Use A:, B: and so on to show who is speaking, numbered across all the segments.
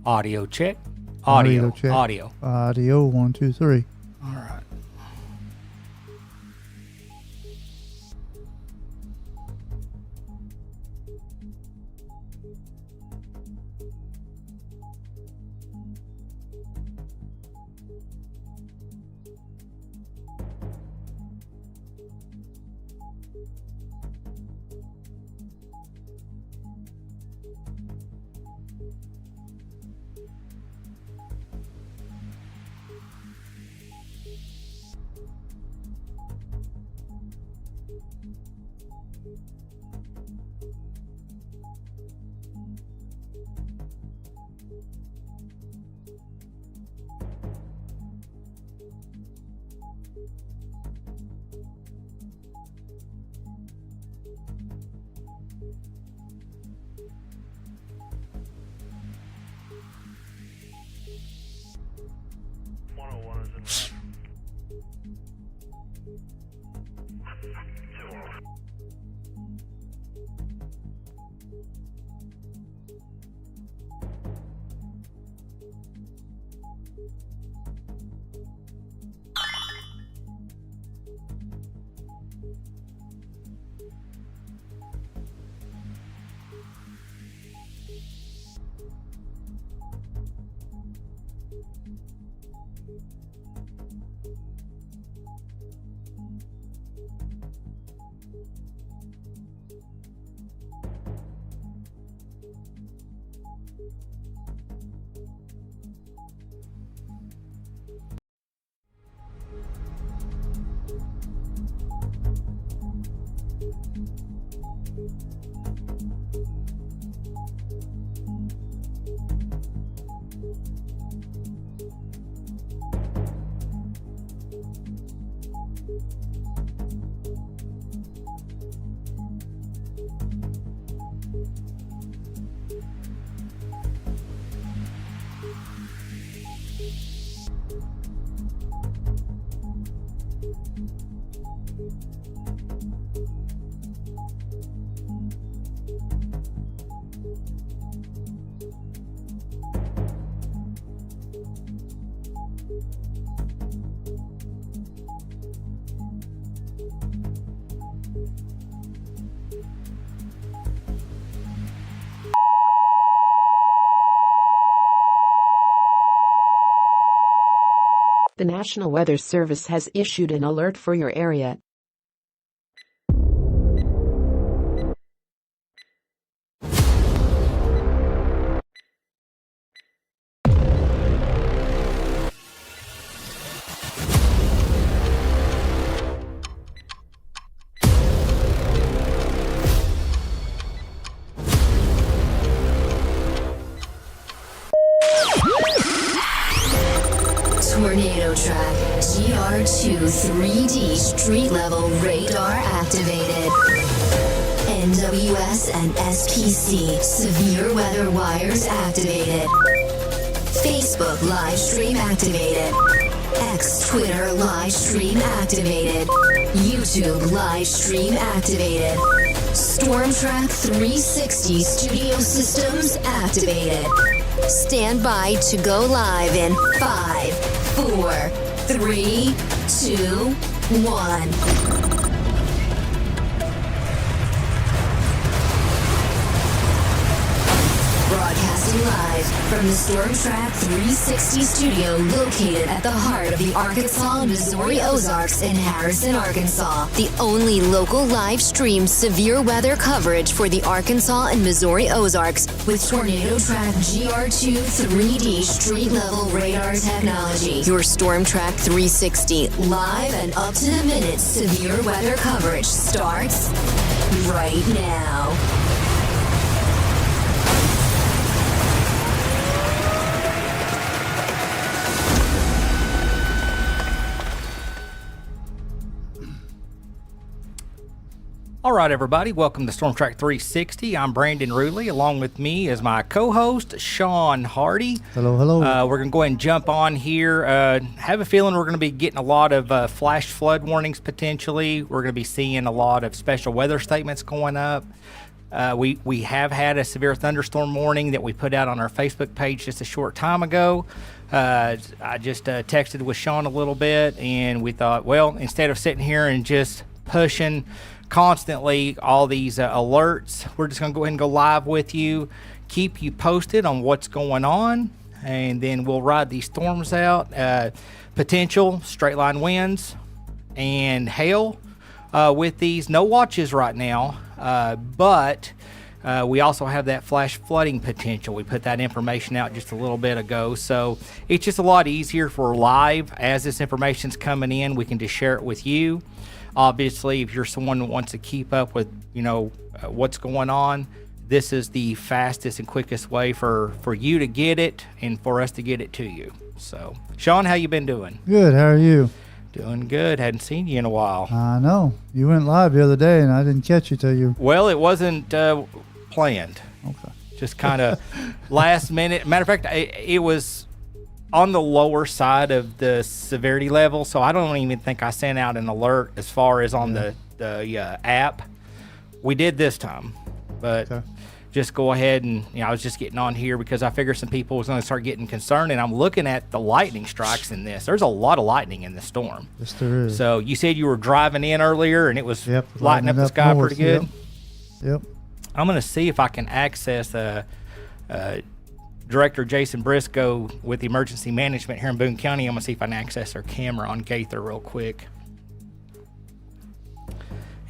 A: Audio check. Audio check.
B: Audio. 1, 2, 3.
A: All right.
C: The National Weather Service has issued an alert for your area.
D: Tornado track, GR2 3D street level radar activated. NWS and SPC severe weather wires activated. Facebook live stream activated. X Twitter live stream activated. YouTube live stream activated. Stormtrack 360 studio systems activated. Stand by to go live in 5, 4, 3, 2, 1. Broadcasting live from the Stormtrack 360 studio located at the heart of the Arkansas and Missouri Ozarks in Harrison, Arkansas. The only local live stream severe weather coverage for the Arkansas and Missouri Ozarks with Tornado Track GR2 3D street level radar technology. Your Stormtrack 360 live and up to the minute severe weather coverage starts right now.
A: All right, everybody, welcome to Stormtrack 360. I'm Brandon Ruley. Along with me is my co-host, Sean Hardy.
B: Hello, hello.
A: We're going to go ahead and jump on here. Have a feeling we're going to be getting a lot of flash flood warnings potentially. We're going to be seeing a lot of special weather statements going up. We have had a severe thunderstorm warning that we put out on our Facebook page just a short time ago. I just texted with Sean a little bit, and we thought, well, instead of sitting here and just pushing constantly all these alerts, we're just going to go ahead and go live with you, keep you posted on what's going on, and then we'll ride these storms out. Potential straight line winds and hail with these. No watches right now, but we also have that flash flooding potential. We put that information out just a little bit ago, so it's just a lot easier for live. As this information's coming in, we can just share it with you. Obviously, if you're someone who wants to keep up with, what's going on, this is the fastest and quickest way for you to get it and for us to get it to you. So, Sean, how you been doing?
B: Good. How are you?
A: Doing good. Hadn't seen you in a while.
B: I know. You went live the other day, and I didn't catch you till you.
A: Well, it wasn't planned.
B: Okay.
A: Just kind of last minute. Matter of fact, it was on the lower side of the severity level, so I don't even think I sent out an alert as far as on the app. We did this time, but just go ahead and, I was just getting on here because I figured some people was going to start getting concerned, and I'm looking at the lightning strikes in this. There's a lot of lightning in this storm.
B: Yes, there is.
A: So you said you were driving in earlier, and it was lighting up the sky
B: north,
A: pretty good?
B: Yep.
A: I'm going to see if I can access Director Jason Briscoe with Emergency Management here in Boone County. I'm going to see if I can access our camera on Gaither real quick.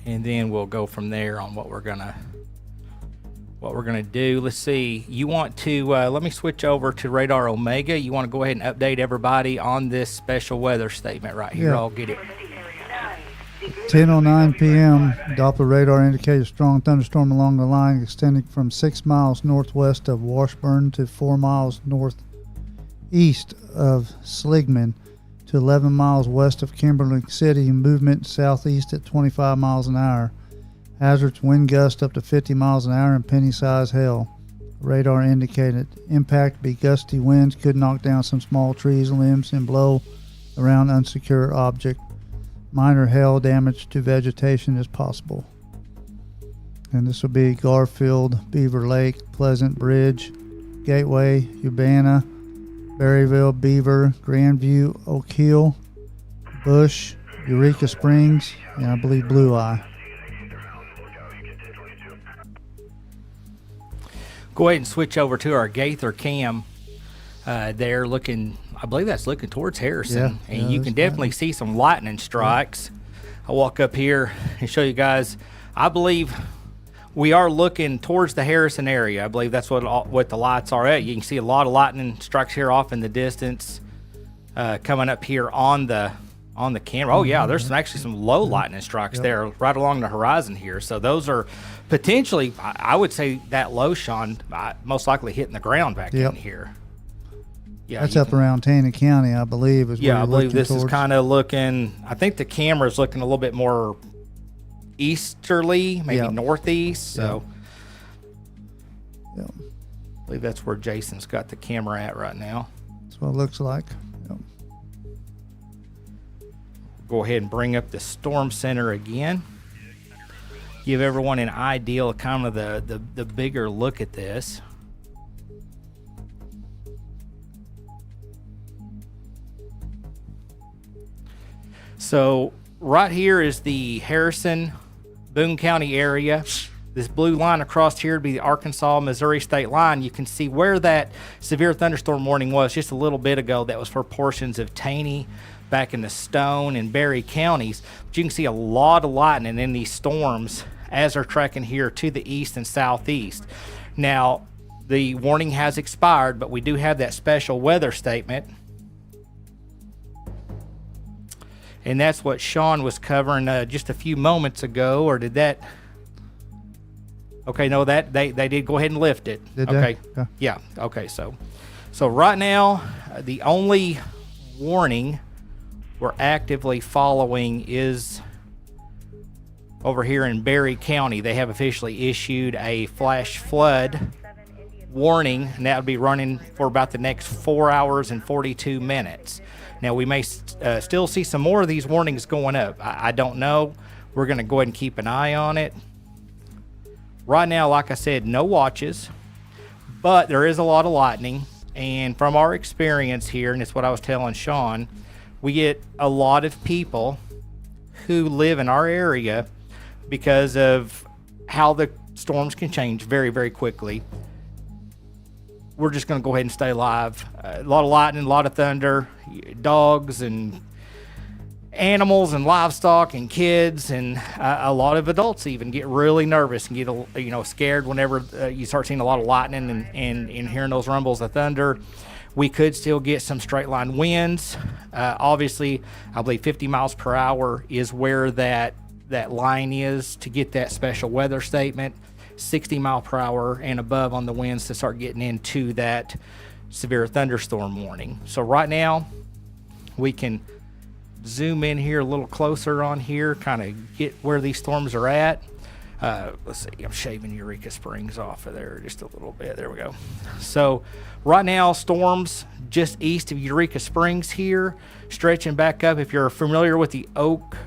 A: And then we'll go from there on what we're gonna do. Let's see. You want to let me switch over to Radar Omega. You want to go ahead and update everybody on this special weather statement right here.
B: Yeah.
A: I'll get it.
B: 10:09 p.m. Doppler radar indicated a strong thunderstorm along the line extending from 6 miles northwest of Washburn to 4 miles northeast of Seligman to 11 miles west of Kimberly City. Movement southeast at 25 miles an hour. Hazards wind gust up to 50 miles an hour and penny-sized hail. Radar indicated impact be gusty winds, could knock down some small trees and limbs and blow around unsecure object. Minor hail damage to vegetation is possible. And this will be Garfield, Beaver Lake, Pleasant Bridge, Gateway, Urbana, Berryville, Beaver, Grandview, Oak Hill, Bush, Eureka Springs, and I believe Blue Eye.
A: Go ahead and switch over to our Gaither cam. They're looking, I believe that's looking towards Harrison.
B: Yeah,
A: and you can definitely see some lightning strikes. I'll walk up here and show you guys. I believe we are looking towards the Harrison area. I believe that's what the lights are at. You can see a lot of lightning strikes here off in the distance, coming up here on the camera. Oh yeah, there's actually some low lightning strikes there right along the horizon here. So those are potentially, I would say that low, Sean, most likely hitting the ground back in here. Yeah,
B: that's up around Taney County, I believe.
A: I believe this is kind of looking, I think the camera's looking a little bit more easterly, maybe northeast. So I believe that's where Jason's got the camera at right now.
B: That's what it looks like.
A: Go ahead and bring up the storm center again. Give everyone an idea of kind of the bigger look at this. So right here is the Harrison, Boone County area. This blue line across here would be the Arkansas-Missouri state line. You can see where that severe thunderstorm warning was just a little bit ago. That was for portions of Taney, back in the Stone and Berry counties. But you can see a lot of lightning in these storms as they're tracking here to the east and southeast. Now, the warning has expired, but we do have that special weather statement. And that's what Sean was covering just a few moments ago, or did that? Okay, no, that they did go ahead and lift it.
B: Did
A: okay,
B: they?
A: yeah, okay. So right now, the only warning we're actively following is over here in Berry County. They have officially issued a flash flood warning, and that would be running for about the next 4 hours and 42 minutes. Now, we may still see some more of these warnings going up. I don't know. We're going to go ahead and keep an eye on it. Right now, like I said, no watches, but there is a lot of lightning. And from our experience here, and it's what I was telling Sean, we get a lot of people who live in our area because of how the storms can change very, very quickly. We're just going to go ahead and stay live. A lot of lightning, a lot of thunder, dogs and animals and livestock and kids, and a lot of adults even get really nervous and get scared whenever you start seeing a lot of lightning and hearing those rumbles of thunder. We could still get some straight line winds. Obviously, I believe 50 miles per hour is where that line is to get that special weather statement. 60 mile per hour and above on the winds to start getting into that severe thunderstorm warning. So right now, we can zoom in here a little closer on here, kind of get where these storms are at. Let's see, I'm shaving Eureka Springs off of there just a little bit. There we go. So right now, storms just east of Eureka Springs here, stretching back up. If you're familiar with the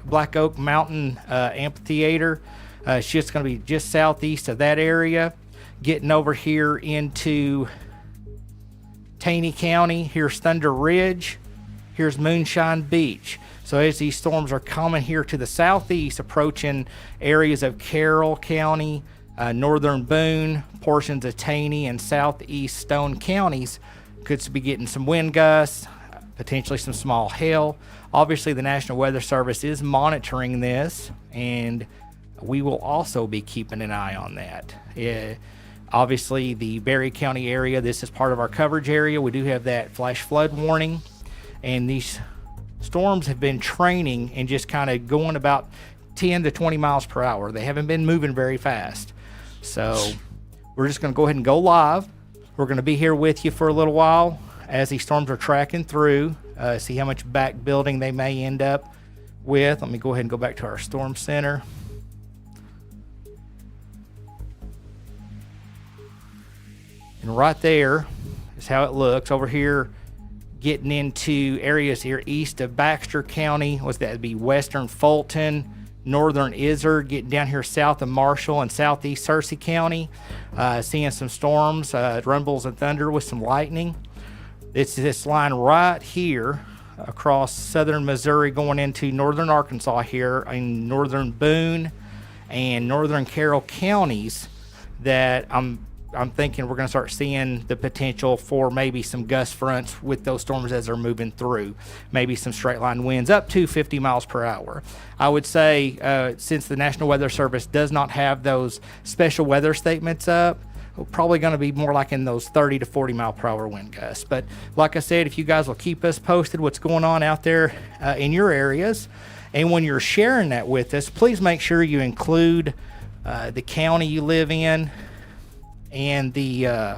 A: Black Oak Mountain Amphitheater, it's just going to be just southeast of that area, getting over here into Taney County. Here's Thunder Ridge. Here's Moonshine Beach. So as these storms are coming here to the southeast, approaching areas of Carroll County, northern Boone, portions of Taney, and southeast Stone counties, could be getting some wind gusts, potentially some small hail. Obviously, the National Weather Service is monitoring this, and we will also be keeping an eye on that. Obviously, the Berry County area, this is part of our coverage area. We do have that flash flood warning, and these storms have been training and just kind of going about 10 to 20 miles per hour. They haven't been moving very fast. So we're just going to go ahead and go live. We're going to be here with you for a little while as these storms are tracking through, see how much back building they may end up with. Let me go ahead and go back to our storm center. And right there is how it looks over here, getting into areas here east of Baxter County. What's that? It'd be western Fulton, northern Izard, getting down here south of Marshall and southeast Searcy County. Seeing some storms, rumbles and thunder with some lightning. It's this line right here across southern Missouri going into northern Arkansas here in northern Boone and northern Carroll counties that I'm thinking we're going to start seeing the potential for maybe some gust fronts with those storms as they're moving through. Maybe some straight line winds up to 50 miles per hour. I would say since the National Weather Service does not have those special weather statements up, we're probably going to be more like in those 30 to 40 mile per hour wind gusts. But like I said, if you guys will keep us posted what's going on out there in your areas, and when you're sharing that with us, please make sure you include the county you live in and the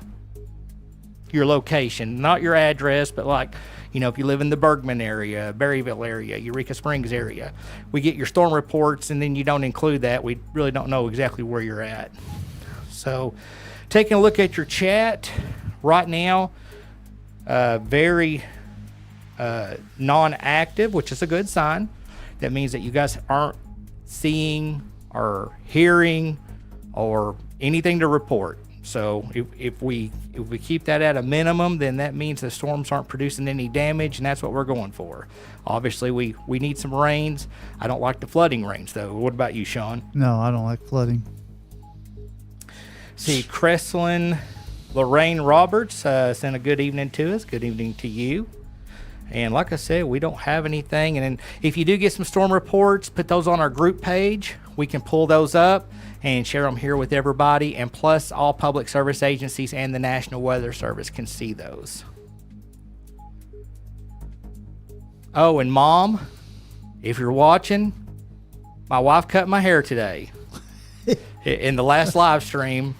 A: your location, not your address, but like, if you live in the Bergman area, Berryville area, Eureka Springs area, we get your storm reports and then you don't include that, we really don't know exactly where you're at. So taking a look at your chat right now, very non-active, which is a good sign. That means that you guys aren't seeing or hearing or anything to report. So if we keep that at a minimum, then that means the storms aren't producing any damage, and that's what we're going for. Obviously, we need some rains. I don't like the flooding rains, though. What about you, Sean?
B: No, I don't like flooding.
A: See, Cresslin Lorraine Roberts sent a good evening to us. Good evening to you. And like I said, we don't have anything. And then if you do get some storm reports, put those on our group page. We can pull those up and share them here with everybody. And plus, all public service agencies and the National Weather Service can see those. Oh, and Mom, if you're watching, my wife cut my hair today. In the last live stream,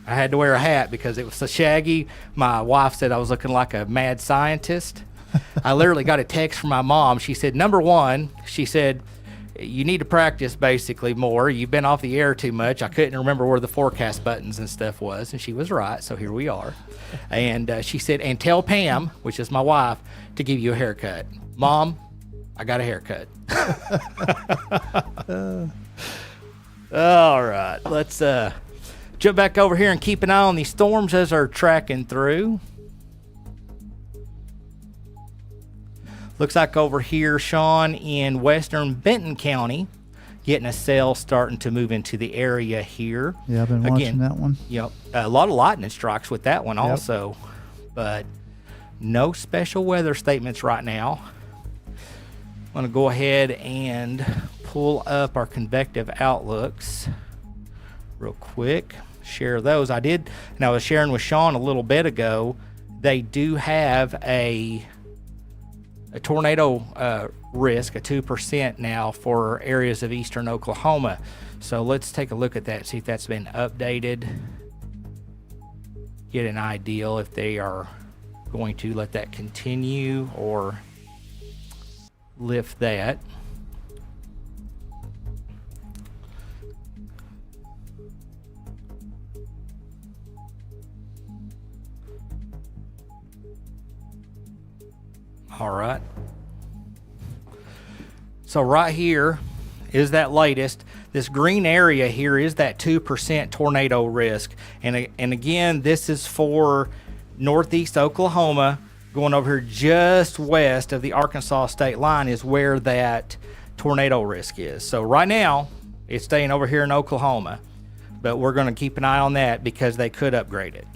A: I had to wear a hat because it was so shaggy. My wife said I was looking like a mad scientist. I literally got a text from my mom. She said, number one, she said, you need to practice basically more. You've been off the air too much. I couldn't remember where the forecast buttons and stuff was. And she was right. So here we are. And she said, and tell Pam, which is my wife, to give you a haircut. Mom, I got a haircut. All right. Let's jump back over here and keep an eye on these storms as they're tracking through. Looks like over here, Sean, in western Benton County, getting a cell starting to move into the area here.
B: Yeah, I've been watching that one.
A: Yep. A lot of lightning strikes with that one also. But no special weather statements right now. I'm going to go ahead and pull up our convective outlooks real quick. Share those. I was sharing with Sean a little bit ago. They do have a tornado risk, a 2% now for areas of eastern Oklahoma. So let's take a look at that, see if that's been updated. Get an idea if they are going to let that continue or lift that. All right. So right here is that latest. This green area here is that 2% tornado risk. And again, this is for northeast Oklahoma, going over here just west of the Arkansas state line is where that tornado risk is. So right now, it's staying over here in Oklahoma. But we're going to keep an eye on that because they could upgrade it.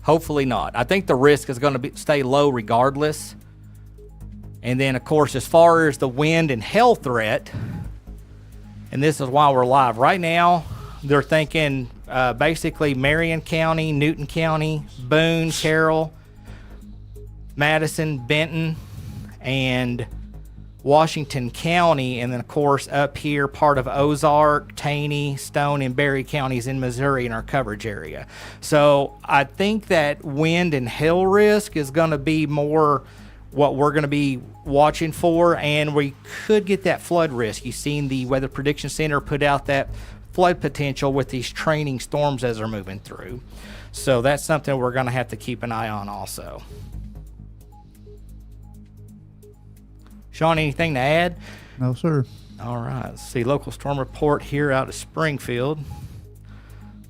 A: Hopefully not. I think the risk is going to stay low regardless. And then, of course, as far as the wind and hail threat, and this is why we're live. Right now, they're thinking basically Marion County, Newton County, Boone, Carroll, Madison, Benton, and Washington County, and then of course up here part of Ozark, Taney, Stone, and Berry counties in Missouri in our coverage area. So I think that wind and hail risk is going to be more what we're going to be watching for, and we could get that flood risk. You've seen the Weather Prediction Center put out that flood potential with these training storms as they're moving through. So that's something we're going to have to keep an eye on also. Sean, anything to add?
B: No, sir.
A: All right. Let's see. Local storm report here out of Springfield.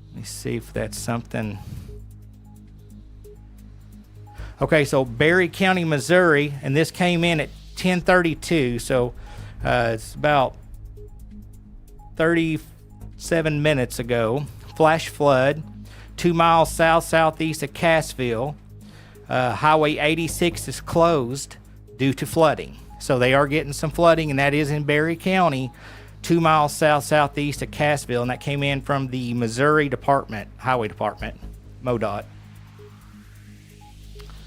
A: Let me see if that's something. Okay, so Berry County, Missouri, and this came in at 10:32, so it's about 37 minutes ago. Flash flood, 2 miles southeast of Cassville. Highway 86 is closed due to flooding. So they are getting some flooding, and that is in Berry County, 2 miles southeast of Cassville, and that came in from the Missouri Highway Department, MoDOT.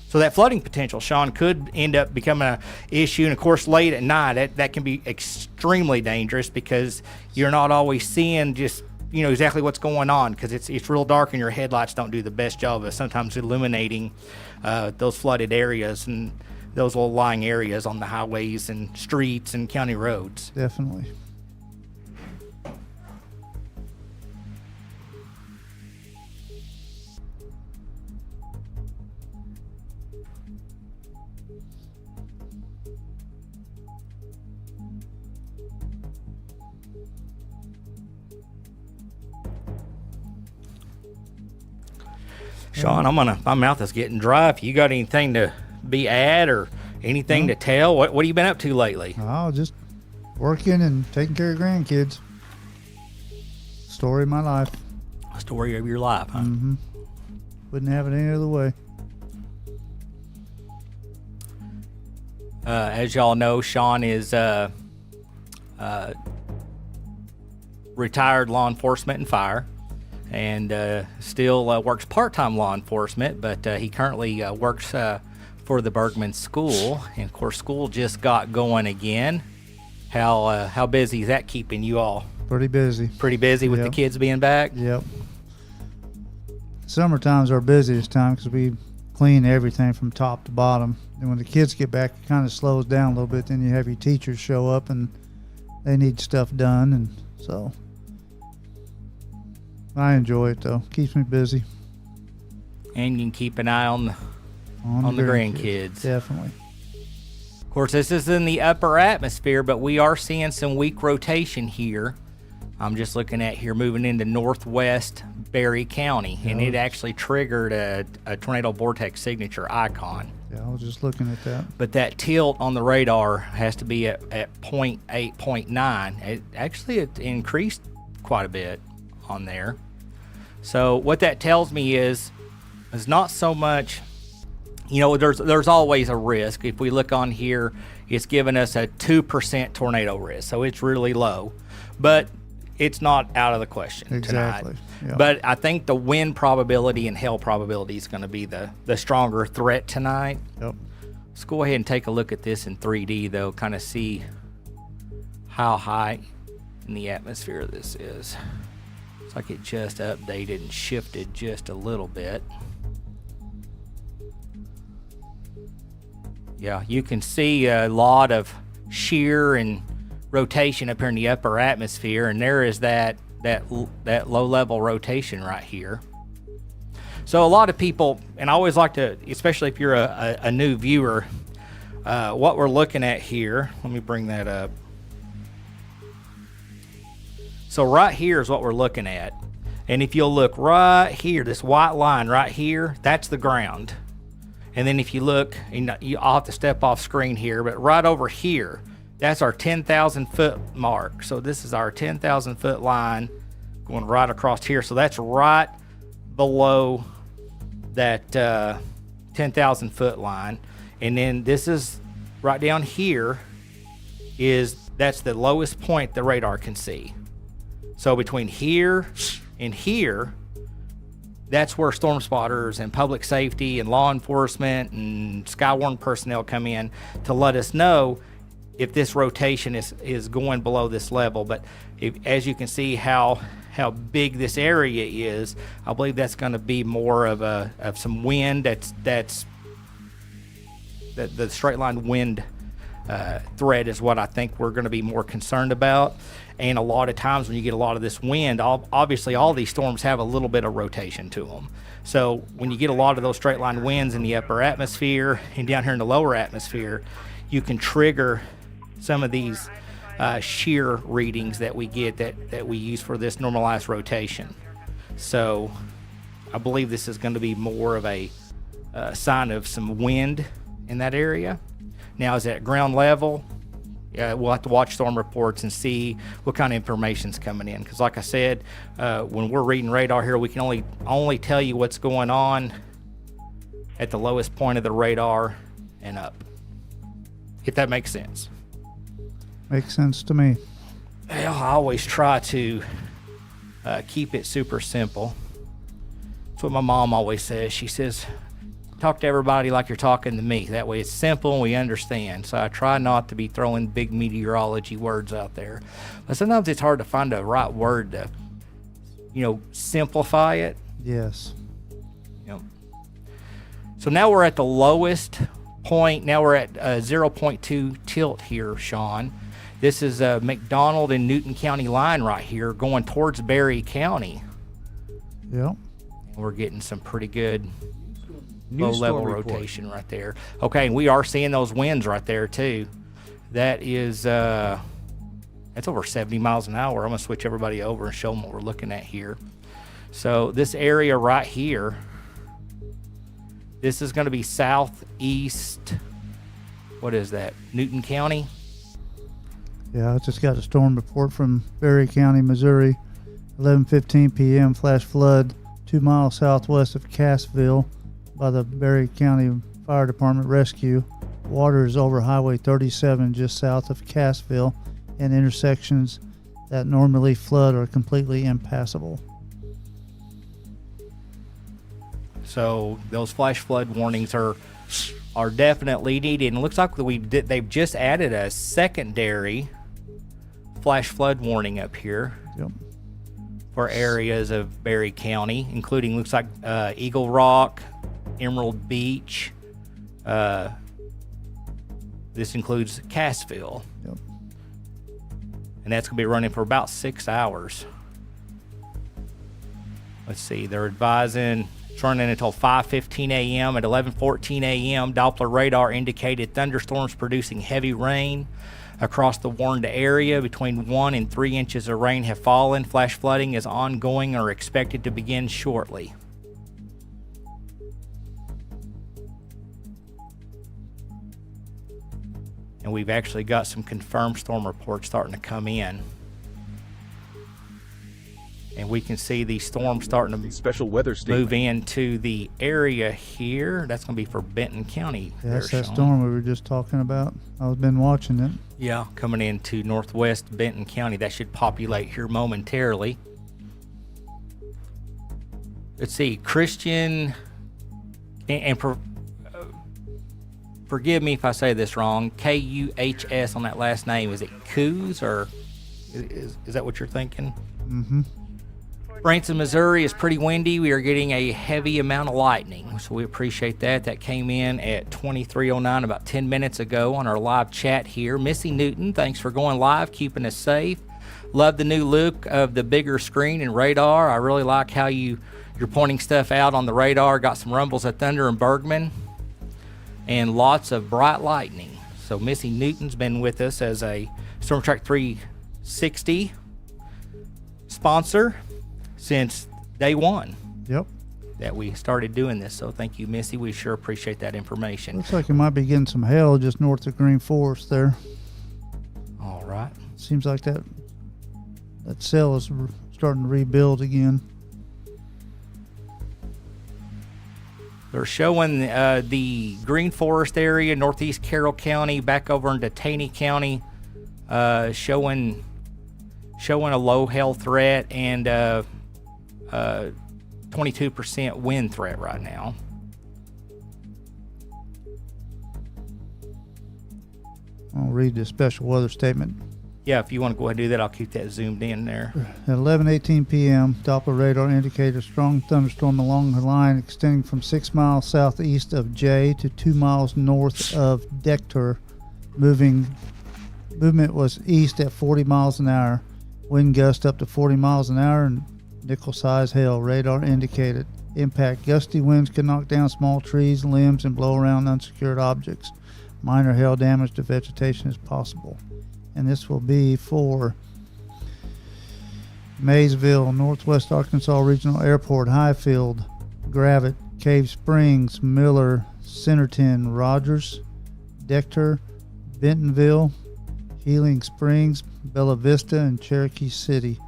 A: So that flooding potential, Sean, could end up becoming an issue, and of course late at night, that can be extremely dangerous because you're not always seeing just exactly what's going on because it's real dark and your headlights don't do the best job of sometimes illuminating those flooded areas and those low-lying areas on the highways and streets and county roads.
B: Definitely.
A: Sean, my mouth is getting dry. If you got anything to be add or anything to tell, what have you been up to lately?
B: Oh, just working and taking care of grandkids. Story of my life.
A: Story of your life, huh?
B: Mm-hmm. Wouldn't have it any other way.
A: As y'all know, Sean is retired law enforcement and fire, and still works part-time law enforcement, but he currently works for the Bergman School, and of course school just got going again. How busy is that keeping you all?
B: Pretty busy.
A: Pretty busy with the kids being back?
B: Yep. Summertime's our busiest time because we clean everything from top to bottom. And when the kids get back, it kind of slows down a little bit. Then you have your teachers show up and they need stuff done, and so I enjoy it though. Keeps me busy.
A: And you can keep an eye on the grandkids.
B: Definitely.
A: Of course, this is in the upper atmosphere, but we are seeing some weak rotation here. I'm just looking at here moving into northwest Berry County, and it actually triggered a tornado vortex signature icon.
B: Yeah, I was just looking at that.
A: But that tilt on the radar has to be at 0.8, 0.9. It increased quite a bit on there. So what that tells me is not so much, there's always a risk. If we look on here, it's giving us a 2% tornado risk, so it's really low. But it's not out of the question tonight. Yeah. But I think the wind probability and hail probability is going to be the stronger threat tonight.
B: Yep.
A: Let's go ahead and take a look at this in 3D, though, kind of see how high in the atmosphere this is. It's like it just updated and shifted just a little bit. Yeah, you can see a lot of shear and rotation up here in the upper atmosphere, and there is that low level rotation right here. So a lot of people, and I always like to, especially if you're a new viewer, what we're looking at here, let me bring that up. So right here is what we're looking at, and if you'll look right here, this white line right here, that's the ground. And then if you look, I'll have to step off screen here, but right over here, that's our 10,000 foot mark. So this is our 10,000 foot line going right across here. So that's right below that 10,000 foot line. And then this is right down here that's the lowest point the radar can see. So between here and here, that's where storm spotters and public safety and law enforcement and Skywarn personnel come in to let us know if this rotation is going below this level. But as you can see how big this area is, I believe that's going to be more of some wind. That's the straight line wind threat is what I think we're going to be more concerned about. And a lot of times when you get a lot of this wind, obviously all these storms have a little bit of rotation to them. So when you get a lot of those straight line winds in the upper atmosphere and down here in the lower atmosphere, you can trigger some of these shear readings that we get that we use for this normalized rotation. So I believe this is going to be more of a sign of some wind in that area. Now, is it at ground level? We'll have to watch storm reports and see what kind of information's coming in. Because like I said, when we're reading radar here, we can only tell you what's going on at the lowest point of the radar and up, if that makes sense.
B: Makes sense to me.
A: Well, I always try to keep it super simple. That's what my mom always says. She says, talk to everybody like you're talking to me. That way it's simple and we understand. So I try not to be throwing big meteorology words out there. But sometimes it's hard to find the right word to, simplify it.
B: Yes.
A: So now we're at the lowest point. Now we're at 0.2 tilt here, Sean. This is a McDonald and Newton County line right here going towards Berry County.
B: Yep.
A: And we're getting some pretty good low-level rotation right there. Okay, and we are seeing those winds right there, too. That is, that's over 70 miles an hour. I'm going to switch everybody over and show them what we're looking at here. So this area right here, this is going to be southeast, what is that, Newton County?
B: Yeah, I just got a storm report from Berry County, Missouri. 11:15 p.m. flash flood 2 miles southwest of Cassville by the Berry County Fire Department rescue. Water is over Highway 37 just south of Cassville, and intersections that normally flood are completely impassable.
A: So those flash flood warnings are definitely needed. And it looks like they've just added a secondary flash flood warning up here.
B: Yep.
A: For areas of Berry County, including looks like Eagle Rock, Emerald Beach. This includes Cassville.
B: Yep.
A: And that's going to be running for about 6 hours. Let's see, they're advising It's running until 5:15 a.m. At 11:14 a.m., Doppler radar indicated thunderstorms producing heavy rain across the warned area. Between 1 and 3 inches of rain have fallen. Flash flooding is ongoing or expected to begin shortly. And we've actually got some confirmed storm reports starting to come in. And we can see these storms starting to
E: special weather
A: move into the area here. That's going to be for Benton County.
B: Yeah, that's
A: there,
B: that
A: Sean.
B: storm we were just talking about. I've been watching it.
A: Yeah, coming into northwest Benton County. That should populate here momentarily. Let's see, Christian, forgive me if I say this wrong, Kuhs on that last name. Is it Coos, or is that what you're thinking?
B: Mm-hmm.
A: Branson, Missouri is pretty windy. We are getting a heavy amount of lightning, so we appreciate that. That came in at 23:09 about 10 minutes ago on our live chat here. Missy Newton, thanks for going live, keeping us safe. Love the new look of the bigger screen and radar. I really like how you're pointing stuff out on the radar. Got some rumbles of thunder in Bergman and lots of bright lightning. So Missy Newton's been with us as a Storm Track 360 sponsor since day one.
B: Yep.
A: That we started doing this. So thank you, Missy. We sure appreciate that information.
B: Looks like it might be getting some hail just north of Green Forest there.
A: All right.
B: Seems like that cell is starting to rebuild again.
A: They're showing the Green Forest area, northeast Carroll County, back over into Taney County, showing a low hail threat and 22% wind threat right now.
B: I'll read the special weather statement.
A: Yeah, if you want to go ahead and do that, I'll keep that zoomed in there.
B: At 11:18 p.m., Doppler radar indicated a strong thunderstorm along the line extending from 6 miles southeast of J to 2 miles north of Baxter. Movement was east at 40 miles an hour. Wind gust up to 40 miles an hour and nickel-sized hail. Radar indicated impact. Gusty winds could knock down small trees, limbs, and blow around unsecured objects. Minor hail damage to vegetation is possible. And this will be for Maysville, Northwest Arkansas Regional Airport, Highfield, Gravette, Cave Springs, Miller, Centerton, Rogers, Decatur, Bentonville, Healing Springs, Bella Vista, and Cherokee City.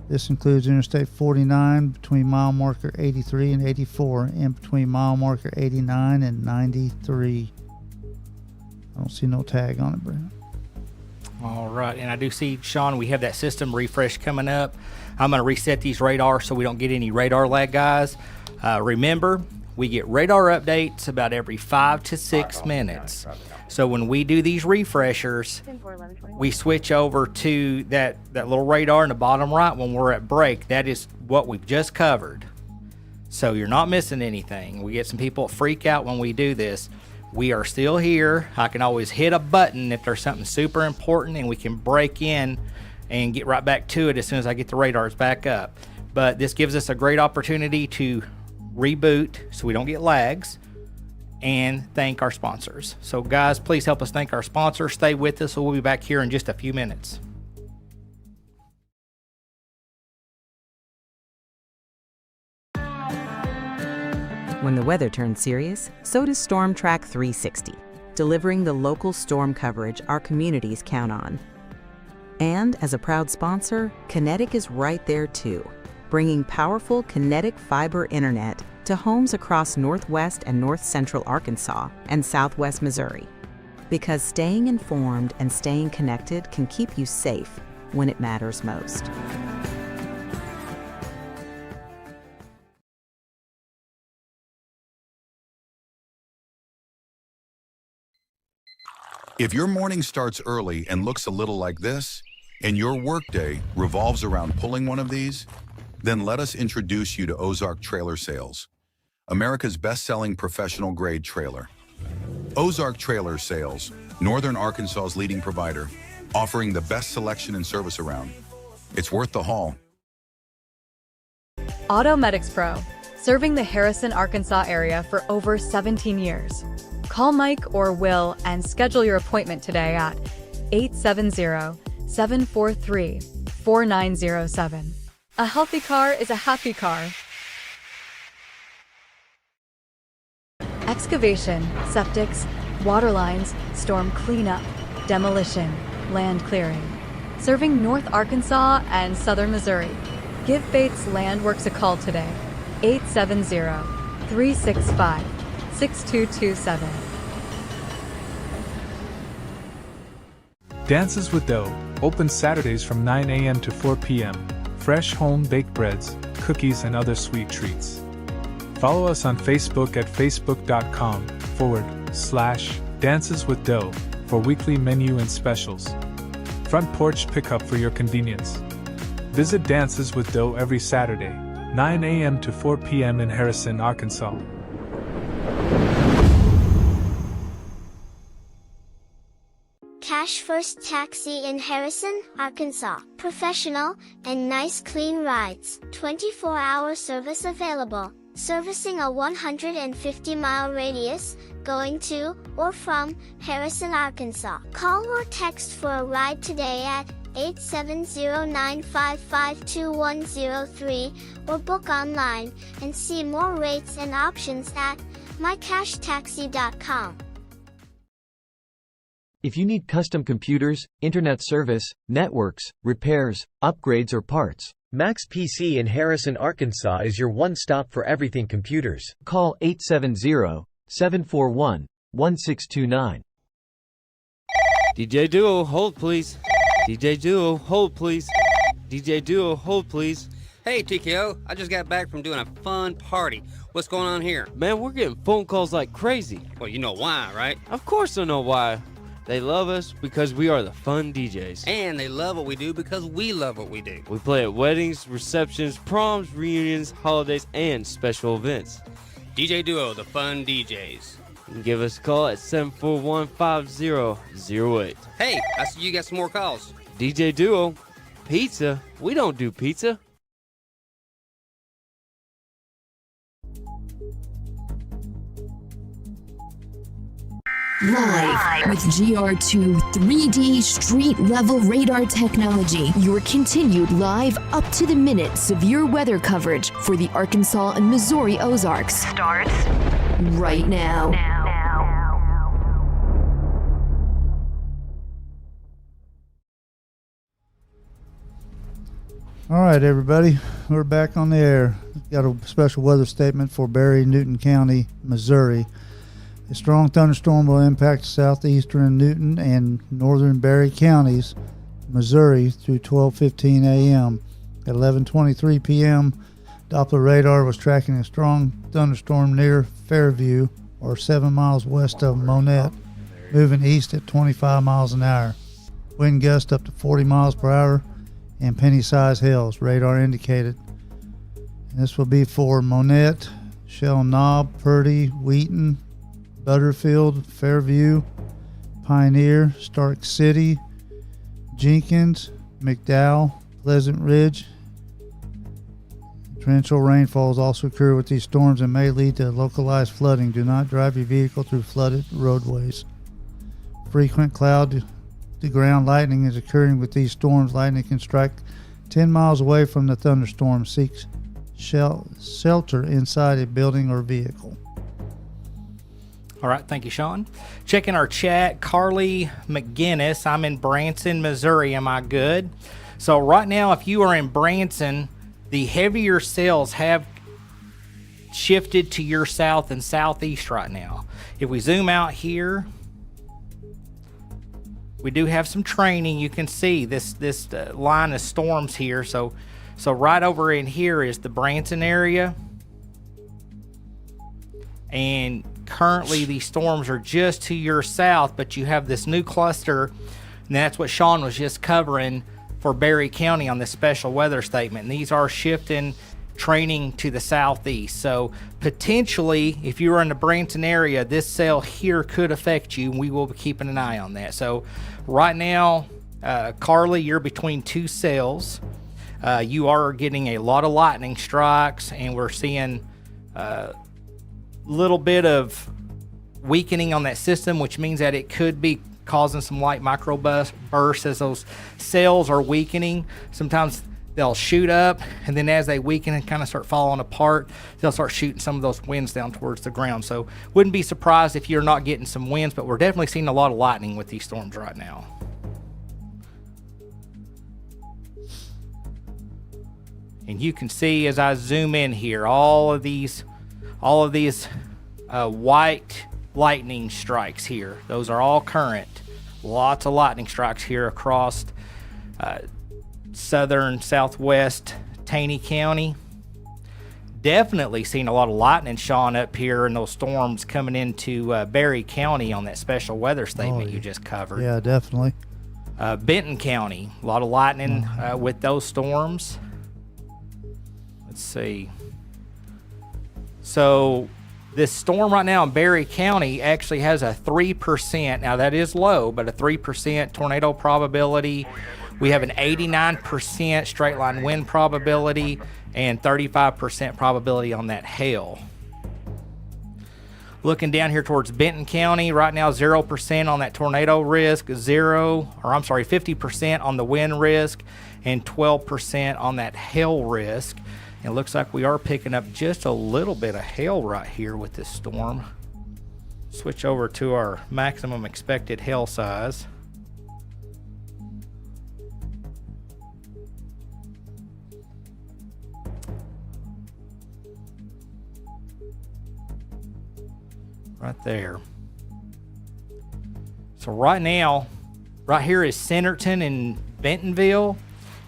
B: This includes Interstate 49 between mile marker 83 and 84 and between mile marker 89 and 93. I don't see no tag on it, Brandon.
A: All right, and I do see, Sean, we have that system refresh coming up. I'm going to reset these radars so we don't get any radar lag, guys. Remember, we get radar updates about every 5 to 6 minutes. So when we do these refreshers, we switch over to that little radar in the bottom right when we're at break. That is what we've just covered. So you're not missing anything. We get some people that freak out when we do this. We are still here. I can always hit a button if there's something super important, and we can break in and get right back to it as soon as I get the radars back up. But this gives us a great opportunity to reboot so we don't get lags and thank our sponsors. So guys, please help us thank our sponsors. Stay with us. We'll be back here in just a few minutes.
F: When the weather turns serious, so does Storm Track 360, delivering the local storm coverage our communities count on. And as a proud sponsor, Kinetic is right there too, bringing powerful Kinetic fiber internet to homes across northwest and north central Arkansas and southwest Missouri. Because staying informed and staying connected can keep you safe when it matters most.
G: If your morning starts early and looks a little like this, and your workday revolves around pulling one of these, then let us introduce you to Ozark Trailer Sales, America's best-selling professional-grade trailer. Ozark Trailer Sales, Northern Arkansas's leading provider, offering the best selection and service around. It's worth the haul.
H: Automedics Pro,
E: serving the Harrison, Arkansas area for over 17 years. Call Mike or Will and schedule your appointment today at 870-743-4907. A healthy car is a happy car. Excavation, septics, water lines, storm cleanup, demolition, land clearing. Serving North Arkansas and Southern Missouri. Give Bates Land Works a call today. 870-365-6227.
H: Dances with Dough, open Saturdays from 9 a.m. to 4 p.m. Fresh home-baked breads, cookies, and other sweet treats. Follow us on Facebook at facebook.com/Dances with Dough for weekly menu and specials. Front porch pickup for your convenience. Visit Dances with Dough every Saturday, 9 a.m. to 4 p.m. in Harrison, Arkansas.
I: Cash First Taxi in Harrison, Arkansas. Professional and nice clean rides. 24-hour service available. Servicing a 150-mile radius, going to or from Harrison, Arkansas. Call or text for a ride today at 870-955-2103 or book online and see more rates and options at mycashtaxi.com.
J: If you need custom computers, internet service, networks, repairs, upgrades or parts, Max PC in Harrison, Arkansas is your one-stop for everything computers. Call 870-741-1629.
K: DJ Duo, hold please. DJ Duo, hold please. DJ Duo, hold please.
L: Hey TKO, I just got back from doing a fun party. What's going on here?
K: Man, we're getting phone calls like crazy.
L: Well, you know why, right?
K: Of course I know why. They love us because we are the fun DJs.
L: And they love what we do because we love what we do.
K: We play at weddings, receptions, proms, reunions, holidays, and special events.
L: DJ Duo, the fun DJs.
K: You can give us a call at 741-5008.
L: Hey, I see you got some more calls.
K: DJ Duo, pizza? We don't do pizza.
D: Live with GR2 3D street level radar technology, your continued live up to the minute severe weather coverage for the Arkansas and Missouri Ozarks starts right now.
B: All right, everybody, we're back on the air. Got a special weather statement for Berry, Newton County, Missouri. A strong thunderstorm will impact southeastern Newton and northern Berry counties, Missouri, through 12:15 a.m. At 11:23 p.m., Doppler radar was tracking a strong thunderstorm near Fairview, or 7 miles west of Monette, moving east at 25 miles an hour. Wind gust up to 40 miles per hour and penny-sized hails, radar indicated. And this will be for Monette, Shell Knob, Purdy, Wheaton, Butterfield, Fairview, Pioneer, Stark City, Jenkins, McDowell, Pleasant Ridge. Torrential rainfalls also occur with these storms and may lead to localized flooding. Do not drive your vehicle through flooded roadways. Frequent cloud-to-ground lightning is occurring with these storms. Lightning can strike 10 miles away from the thunderstorm. Seek shelter inside a building or vehicle.
A: All right, thank you, Sean. Checking our chat, Carly McGinnis. I'm in Branson, Missouri. Am I good? So right now, if you are in Branson, the heavier cells have shifted to your south and southeast right now. If we zoom out here, we do have some training. You can see this line of storms here. So right over in here is the Branson area. And currently these storms are just to your south, but you have this new cluster, and that's what Sean was just covering for Berry County on this special weather statement. And these are shifting, training to the southeast. So potentially, if you are in the Branson area, this cell here could affect you, and we will be keeping an eye on that. So right now, Carly, you're between two cells. You are getting a lot of lightning strikes, and we're seeing little bit of weakening on that system, which means that it could be causing some light microbursts as those cells are weakening. Sometimes they'll shoot up, and then as they weaken and kind of start falling apart, they'll start shooting some of those winds down towards the ground. So wouldn't be surprised if you're not getting some winds, but we're definitely seeing a lot of lightning with these storms right now. And you can see as I zoom in here, all of these white lightning strikes here. Those are all current. Lots of lightning strikes here across southern southwest Taney County. Definitely seen a lot of lightning showing up here and those storms coming into Berry County on that special weather statement you just covered.
B: Yeah, definitely.
A: Benton County, a lot of lightning with those storms. Let's see. So this storm right now in Berry County actually has a 3%. Now that is low, but a 3% tornado probability. We have an 89% straight line wind probability and 35% probability on that hail. Looking down here towards Benton County, right now 0% on that tornado risk, 50% on the wind risk, and 12% on that hail risk. It looks like we are picking up just a little bit of hail right here with this storm. Switch over to our maximum expected hail size. Right there. So right now, right here is Centerton and Bentonville.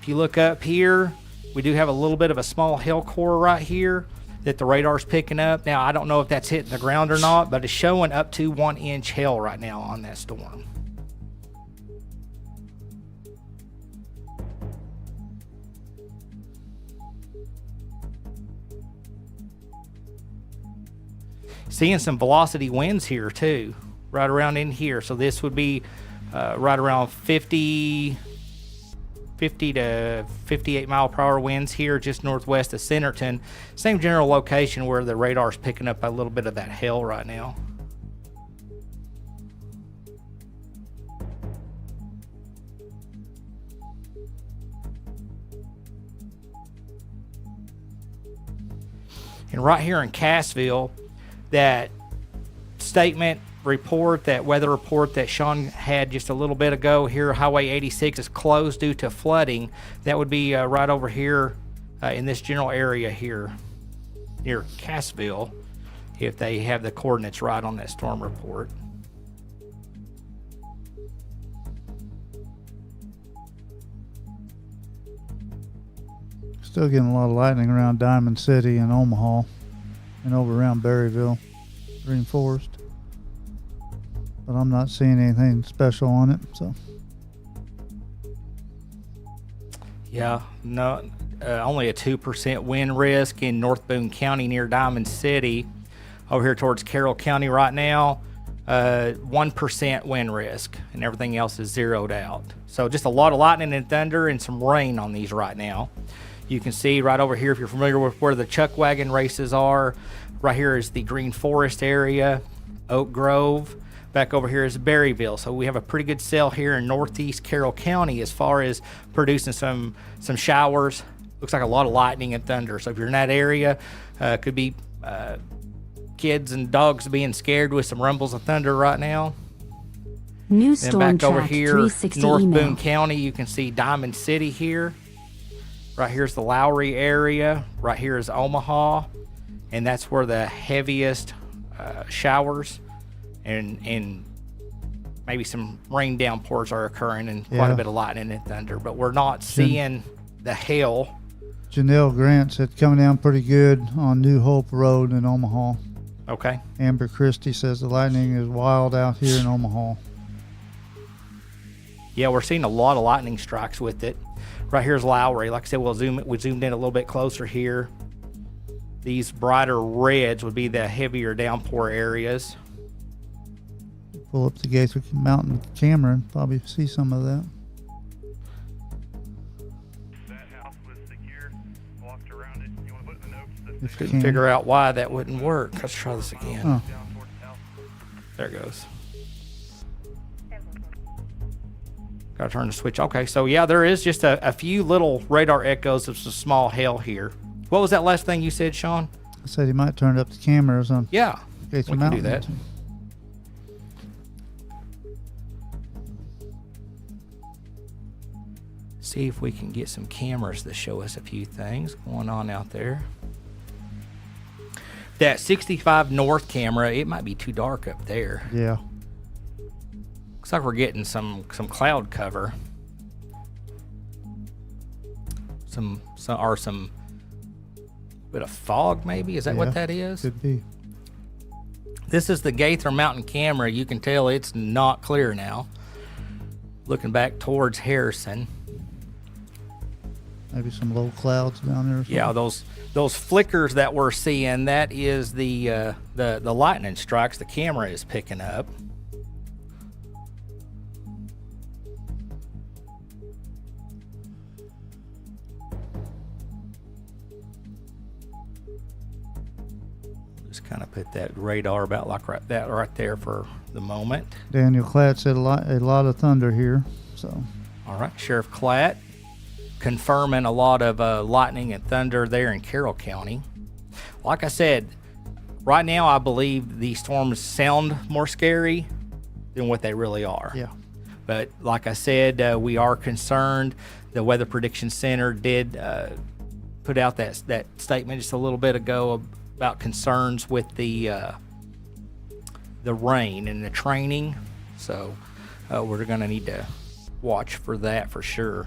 A: If you look up here, we do have a little bit of a small hail core right here that the radar's picking up. Now, I don't know if that's hitting the ground or not, but it's showing up to 1 inch hail right now on that storm. Seeing some velocity winds here too, right around in here. So this would be right around 50 to 58 mile per hour winds here just northwest of Centerton. Same general location where the radar's picking up a little bit of that hail right now. And right here in Cassville, that statement report, that weather report that Sean had just a little bit ago here, Highway 86 is closed due to flooding. That would be right over here in this general area here near Cassville, if they have the coordinates right on that storm report.
B: Still getting a lot of lightning around Diamond City and Omaha and over around Berryville, Green Forest. But I'm not seeing anything special on it, so.
A: Yeah, no, only a 2% wind risk in North Boone County near Diamond City. Over here towards Carroll County right now, 1% wind risk, and everything else is zeroed out. So just a lot of lightning and thunder and some rain on these right now. You can see right over here, if you're familiar with where the chuck wagon races are, right here is the Green Forest area, Oak Grove. Back over here is Berryville. So we have a pretty good cell here in northeast Carroll County as far as producing some showers. Looks like a lot of lightning and thunder. So if you're in that area, could be kids and dogs being scared with some rumbles of thunder right now.
D: New
A: Then
D: storm
A: back over
D: track
A: here,
D: 360
A: North
D: email.
A: Boone County, you can see Diamond City here. Right here's the Lowry area. Right here is Omaha. And that's where the heaviest showers and maybe some rain downpours are occurring and quite a bit of lightning and thunder. But we're not seeing the hail.
B: Janelle Grant said coming down pretty good on New Hope Road in Omaha.
A: Okay.
B: Amber Christie says the lightning is wild out here in Omaha.
A: Yeah, we're seeing a lot of lightning strikes with it. Right here's Lowry. Like I said, we zoomed in a little bit closer here. These brighter reds would be the heavier downpour areas.
B: Pull up the Gaither Mountain camera and probably see some of that.
M: That house was secure.
B: If you
A: Couldn't
B: can.
A: figure out why that wouldn't work. Let's try this again.
B: Oh.
A: There it goes. Gotta turn the switch. Okay, so yeah, there is just a few little radar echoes of some small hail here. What was that last thing you said, Sean?
B: I said he might turn up the cameras on.
A: Yeah,
B: we
A: we can do that. See if we can get some cameras to show us a few things going on out there. That 65 north camera, it might be too dark up there.
B: Yeah.
A: Looks like we're getting some cloud cover. Some bit of fog maybe. Is that what that is?
B: Could be.
A: This is the Gaither Mountain camera. You can tell it's not clear now. Looking back towards Harrison.
B: Maybe some low clouds down there. Or
A: Yeah, those flickers that we're seeing, that is the lightning strikes the camera is picking up. Just kind of put that radar about like right there for the moment.
B: Daniel Klatt said a lot of thunder here. So.
A: All right, Sheriff Klatt confirming a lot of lightning and thunder there in Carroll County. Like I said, right now I believe these storms sound more scary than what they really are.
B: Yeah.
A: But like I said, we are concerned. The Weather Prediction Center did put out that statement just a little bit ago about concerns with the rain and the training. So we're going to need to watch for that for sure.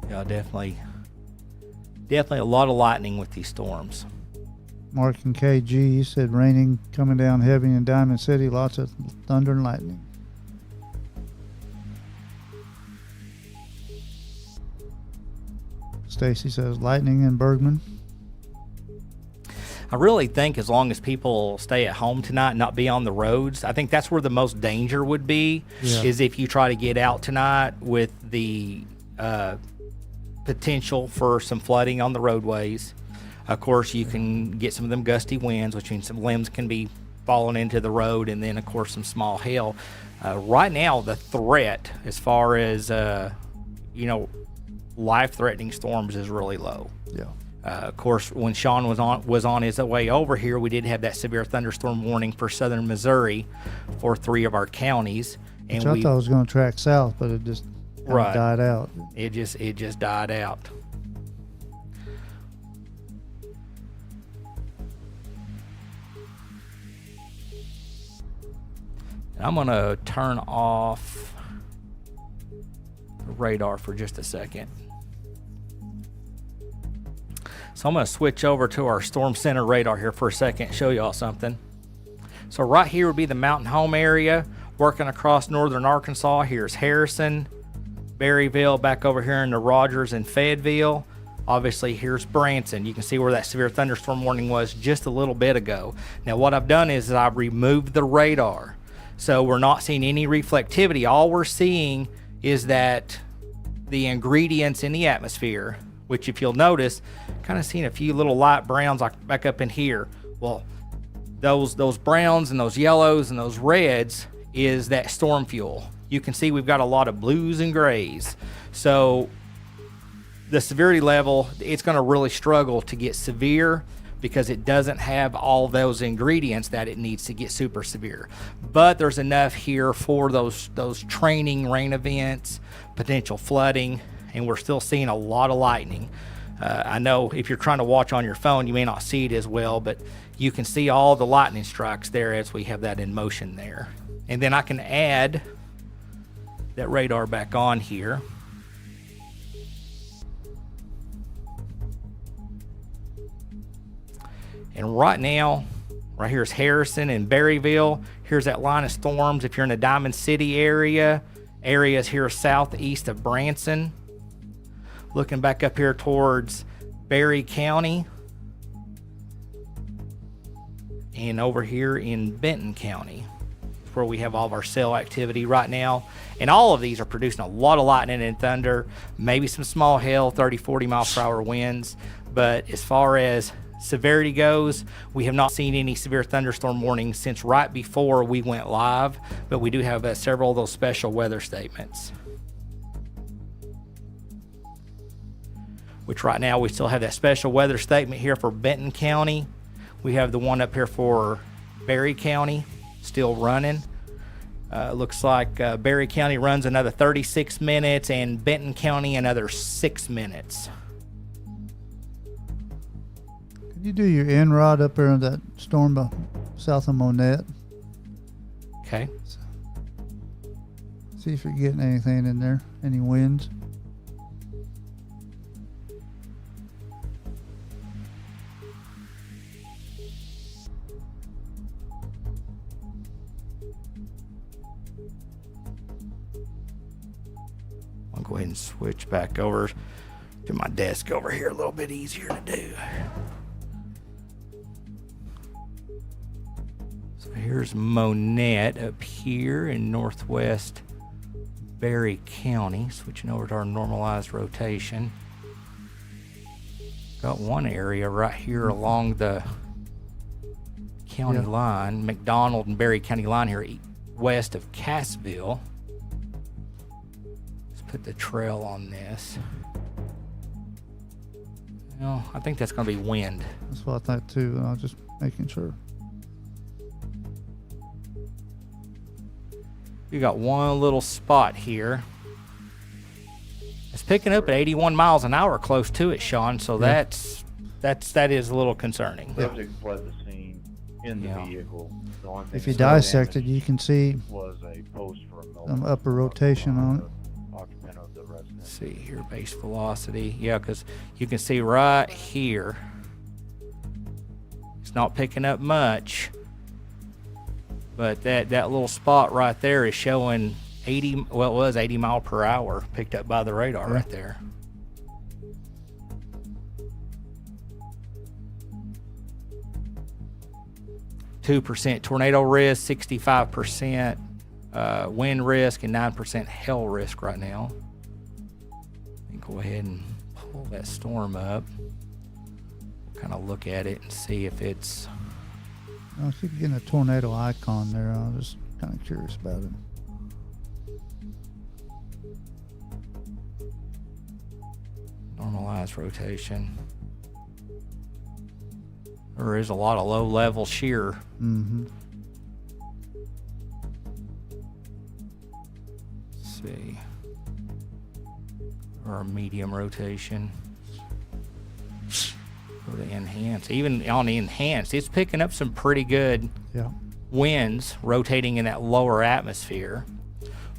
A: Yeah, definitely a lot of lightning with these storms.
B: Mark and KG said raining coming down heavy in Diamond City, lots of thunder and lightning. Stacy says lightning in Bergman.
A: I really think as long as people stay at home tonight and not be on the roads, I think that's where the most danger would be, is if you try to get out tonight with the potential for some flooding on the roadways. Of course, you can get some of them gusty winds, which means some limbs can be falling into the road, and then, of course, some small hail. Right now, the threat as far as, life-threatening storms is really low.
B: Yeah.
A: Of course, when Sean was on his way over here, we did have that severe thunderstorm warning for southern Missouri for 3 of our counties. And
B: Which I thought was going to track south, but it just died out.
A: It just died out. And I'm going to turn off the radar for just a second. So I'm going to switch over to our Storm Center radar here for a second and show y'all something. So right here would be the Mountain Home area, working across northern Arkansas. Here's Harrison, Berryville, back over here in the Rogers and Fayetteville. Obviously, here's Branson. You can see where that severe thunderstorm warning was just a little bit ago. Now, what I've done is I've removed the radar. So we're not seeing any reflectivity. All we're seeing is that the ingredients in the atmosphere, which if you'll notice, kind of seeing a few little light browns like back up in here. Well, those browns and those yellows and those reds is that storm fuel. You can see we've got a lot of blues and grays. So the severity level, it's going to really struggle to get severe because it doesn't have all those ingredients that it needs to get super severe. But there's enough here for those training rain events, potential flooding, and we're still seeing a lot of lightning. I know if you're trying to watch on your phone, you may not see it as well, but you can see all the lightning strikes there as we have that in motion there. And then I can add that radar back on here. And right now, right here is Harrison and Berryville. Here's that line of storms. If you're in the Diamond City areas here southeast of Branson. Looking back up here towards Berry County. and over here in Benton County, where we have all of our cell activity right now. And all of these are producing a lot of lightning and thunder, maybe some small hail, 30, 40 mile per hour winds. But as far as severity goes, we have not seen any severe thunderstorm warnings since right before we went live, but we do have several of those special weather statements. Which right now we still have that special weather statement here for Benton County. We have the one up here for Berry County still running. Looks like Berry County runs another 36 minutes and Benton County another 6 minutes.
B: Could you do your in-rod up there in that storm south of Monette?
A: Okay.
B: See if you're getting anything in there, any winds.
A: I'll go ahead and switch back over to my desk over here, a little bit easier to do. So here's Monette up here in northwest Berry County, switching over to our normalized rotation. Got one area right here along the county line, McDonald and Berry County line here west of Cassville. Put the trail on this. Well, I think that's going to be wind.
B: That's what I thought too. I was just making sure.
A: You got one little spot here. It's picking up at 81 miles an hour close to it, Sean. So that is a little concerning.
M: Subject fled the scene in the vehicle. The only thing
B: if you dissect it, you can see
M: was a post for a
B: some upper rotation on it.
A: Let's see here, base velocity. Yeah, because you can see right here, it's not picking up much, but that little spot right there is showing 80. Well, it was 80 mile per hour picked up by the radar right there. %, tornado risk, 65% wind risk, and 9% hail risk right now. Go ahead and pull that storm up. Kind of look at it and see if it's.
B: I keep getting a tornado icon there. I was just kind of curious about it.
A: Normalized rotation. There is a lot of low level shear.
B: Mm-hmm.
A: Let's see. Or a medium rotation. Go to enhance. Even on the enhanced, it's picking up some pretty good winds rotating in that lower atmosphere.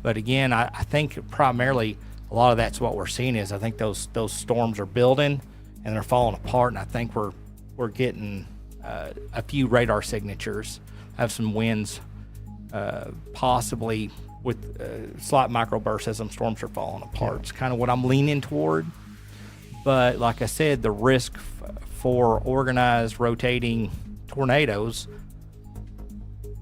A: But again, I think primarily a lot of that's what we're seeing is I think those storms are building and they're falling apart, and I think we're getting a few radar signatures. I have some winds possibly with slight microbursts as some storms are falling apart. It's kind of what I'm leaning toward. But like I said, the risk for organized rotating tornadoes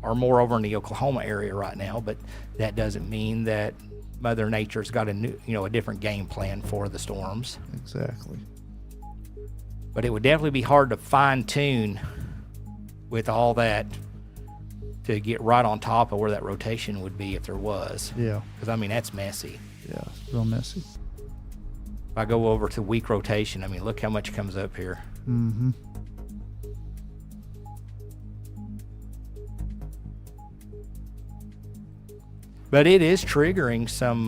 A: are more over in the Oklahoma area right now, but that doesn't mean that Mother Nature's got a different game plan for the storms.
B: Exactly.
A: But it would definitely be hard to fine tune with all that to get right on top of where that rotation would be if there was.
B: Yeah.
A: Because, I mean, that's messy.
B: Yeah, it's real messy.
A: If I go over to weak rotation, I mean, look how much comes up here.
B: Mm-hmm.
A: But it is triggering some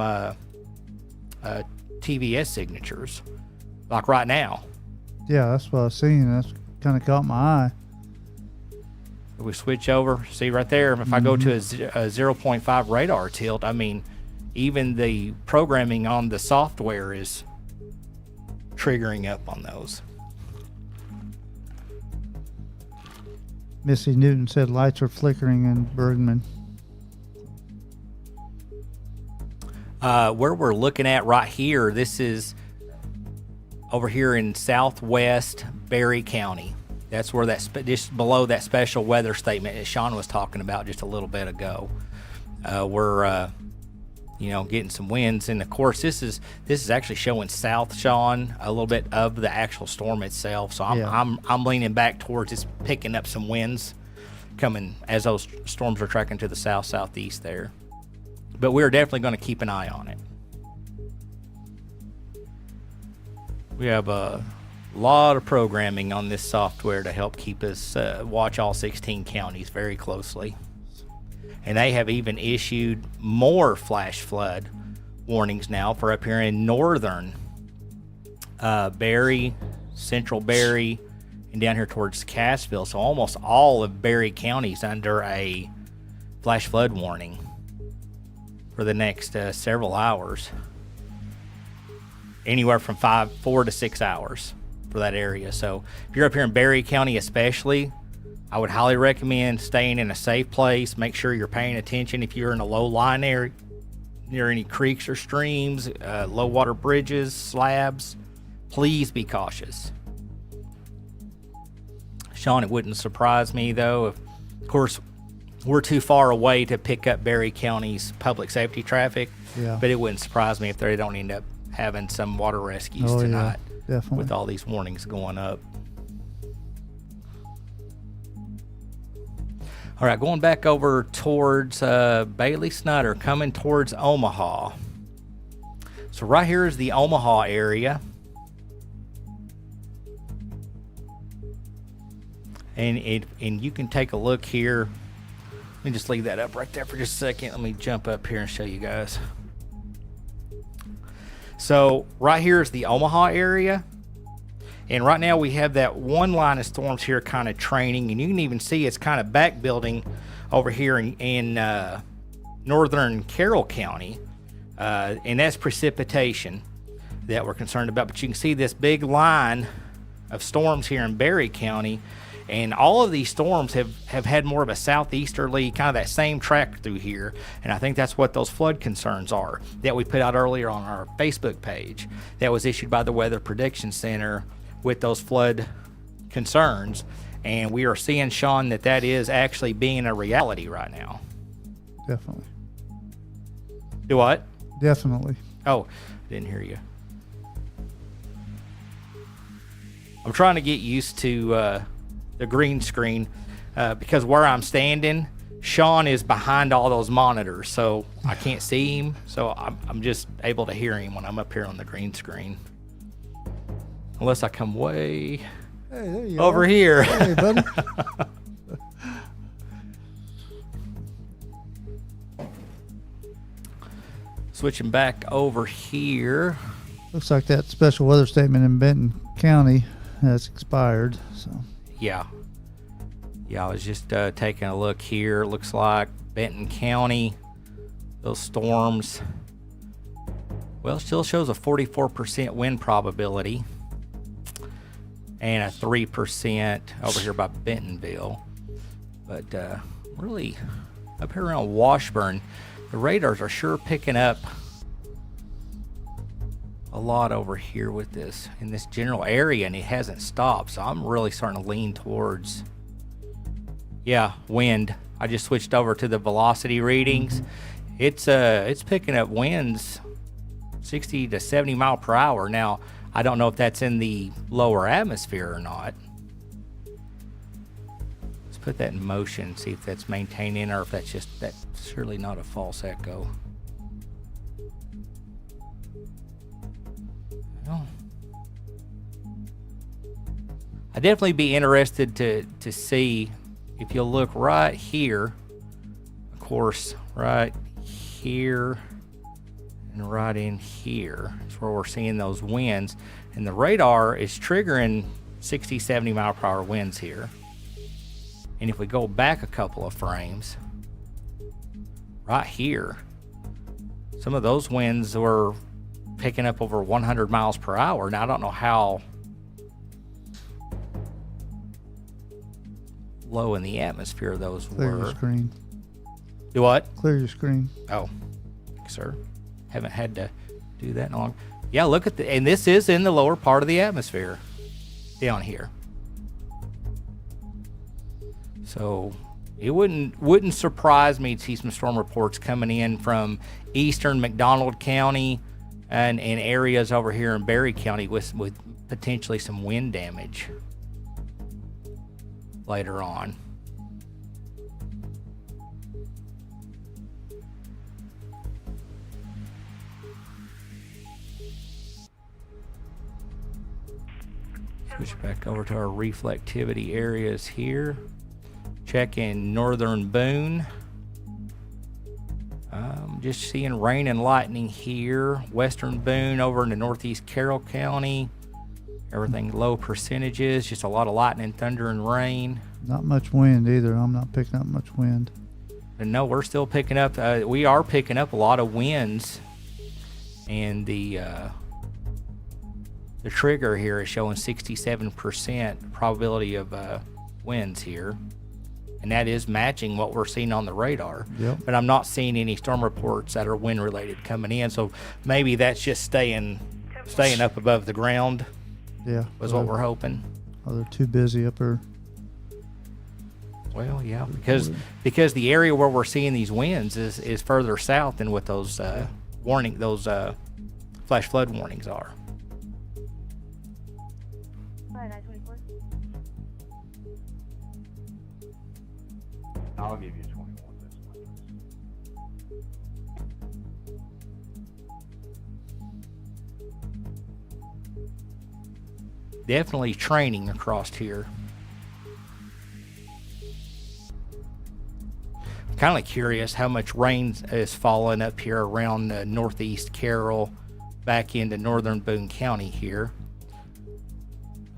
A: TVS signatures, like right now.
B: Yeah, that's what I was seeing. That's kind of caught my eye.
A: If we switch over, see right there, if I go to a 0.5 radar tilt, I mean, even the programming on the software is triggering up on those.
B: Missy Newton said lights are flickering in Bergman.
A: Where we're looking at right here, this is over here in southwest Berry County. That's where just below that special weather statement that Sean was talking about just a little bit ago. We're getting some winds, and of course this is actually showing south, Sean, a little bit of the actual storm itself. So I'm leaning back towards it's picking up some winds coming as those storms are tracking to the southeast there. But we're definitely going to keep an eye on it. We have a lot of programming on this software to help keep us watch all 16 counties very closely. And they have even issued more flash flood warnings now for up here in northern Berry, central Berry, and down here towards Cassville. So almost all of Berry counties under a flash flood warning for the next several hours. Anywhere from 4 to 6 hours for that area. So if you're up here in Berry County especially, I would highly recommend staying in a safe place. Make sure you're paying attention if you're in a low-lying area near any creeks or streams, low-water bridges, slabs. Please be cautious. Sean, it wouldn't surprise me, though, if, of course, we're too far away to pick up Berry County's public safety traffic, but it wouldn't surprise me if they don't end up having some water rescues tonight with all these warnings going up. All right, going back over towards Bailey Snyder, coming towards Omaha. So right here is the Omaha area. And you can take a look here. Let me just leave that up right there for just a second. Let me jump up here and show you guys. So right here is the Omaha area. And right now we have that one line of storms here kind of training, and you can even see it's kind of back building over here in northern Carroll County. And that's precipitation that we're concerned about. But you can see this big line of storms here in Berry County. And all of these storms have had more of a southeasterly, kind of that same track through here. And I think that's what those flood concerns are that we put out earlier on our Facebook page that was issued by the Weather Prediction Center with those flood concerns. And we are seeing, Sean, that is actually being a reality right now.
B: Definitely.
A: Do what?
B: Definitely.
A: Oh, I didn't hear you. I'm trying to get used to the green screen because where I'm standing, Sean is behind all those monitors, so I can't see him. So I'm just able to hear him when I'm up here on the green screen. Unless I come way
B: there you
A: over
B: are.
A: here.
B: Hey, buddy.
A: Switching back over here.
B: Looks like that special weather statement in Benton County has expired. So.
A: Yeah, I was just taking a look here. It looks like Benton County, those storms, well, still shows a 44% wind probability and a 3% over here by Bentonville. But really, up here around Washburn, the radars are sure picking up a lot over here with this in this general area, and it hasn't stopped. So I'm really starting to lean towards wind. I just switched over to the velocity readings. It's picking up winds 60 to 70 mile per hour. Now I don't know if that's in the lower atmosphere or not. Let's put that in motion, see if that's maintaining or if that's surely not a false echo. I'd definitely be interested to see if you'll look right here, of course, right here and right in here is where we're seeing those winds. And the radar is triggering 60, 70 mile per hour winds here. And if we go back a couple of frames, right here, some of those winds were picking up over 100 miles per hour. Now, I don't know how low in the atmosphere those
B: Clear
A: were.
B: your screen.
A: Do what?
B: Clear your screen.
A: Oh, thanks, sir. Haven't had to do that in long. Yeah, look at and this is in the lower part of the atmosphere down here. So it wouldn't surprise me to see some storm reports coming in from eastern McDonald County and areas over here in Berry County with potentially some wind damage later on. Switch back over to our reflectivity areas here. Check in northern Boone. Just seeing rain and lightning here. Western Boone over into northeast Carroll County. Everything low percentages. Just a lot of lightning, thunder, and rain.
B: Not much wind either. I'm not picking up much wind.
A: And no, we're still picking up. We are picking up a lot of winds. And the trigger here is showing 67% probability of winds here. And that is matching what we're seeing on the radar.
B: Yep.
A: But I'm not seeing any storm reports that are wind related coming in. So maybe that's just staying up above the ground.
B: Yeah.
A: Was what we're hoping.
B: Oh, they're too busy up there.
A: Well, yeah, because the area where we're seeing these winds is further south than what those flash flood warnings are.
M: I'll give you 21 this one.
A: Definitely training across here. Kind of curious how much rain is falling up here around northeast Carroll back into northern Boone County here.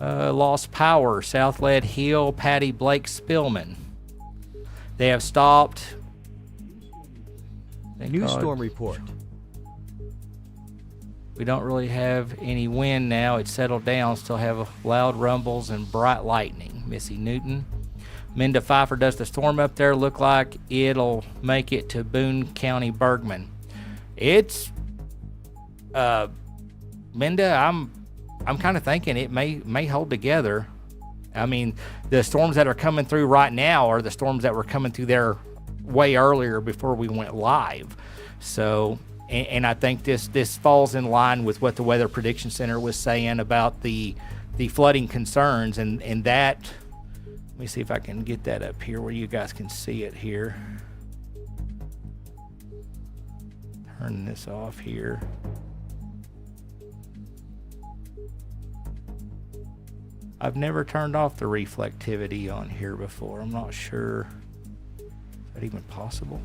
A: Lost power, South Lead Hill, Patty Blake Spillman. They have stopped.
J: New storm report.
A: We don't really have any wind now. It's settled down. Still have loud rumbles and bright lightning. Missy Newton. Minda Pfeiffer, does the storm up there look like it'll make it to Boone County, Bergman? It's Minda, I'm kind of thinking it may hold together. I mean, the storms that are coming through right now are the storms that were coming through there way earlier before we went live. So, and I think this falls in line with what the Weather Prediction Center was saying about the flooding concerns, and that, let me see if I can get that up here where you guys can see it here. Turn this off here. I've never turned off the reflectivity on here before. I'm not sure. Is that even possible?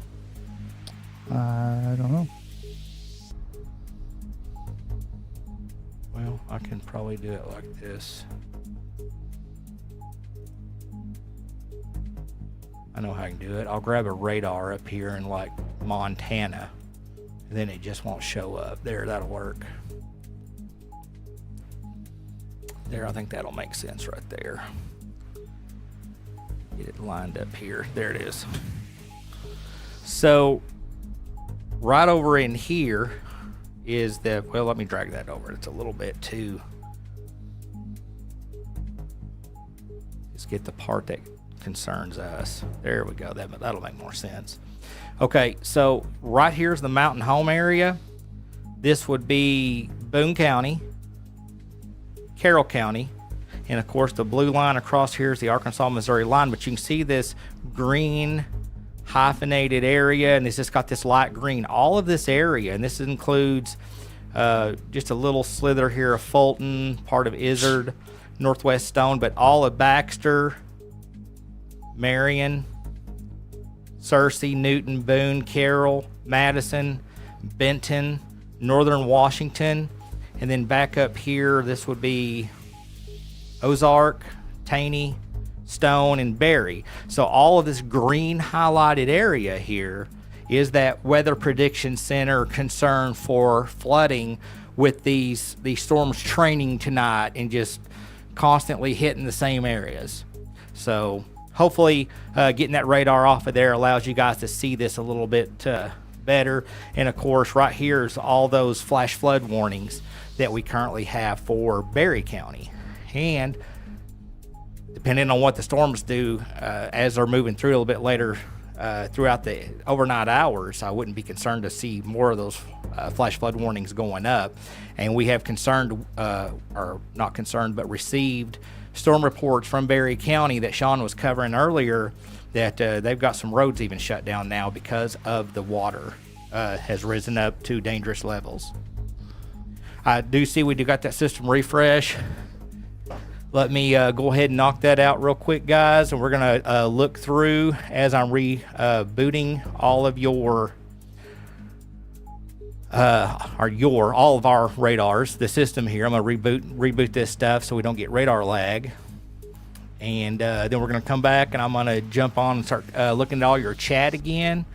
B: I don't know.
A: Well, I can probably do it like this. I know how I can do it. I'll grab a radar up here in like Montana, and then it just won't show up. There, that'll work. There, I think that'll make sense right there. Get it lined up here. There it is. So, right over in here is the, well, let me drag that over. It's a little bit too. Just get the part that concerns us. There we go. That'll make more sense. Okay, so right here's the Mountain Home area. This would be Boone County, Carroll County, and of course the blue line across here is the Arkansas-Missouri line, but you can see this green hyphenated area, and it's just got this light green. All of this area, and this includes just a little slither here of Fulton, part of Izard, Northwest Stone, but all of Baxter, Marion, Searcy, Newton, Boone, Carroll, Madison, Benton, Northern Washington, and then back up here, this would be Ozark, Taney, Stone, and Berry. So all of this green highlighted area here is that Weather Prediction Center concern for flooding with these storms training tonight and just constantly hitting the same areas. So hopefully getting that radar off of there allows you guys to see this a little bit better. And of course, right here is all those flash flood warnings that we currently have for Berry County. And depending on what the storms do, as they're moving through a little bit later throughout the overnight hours, I wouldn't be concerned to see more of those flash flood warnings going up. And we have received storm reports from Berry County that Sean was covering earlier, that they've got some roads even shut down now because of the water has risen up to dangerous levels. I do see we do got that system refresh. Let me go ahead and knock that out real quick, guys, and we're gonna look through as I'm rebooting all of all of our radars, the system here. I'm gonna reboot this stuff so we don't get radar lag. And then we're gonna come back and I'm gonna jump on and start looking at all your chat again,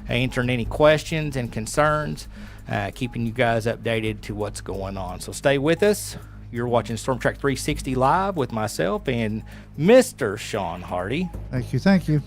A: answering any questions and concerns, keeping you guys updated to what's going on. So stay with us. You're watching Storm Track 360 live with myself and Mr. Sean Hardy.
B: Thank you. Thank you.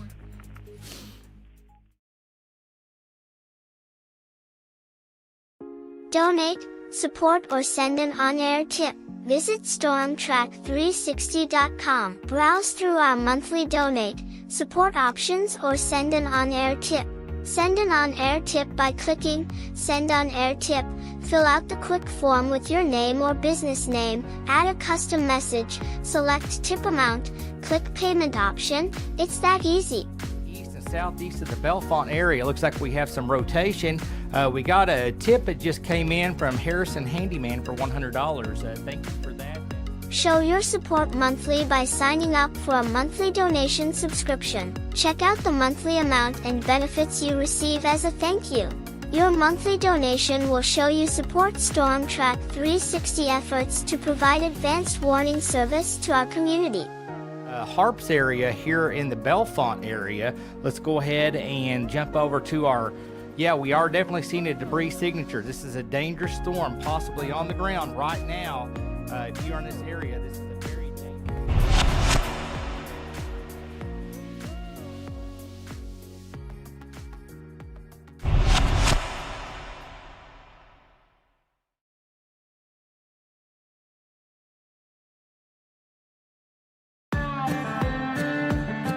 I: Donate, support, or send an on-air tip. Visit stormtrack360.com. Browse through our monthly donate, support options, or send an on-air tip. Send an on-air tip by clicking Send on-air tip. Fill out the quick form with your name or business name, add a custom message, select tip amount, click payment option. It's that easy.
A: East and southeast of the Bellefonte area, looks like we have some rotation. We got a tip that just came in from Harrison Handyman for $100. Thank you for that.
I: Show your support monthly by signing up for a monthly donation subscription. Check out the monthly amount and benefits you receive as a thank you. Your monthly donation will show you support Storm Track 360 efforts to provide advanced warning service to our community.
A: Harps area here in the Bellefonte area. Let's go ahead and jump over to our, we are definitely seeing a debris signature. This is a dangerous storm, possibly on the ground right now. If you're in this area, this is a very dangerous.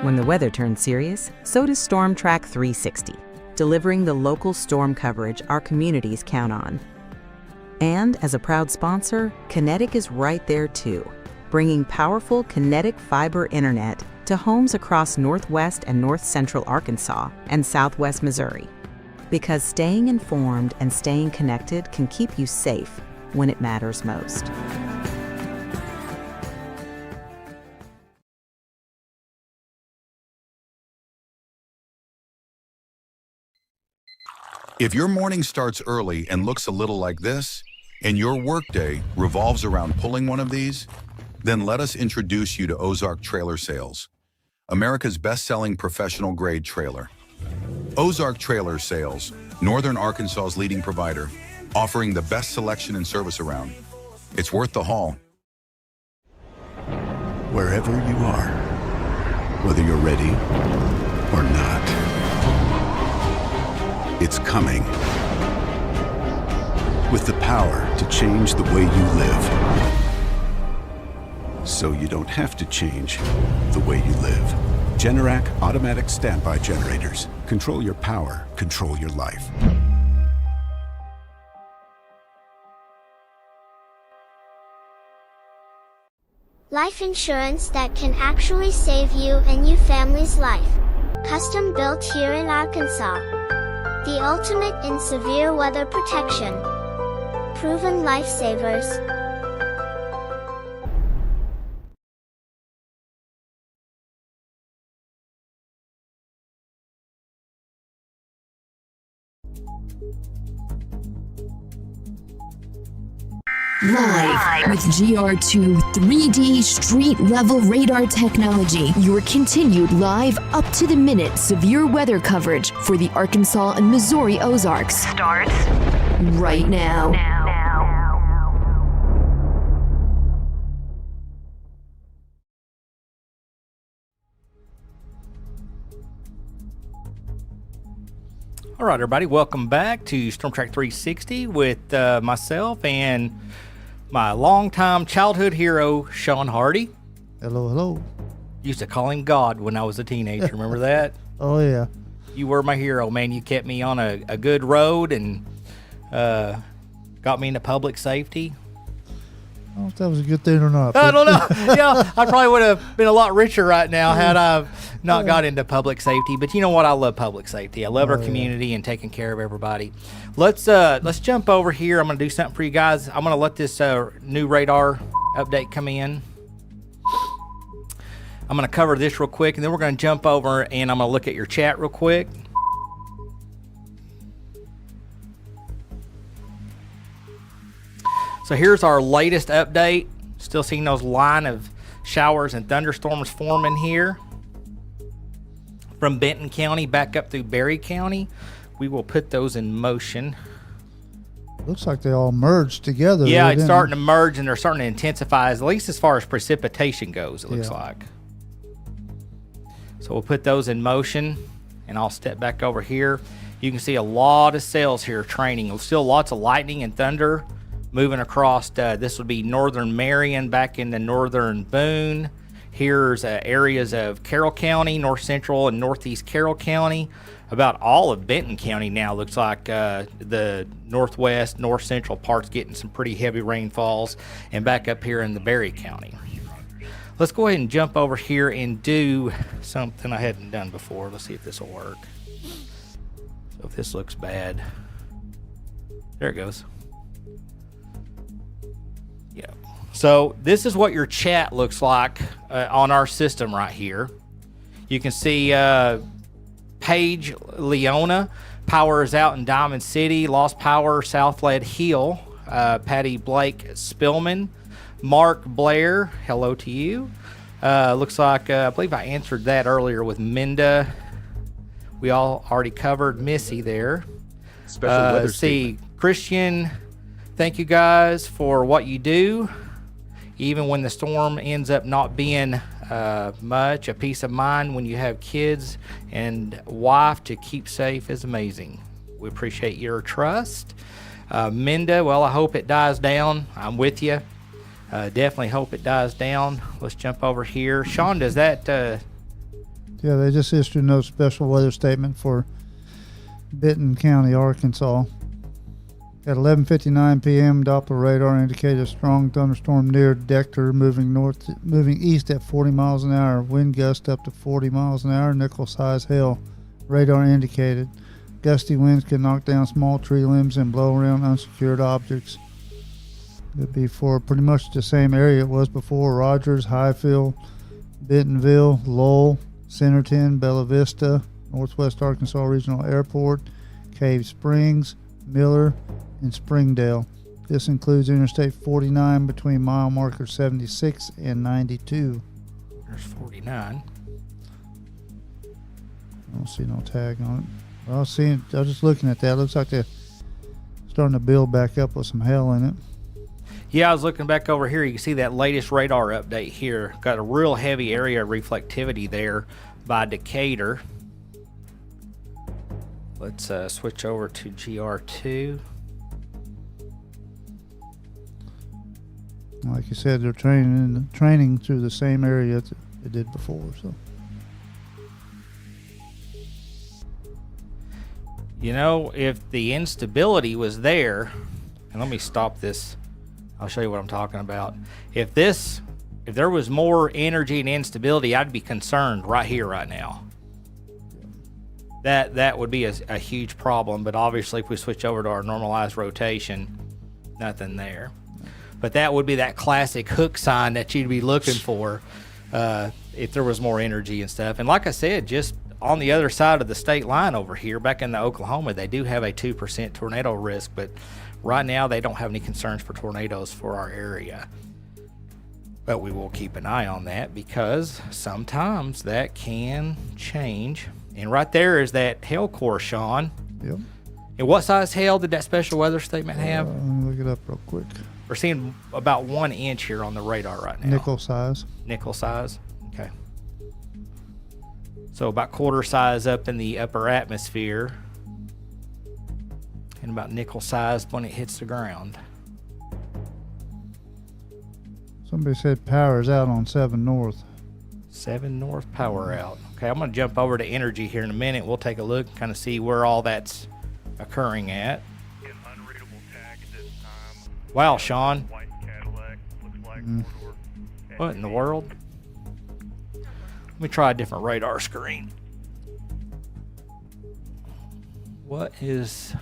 F: When the weather turns serious, so does Storm Track 360, delivering the local storm coverage our communities count on. And as a proud sponsor, Kinetic is right there too, bringing powerful Kinetic fiber internet to homes across northwest and north central Arkansas and southwest Missouri. Because staying informed and staying connected can keep you safe when it matters most.
G: If your morning starts early and looks a little like this, and your workday revolves around pulling one of these, then let us introduce you to Ozark Trailer Sales, America's best-selling professional-grade trailer. Ozark Trailer Sales, Northern Arkansas's leading provider, offering the best selection and service around. It's worth the haul.
N: Wherever you are, whether you're ready or not, it's coming. With the power to change the way you live. So you don't have to change the way you live. Generac automatic standby generators. Control your power, control your life.
I: Life insurance that can actually save you and your family's life. Custom built here in Arkansas. The ultimate in severe weather protection. Proven lifesavers.
D: Live with GR2 3D street level radar technology, your continued live up-to-the-minute severe weather coverage for the Arkansas and Missouri Ozarks starts right now.
A: All right, everybody, welcome back to Storm Track 360 with myself and my longtime childhood hero, Sean Hardy.
B: Hello, hello.
A: Used to call him God when I was a teenager. Remember that?
B: Oh, yeah.
A: You were my hero, man. You kept me on a good road and got me into public safety.
B: I don't know if that was a good thing or not.
A: I don't know. Yeah, I probably would have been a lot richer right now had I not got into public safety. But you know what? I love public safety. I love our community and taking care of everybody. Let's jump over here. I'm going to do something for you guys. I'm going to let this new radar update come in. I'm going to cover this real quick, and then we're going to jump over, and I'm going to look at your chat real quick. So here's our latest update. Still seeing those line of showers and thunderstorms forming here. From Benton County back up through Berry County. We will put those in motion.
B: Looks like they all merged together.
A: Yeah, it's starting to merge, and they're starting to intensify, at least as far as precipitation goes, it looks like. So we'll put those in motion, and I'll step back over here. You can see a lot of cells here training. Still lots of lightning and thunder moving across. This would be northern Marion back into northern Boone. Here's areas of Carroll County, north central and northeast Carroll County. About all of Benton County now looks like the northwest, north central parts getting some pretty heavy rainfalls, and back up here in the Berry County. Let's go ahead and jump over here and do something I hadn't done before. Let's see if this will work. So if this looks bad, there it goes. Yeah. So this is what your chat looks like on our system right here. You can see Paige Leona, power is out in Diamond City. Lost power, Southland Hill. Patty Blake Spillman. Mark Blair, hello to you. Looks like, I believe I answered that earlier with Minda. We all already covered Missy there.
J: Special weather
A: see, Christian, thank you guys for what you do. Even when the storm ends up not being much, a peace of mind when you have kids and wife to keep safe is amazing. We appreciate your trust. Minda, well, I hope it dies down. I'm with you. Definitely hope it dies down. Let's jump over here. Sean, does that...
B: Yeah, they just issued no special weather statement for Benton County, Arkansas. At 11:59 p.m., Doppler radar indicated a strong thunderstorm near Baxter, moving east at 40 miles an hour. Wind gust up to 40 miles an hour. Nickel-size hail. Radar indicated. Gusty winds can knock down small tree limbs and blow around unsecured objects. It'd be for pretty much the same area it was before. Rogers, Highfield, Bentonville, Lowell, Centerton, Bella Vista, Northwest Arkansas Regional Airport, Cave Springs, Miller, and Springdale. This includes Interstate 49 between mile marker 76 and 92.
A: There's 49.
B: I don't see no tag on it. I was just looking at that. It looks like they're starting to build back up with some hail in it.
A: Yeah, I was looking back over here. You can see that latest radar update here. Got a real heavy area of reflectivity there by Decatur. Let's switch over to GR2.
B: Like you said, they're training through the same area they did before. So,
A: you know, if the instability was there, and let me stop this. I'll show you what I'm talking about. If there was more energy and instability, I'd be concerned right here, right now. That would be a huge problem. But obviously, if we switch over to our normalized rotation, nothing there. But that would be that classic hook sign that you'd be looking for if there was more energy and stuff. And like I said, just on the other side of the state line over here, back in the Oklahoma, they do have a 2% tornado risk, but right now they don't have any concerns for tornadoes for our area. But we will keep an eye on that because sometimes that can change. And right there is that hail core, Sean.
B: Yep.
A: And what size hail did that special weather statement have?
B: Let me look it up real quick.
A: We're seeing about 1 inch here on the radar right now.
B: Nickel size.
A: Nickel size. Okay. So about quarter size up in the upper atmosphere. And about nickel size when it hits the ground.
B: Somebody said power's out on 7 North.
A: 7 north, power out. Okay, I'm going to jump over to energy here in a minute. We'll take a look and kind of see where all that's occurring at. Wow, Sean. What in the world? Let me try a different radar screen. What is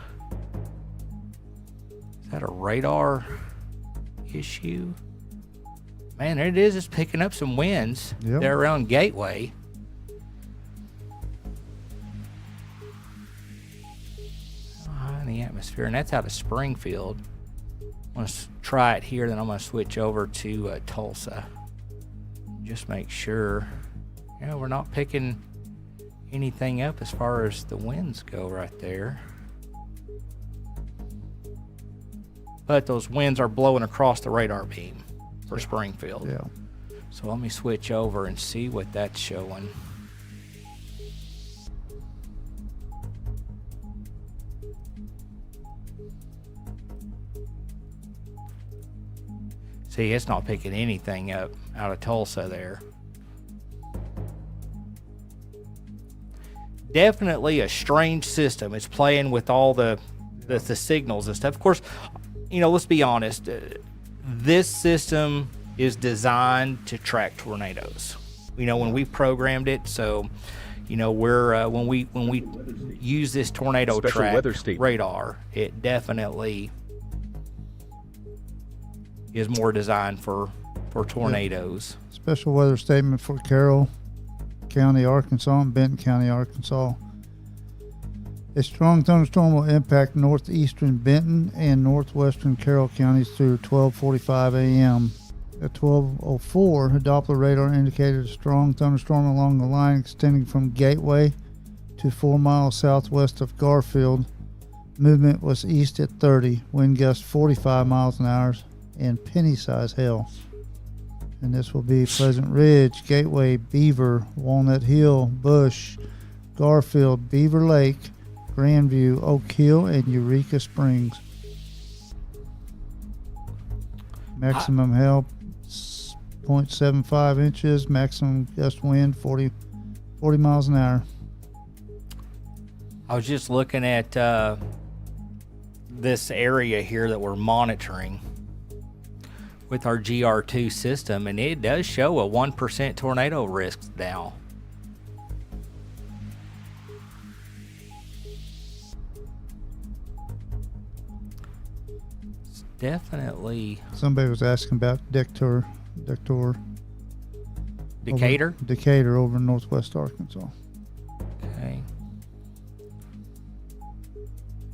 A: that, a radar issue? Man, there it is. It's picking up some winds.
B: Yep.
A: They're around Gateway. High in the atmosphere, and that's out of Springfield. I'm going to try it here, then I'm going to switch over to Tulsa. Just make sure, we're not picking anything up as far as the winds go right there. But those winds are blowing across the radar beam for Springfield.
B: Yeah.
A: So let me switch over and see what that's showing. See, it's not picking anything up out of Tulsa there. Definitely a strange system. It's playing with all the signals and stuff. Of course, let's be honest. This system is designed to track tornadoes. When we programmed it, so we're when we use this tornado
J: Special
A: track
J: weather statement.
A: radar, it definitely is more designed for tornadoes.
B: Special weather statement for Carroll County, Arkansas, and Benton County, Arkansas. A strong thunderstorm will impact northeastern Benton and northwestern Carroll counties through 12:45 a.m. At 12:04, a Doppler radar indicated a strong thunderstorm along the line extending from Gateway to 4 miles southwest of Garfield. Movement was east at 30, wind gusts 45 miles an hour, and penny-sized hail. And this will be Pleasant Ridge, Gateway, Beaver, Walnut Hill, Bush, Garfield, Beaver Lake, Grandview, Oak Hill, and Eureka Springs. Maximum hail 0.75 inches, maximum gust wind 40 miles an hour.
A: I was just looking at this area here that we're monitoring with our GR2 system, and it does show a 1% tornado risk now. It's definitely...
B: Somebody was asking about Decatur. Decatur over in northwest Arkansas.
A: Okay.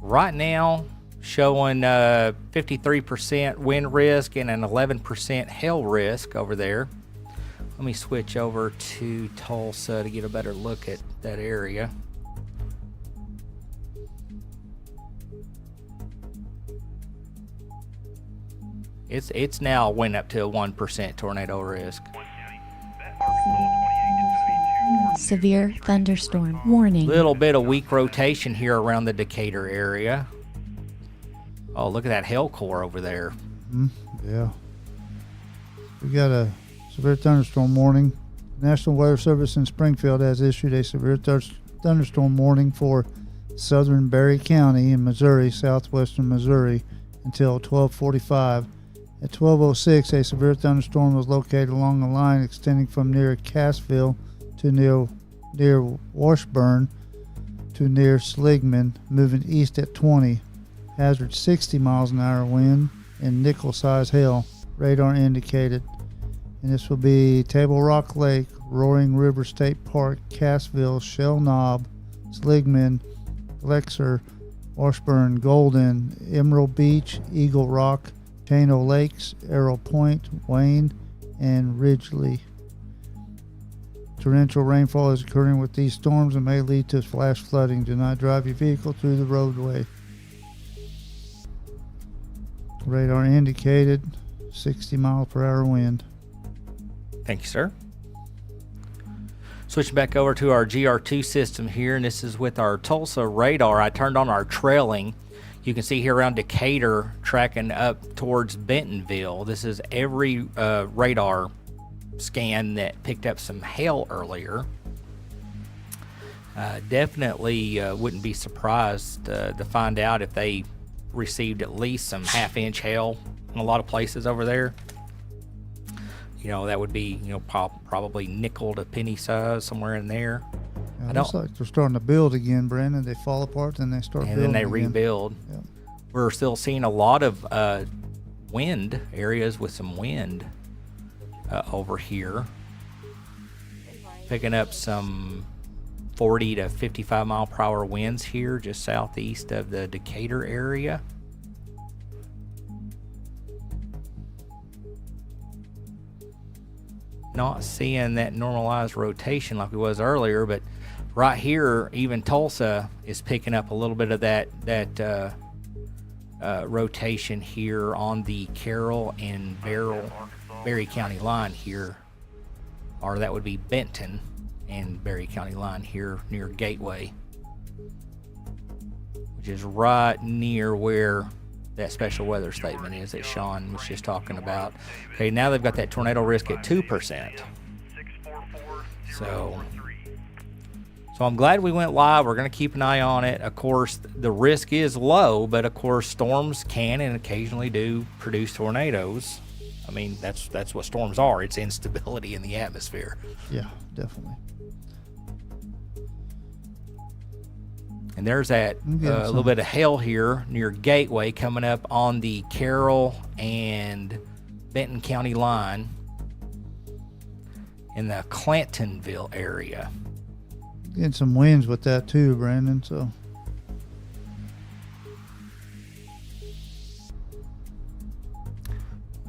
A: Right now, showing 53% wind risk and an 11% hail risk over there. Let me switch over to Tulsa to get a better look at that area. It's now went up to a 1% tornado risk.
O: Severe thunderstorm warning.
A: Little bit of weak rotation here around the Decatur area. Oh, look at that hail core over there.
B: Yeah. We got a severe thunderstorm warning. National Weather Service in Springfield has issued a severe thunderstorm warning for southern Berry County in Missouri, southwestern Missouri, until 12:45. At 12:06, a severe thunderstorm was located along a line extending from near Cassville to near Washburn to near Sligman, moving east at 20. Hazard 60 miles an hour wind and nickel-sized hail. Radar indicated. And this will be Table Rock Lake, Roaring River State Park, Cassville, Shell Knob, Sligman, Lexer, Washburn, Golden, Emerald Beach, Eagle Rock, Chano Lakes, Arrow Point, Wayne, and Ridgely. Torrential rainfall is occurring with these storms and may lead to flash flooding. Do not drive your vehicle through the roadway. Radar indicated 60 mile per hour wind.
A: Thank you, sir. Switching back over to our GR2 system here, and this is with our Tulsa radar. I turned on our trailing. You can see here around Decatur tracking up towards Bentonville. This is every radar scan that picked up some hail earlier. Definitely wouldn't be surprised to find out if they received at least some half-inch hail in a lot of places over there. That would be, probably nickel to penny size, somewhere in there.
B: Yeah, it looks like they're starting to build again, Brandon. They fall apart, then they start building
A: and then they
B: again.
A: rebuild.
B: Yep.
A: We're still seeing a lot of wind areas with some wind over here, picking up some 40 to 55 mile per hour winds here just southeast of the Decatur area. Not seeing that normalized rotation like we was earlier, but right here, even Tulsa is picking up a little bit of that rotation here on the Carroll and Berry County line here, or that would be Benton and Berry County line here near Gateway, which is right near where that special weather statement is that Sean was just talking about. Okay, now they've got that tornado risk at 2%. So I'm glad we went live. We're going to keep an eye on it. Of course, the risk is low, but of course, storms can and occasionally do produce tornadoes. I mean, that's what storms are. It's instability in the atmosphere.
B: Yeah, definitely.
A: And there's that little bit of hail here near Gateway coming up on the Carroll and Benton County line in the Clantonville area.
B: Getting some winds with that too, Brandon, so.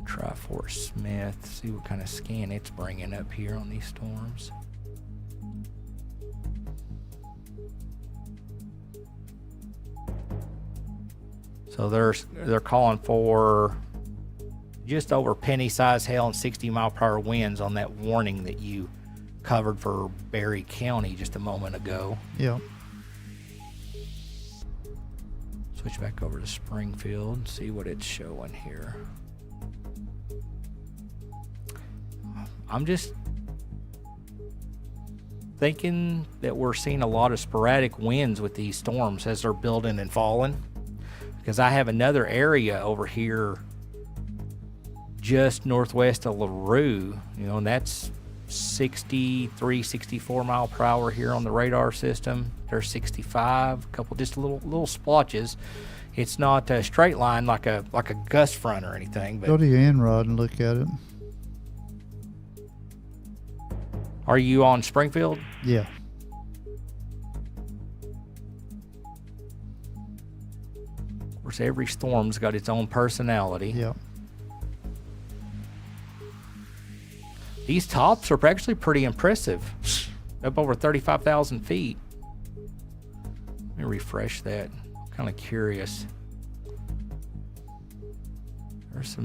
A: Try Fort Smith, see what kind of scan it's bringing up here on these storms. So they're calling for just over penny-sized hail and 60 mile per hour winds on that warning that you covered for Berry County just a moment ago.
B: Yeah.
A: Switch back over to Springfield and see what it's showing here. I'm just thinking that we're seeing a lot of sporadic winds with these storms as they're building and falling. Because I have another area over here just northwest of LaRue, and that's 63, 64 mile per hour here on the radar system. There's 65, a couple just little splotches. It's not a straight line like a gust front or anything. But
B: go to your INROD and look at it.
A: Are you on Springfield?
B: Yeah.
A: Of course, every storm's got its own personality.
B: Yeah.
A: These tops are actually pretty impressive. Up over 35,000 feet. Let me refresh that. I'm kind of curious. There's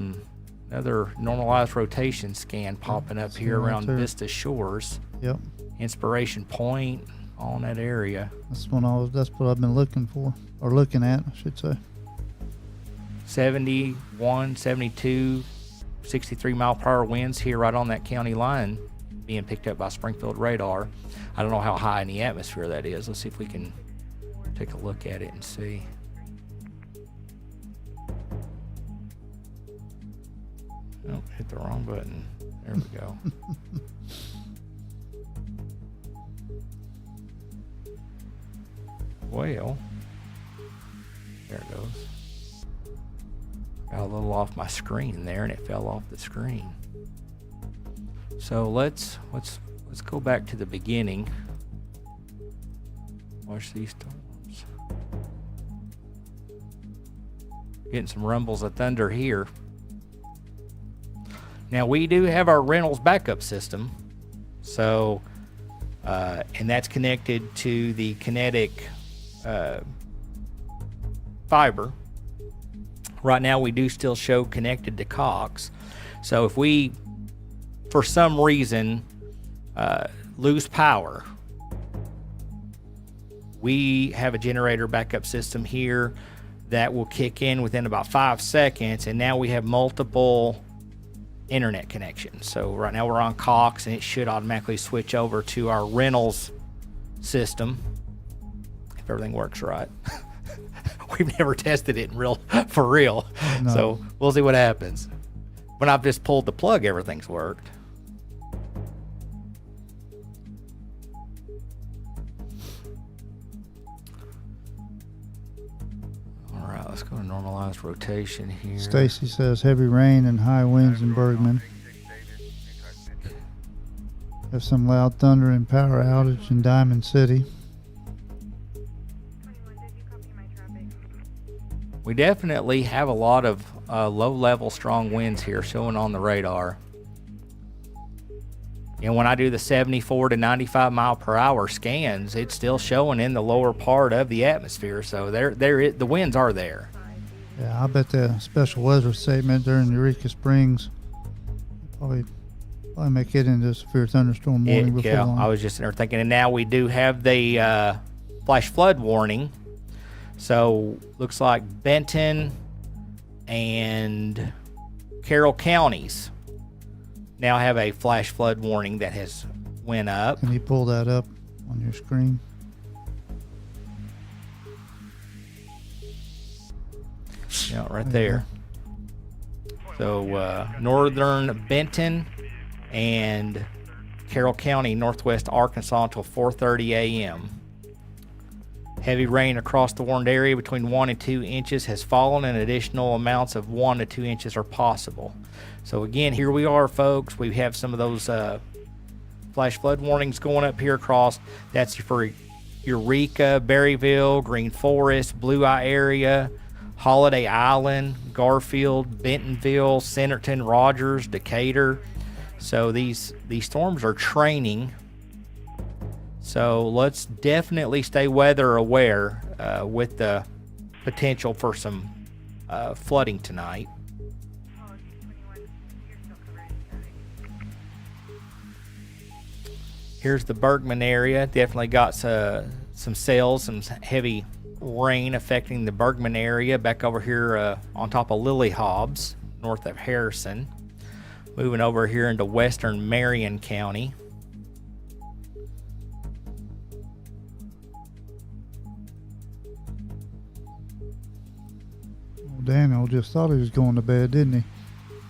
A: another normalized rotation scan popping up here around Vista Shores.
B: Yep.
A: Inspiration Point, all in that area.
B: That's what I've been looking for, or looking at, I should say.
A: 71, 72, 63 mile per hour winds here right on that county line being picked up by Springfield radar. I don't know how high in the atmosphere that is. Let's see if we can take a look at it and see. Oh, hit the wrong button. There we go. Well, there it goes. Got a little off my screen there, and it fell off the screen. So let's go back to the beginning. Watch these storms. Getting some rumbles of thunder here. Now we do have our Reynolds backup system, so and that's connected to the kinetic fiber. Right now we do still show connected to Cox. So if we, for some reason, lose power, we have a generator backup system here that will kick in within about 5 seconds, and now we have multiple internet connection. So right now we're on Cox, and it should automatically switch over to our Reynolds system if everything works right. We've never tested it for real.
B: No.
A: So we'll see what happens. When I've just pulled the plug, everything's worked. All right, let's go to normalized rotation here.
B: Stacy says heavy rain and high winds in Bergman. Have some loud thunder and power outage in Diamond City.
A: We definitely have a lot of low-level strong winds here showing on the radar. And when I do the 74 to 95 mile per hour scans, it's still showing in the lower part of the atmosphere. So the winds are there.
B: Yeah, I bet the special weather statement during Eureka Springs probably make it into a severe thunderstorm warning before long.
A: I was just in there thinking, and now we do have the flash flood warning. So looks like Benton and Carroll counties now have a flash flood warning that has went up.
B: Can you pull that up on your screen?
A: Yeah, right there. So northern Benton and Carroll County, northwest Arkansas until 4:30 a.m. Heavy rain across the warned area between 1 and 2 inches has fallen, and additional amounts of 1 to 2 inches are possible. So again, here we are, folks. We have some of those flash flood warnings going up here across. That's for Eureka, Berryville, Green Forest, Blue Eye area, Holiday Island, Garfield, Bentonville, Centerton, Rogers, Decatur. So these storms are training. So let's definitely stay weather aware with the potential for some flooding tonight. Here's the Bergman area. Definitely got some sails, some heavy rain affecting the Bergman area. Back over here on top of Lily Hobbs, north of Harrison. Moving over here into western Marion County.
B: Daniel just thought he was going to bed, didn't he?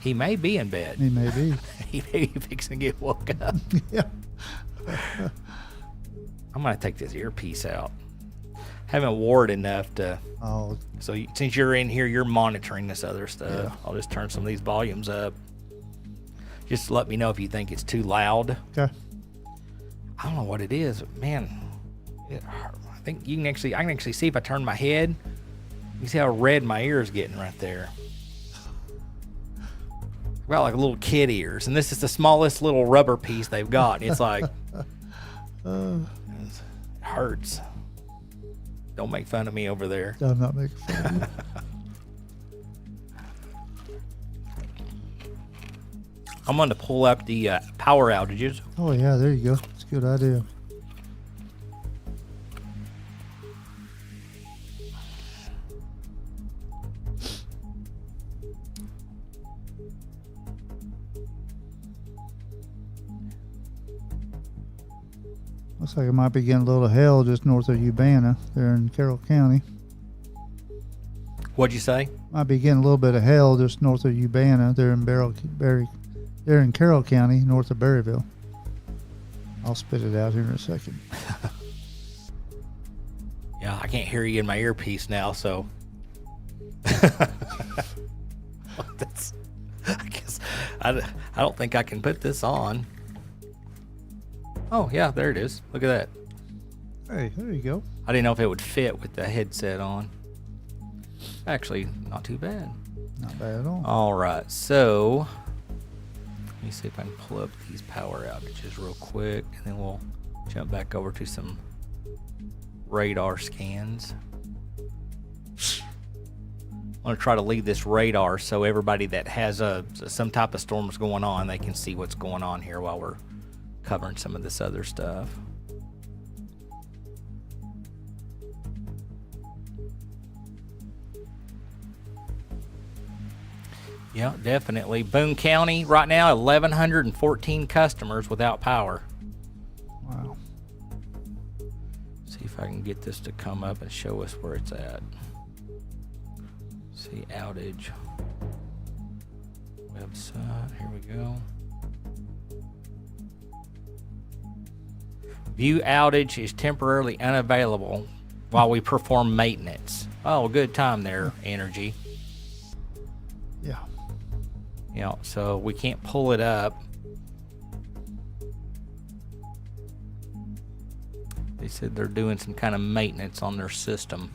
A: He may be in bed.
B: He may be.
A: He may be fixing to get woke up.
B: Yeah.
A: I'm going to take this earpiece out. Haven't wore it enough to...
B: Oh.
A: So since you're in here, you're monitoring this other stuff.
B: Yeah.
A: I'll just turn some of these volumes up. Just let me know if you think it's too loud.
B: Okay.
A: I don't know what it is, but man, I think I can actually see if I turn my head. You see how red my ear is getting right there. About like little kid ears, and this is the smallest little rubber piece they've got. It's like it hurts. Don't make fun of me over there.
B: I'm not making fun of you.
A: I'm going to pull up the power outages.
B: Oh yeah, there you go. It's a good idea. Looks like it might be getting a little hail just north of Urbana there in Carroll County.
A: What'd you say?
B: Might be getting a little bit of hail just north of Urbana there in there in Carroll County, north of Berryville. I'll spit it out here in a second.
A: Yeah, I can't hear you in my earpiece now, so that's, I guess I don't think I can put this on. Oh yeah, there it is. Look at that.
B: Hey, there you go.
A: I didn't know if it would fit with the headset on. Actually, not too bad.
B: Not bad at all.
A: All right, so let me see if I can pull up these power outages real quick, and then we'll jump back over to some radar scans. I'm going to try to leave this radar so everybody that has some type of storms going on, they can see what's going on here while we're covering some of this other stuff. Yeah, definitely. Boone County right now, 1,114 customers without power.
B: Wow.
A: See if I can get this to come up and show us where it's at. See outage. Website, here we go. View outage is temporarily unavailable while we perform maintenance. Oh, good time there, Energy.
B: Yeah.
A: You know, so we can't pull it up. They said they're doing some kind of maintenance on their system.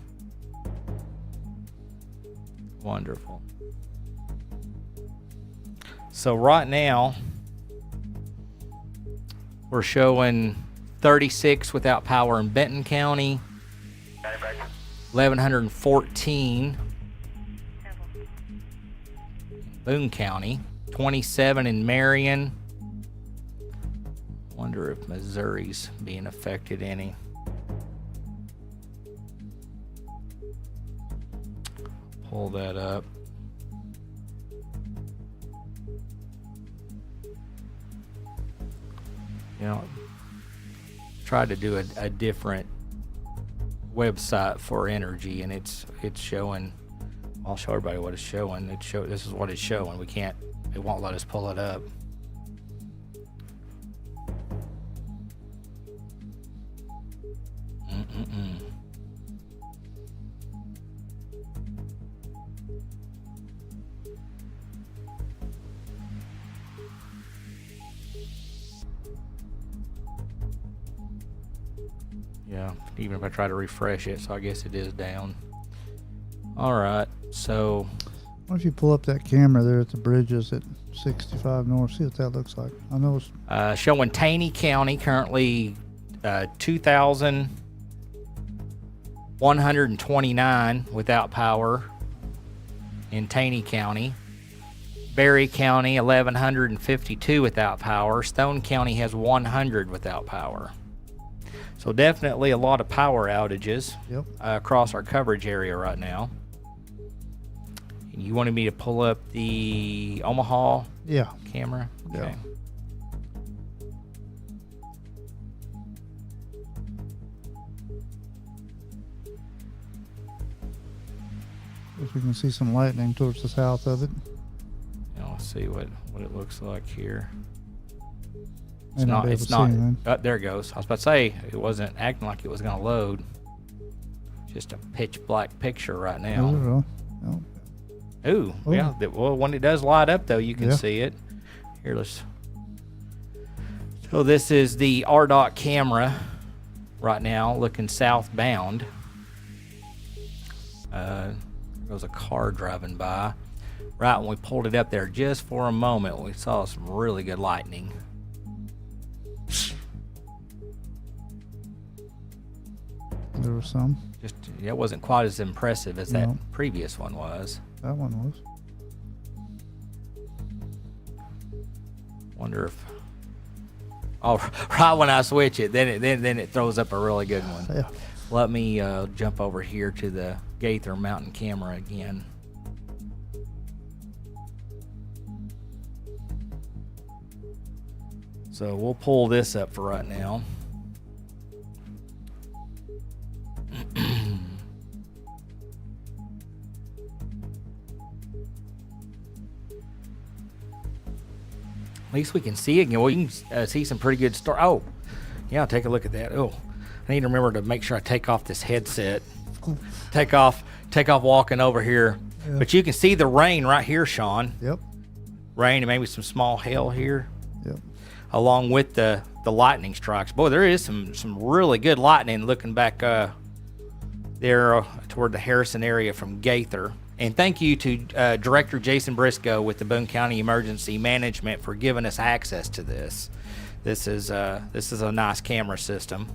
A: Wonderful. So right now, we're showing 36 without power in Benton County, 1,114 in Boone County, 27 in Marion. Wonder if Missouri's being affected any. Pull that up. You know, tried to do a different website for Energy, and it's showing. I'll show everybody what it's showing. This is what it's showing. We can't. It won't let us pull it up. Yeah, even if I try to refresh it, so I guess it is down. All right, so
B: Why don't you pull up that camera there at the bridges at 65 North? See what that looks like. I know it's
A: showing Taney County currently 2,129 without power in Taney County. Berry County 1,152 without power. Stone County has 100 without power. So definitely a lot of power outages across our coverage area right now. And you wanted me to pull up the Omaha camera? Okay.
B: Yeah. If we can see some lightning towards the south of it.
A: Yeah, let's see what it looks like here.
B: May not be able to see anything.
A: Oh, there it goes. I was about to say, it wasn't acting like it was going to load. Just a pitch black picture right now.
B: Is it really? No.
A: Ooh,
B: Oh.
A: yeah. Well, when it does light up, though, you can see it. Here, let's. So this is the RDOT camera right now, looking southbound. There goes a car driving by. Right when we pulled it up there, just for a moment, we saw some really good lightning.
B: There was some.
A: Just it wasn't quite as impressive as that previous one was.
B: That one was.
A: Wonder if. Oh, right when I switch it, then it throws up a really good one.
B: Yeah.
A: Let me jump over here to the Gaither Mountain camera again. So we'll pull this up for right now. At least we can see it again. Well, you can see some pretty good start. Oh, yeah, take a look at that. Oh, I need to remember to make sure I take off this headset. Take off walking over here. Yeah. But you can see the rain right here, Sean.
B: Yep.
A: Rain and maybe some small hail here.
B: Yep.
A: Along with the lightning strikes. Boy, there is some really good lightning looking back there toward the Harrison area from Gaither. And thank you to Director Jason Briscoe with the Boone County Emergency Management for giving us access to this. This is a nice camera system.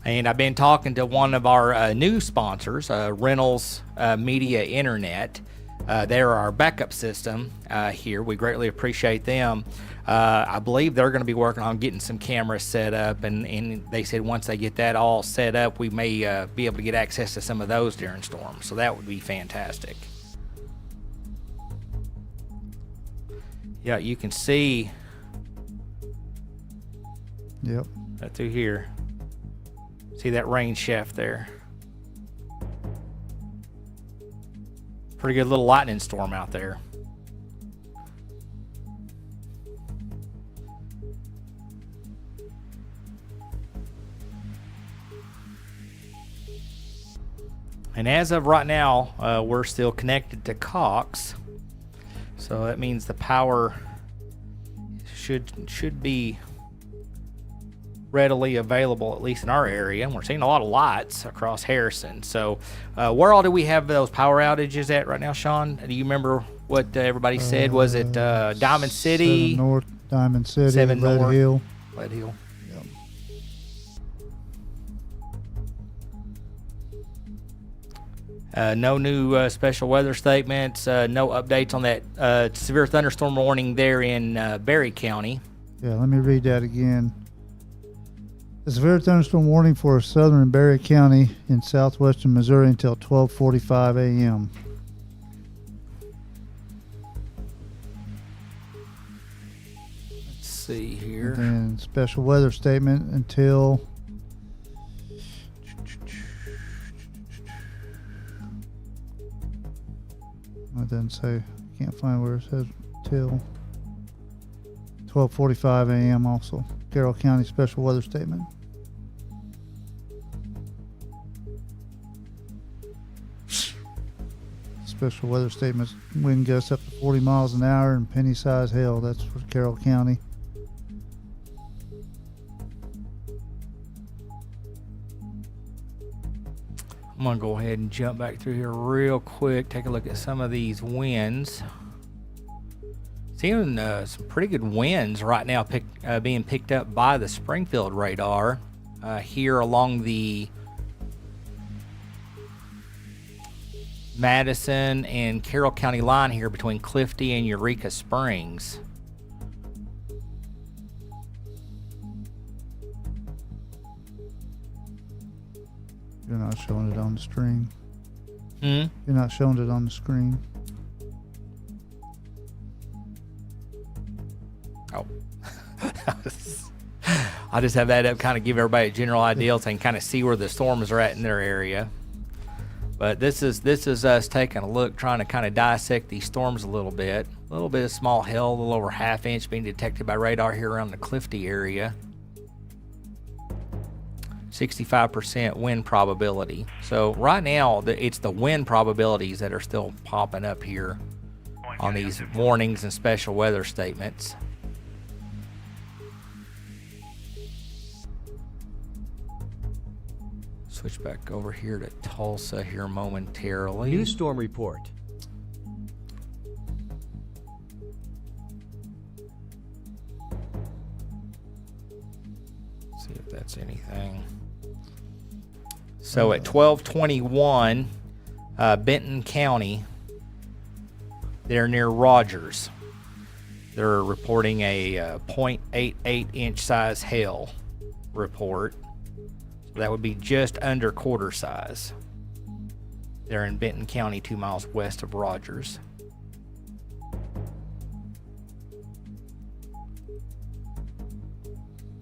A: And I've been talking to one of our new sponsors, Reynolds Media Internet. They're our backup system here. We greatly appreciate them. I believe they're going to be working on getting some cameras set up, and they said once they get that all set up, we may be able to get access to some of those during storms. So that would be fantastic. Yeah, you can see.
B: Yep.
A: Right through here. See that rain shaft there? Pretty good little lightning storm out there. And as of right now, we're still connected to Cox. So that means the power should be readily available, at least in our area. And we're seeing a lot of lights across Harrison. So where all do we have those power outages at right now, Sean? Do you remember what everybody said? Was it Diamond City?
B: 7 North, Diamond City,
A: 7
B: Red
A: North,
B: Hill.
A: Red Hill. No new special weather statements, no updates on that severe thunderstorm warning there in Berry County.
B: Yeah, let me read that again. A severe thunderstorm warning for southern Berry County in southwestern Missouri until 12:45 a.m.
A: Let's see here.
B: And special weather statement until it doesn't say. Can't find where it says till 12:45 a.m. Also, Carroll County special weather statement. Special weather statements: wind gusts up to 40 miles an hour and penny-sized hail. That's for Carroll County.
A: I'm going to go ahead and jump back through here real quick, take a look at some of these winds. Seeing some pretty good winds right now being picked up by the Springfield radar here along the Madison and Carroll County line here between Clifty and Eureka Springs.
B: You're not showing it on the screen.
A: Hmm?
B: You're not showing it on the screen.
A: Oh. I just have that up, kind of give everybody a general idea so they can kind of see where the storms are at in their area. But this is us taking a look, trying to kind of dissect these storms a little bit. A little bit of small hail, a little over ½ inch being detected by radar here around the Clifty area. 65% wind probability. So right now, it's the wind probabilities that are still popping up here on these warnings and special weather statements. Switch back over here to Tulsa here momentarily.
J: New storm report.
A: See if that's anything. So at 12:21, Benton County, they're near Rogers. They're reporting a 0.88 inch size hail report. So that would be just under quarter size. They're in Benton County, 2 miles west of Rogers.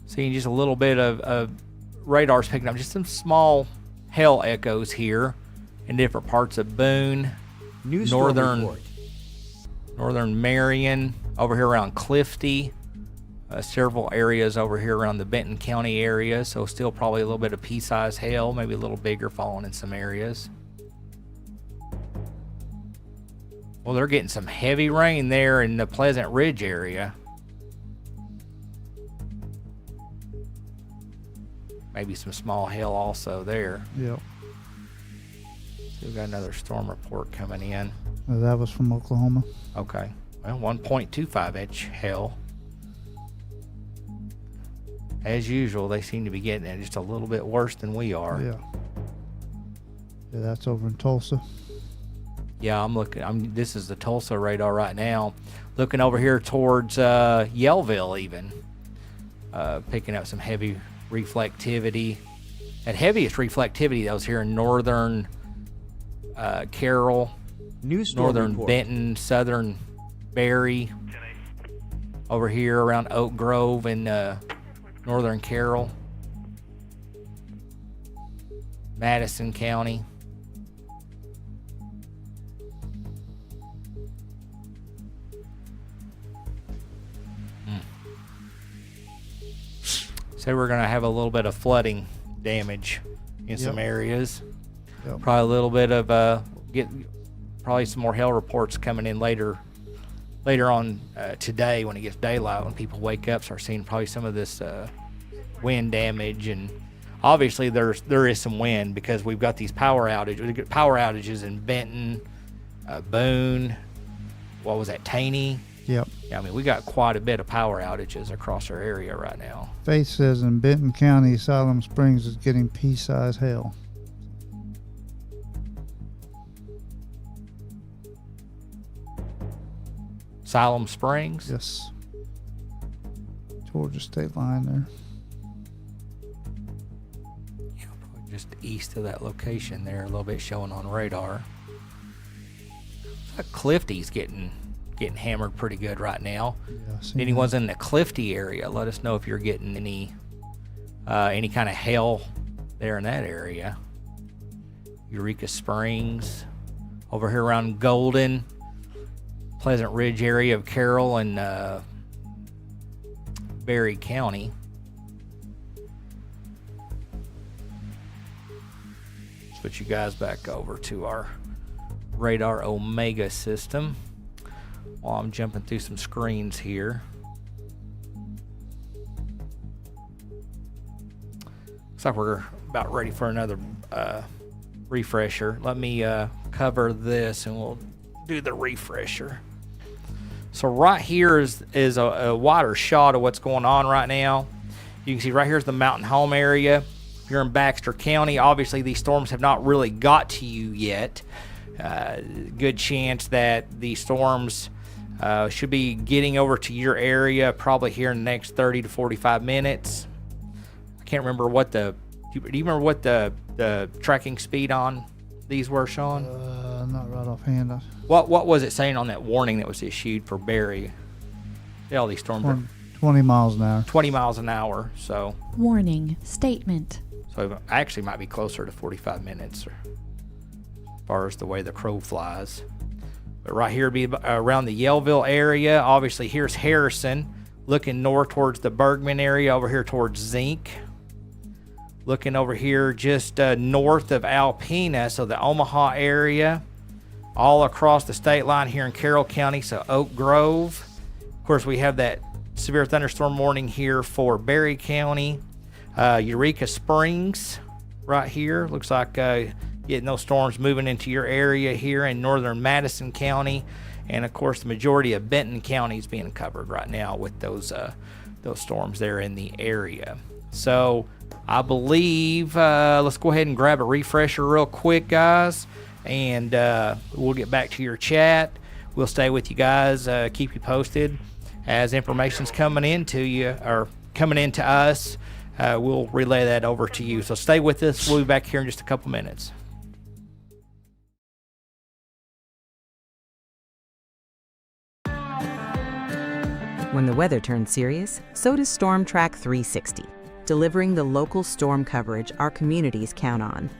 A: Seeing just a little bit of radars picking up just some small hail echoes here in different parts of Boone, northern Marion, over here around Clifty, several areas over here around the Benton County area, so still probably a little bit of pea-sized hail, maybe a little bigger falling in some areas. Well, they're getting some heavy rain there in the Pleasant Ridge area. Maybe some small hail also there.
B: Yep.
A: So we've got another storm report coming in.
B: That was from Oklahoma.
A: Okay. Well, 1.25 inch hail. As usual, they seem to be getting it just a little bit worse than we are.
B: Yeah. Yeah, that's over in Tulsa.
A: Yeah, I'm looking. This is the Tulsa radar right now. Looking over here towards Yellville even. Picking up some heavy reflectivity. At heaviest reflectivity, that was here in northern Carroll, northern report. Benton, southern Berry. over here around Oak Grove and northern Carroll, Madison County. So we're going to have a little bit of flooding damage in some areas. Probably a little bit of probably some more hail reports coming in later on today when it gets daylight, when people wake up, start seeing probably some of this wind damage. And obviously there is some wind because we've got these power outages in Benton, Boone, what was that, Taney?
B: Yep.
A: Yeah, I mean, we got quite a bit of power outages across our area right now.
B: Faith says in Benton County, Siloam Springs is getting pea-sized hail.
A: Siloam Springs?
B: Yes. Georgia state line there.
A: Yeah, probably just east of that location there, a little bit showing on radar. Looks like Clifty's getting hammered pretty good right now.
B: Yeah,
A: anyone's in the Clifty area, let us know if you're getting any kind of hail there in that area. Eureka Springs, over here around Golden, Pleasant Ridge area of Carroll and Berry County. Switch you guys back over to our radar Omega system while I'm jumping through some screens here. Looks like we're about ready for another refresher. Let me cover this and we'll do the refresher. So right here is a wider shot of what's going on right now. You can see right here's the Mountain Home area. If you're in Baxter County, obviously these storms have not really got to you yet. Good chance that the storms should be getting over to your area probably here in the next 30 to 45 minutes. I can't remember what do you remember what the tracking speed on these were, Sean?
B: Not right offhand.
A: What was it saying on that warning that was issued for Barry? Yeah, all these storms are
B: 20 miles an hour.
A: 20 miles an hour. So
O: Warning statement.
A: So it actually might be closer to 45 minutes, as far as the way the crow flies. But right here would be around the Yellville area. Obviously, here's Harrison, looking north towards the Bergman area, over here towards Zinc. Looking over here just north of Alpena, so the Omaha area. All across the state line here in Carroll County, so Oak Grove. Of course, we have that severe thunderstorm warning here for Berry County. Eureka Springs right here. Looks like getting those storms moving into your area here in northern Madison County. And, of course, the majority of Benton County is being covered right now with those storms there in the area. So I believe let's go ahead and grab a refresher real quick, guys. And we'll get back to your chat. We'll stay with you guys, keep you posted as information's coming into you or coming into us. We'll relay that over to you. So stay with us. We'll be back here in just a couple minutes.
F: When the weather turns serious, so does Storm Track 360, delivering the local storm coverage our communities count on.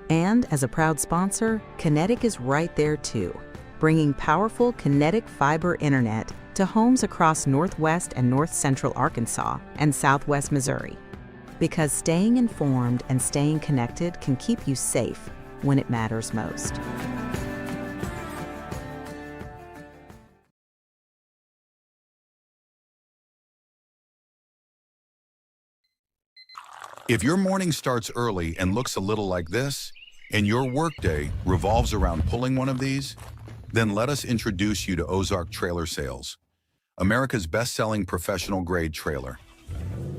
F: And as a proud sponsor, Kinetic is right there too, bringing powerful kinetic fiber internet to homes across northwest and north central Arkansas and southwest Missouri. Because staying informed and staying connected can keep you safe when it matters most.
G: If your morning starts early and looks a little like this, and your workday revolves around pulling one of these, then let us introduce you to Ozark Trailer Sales, America's best-selling professional-grade trailer.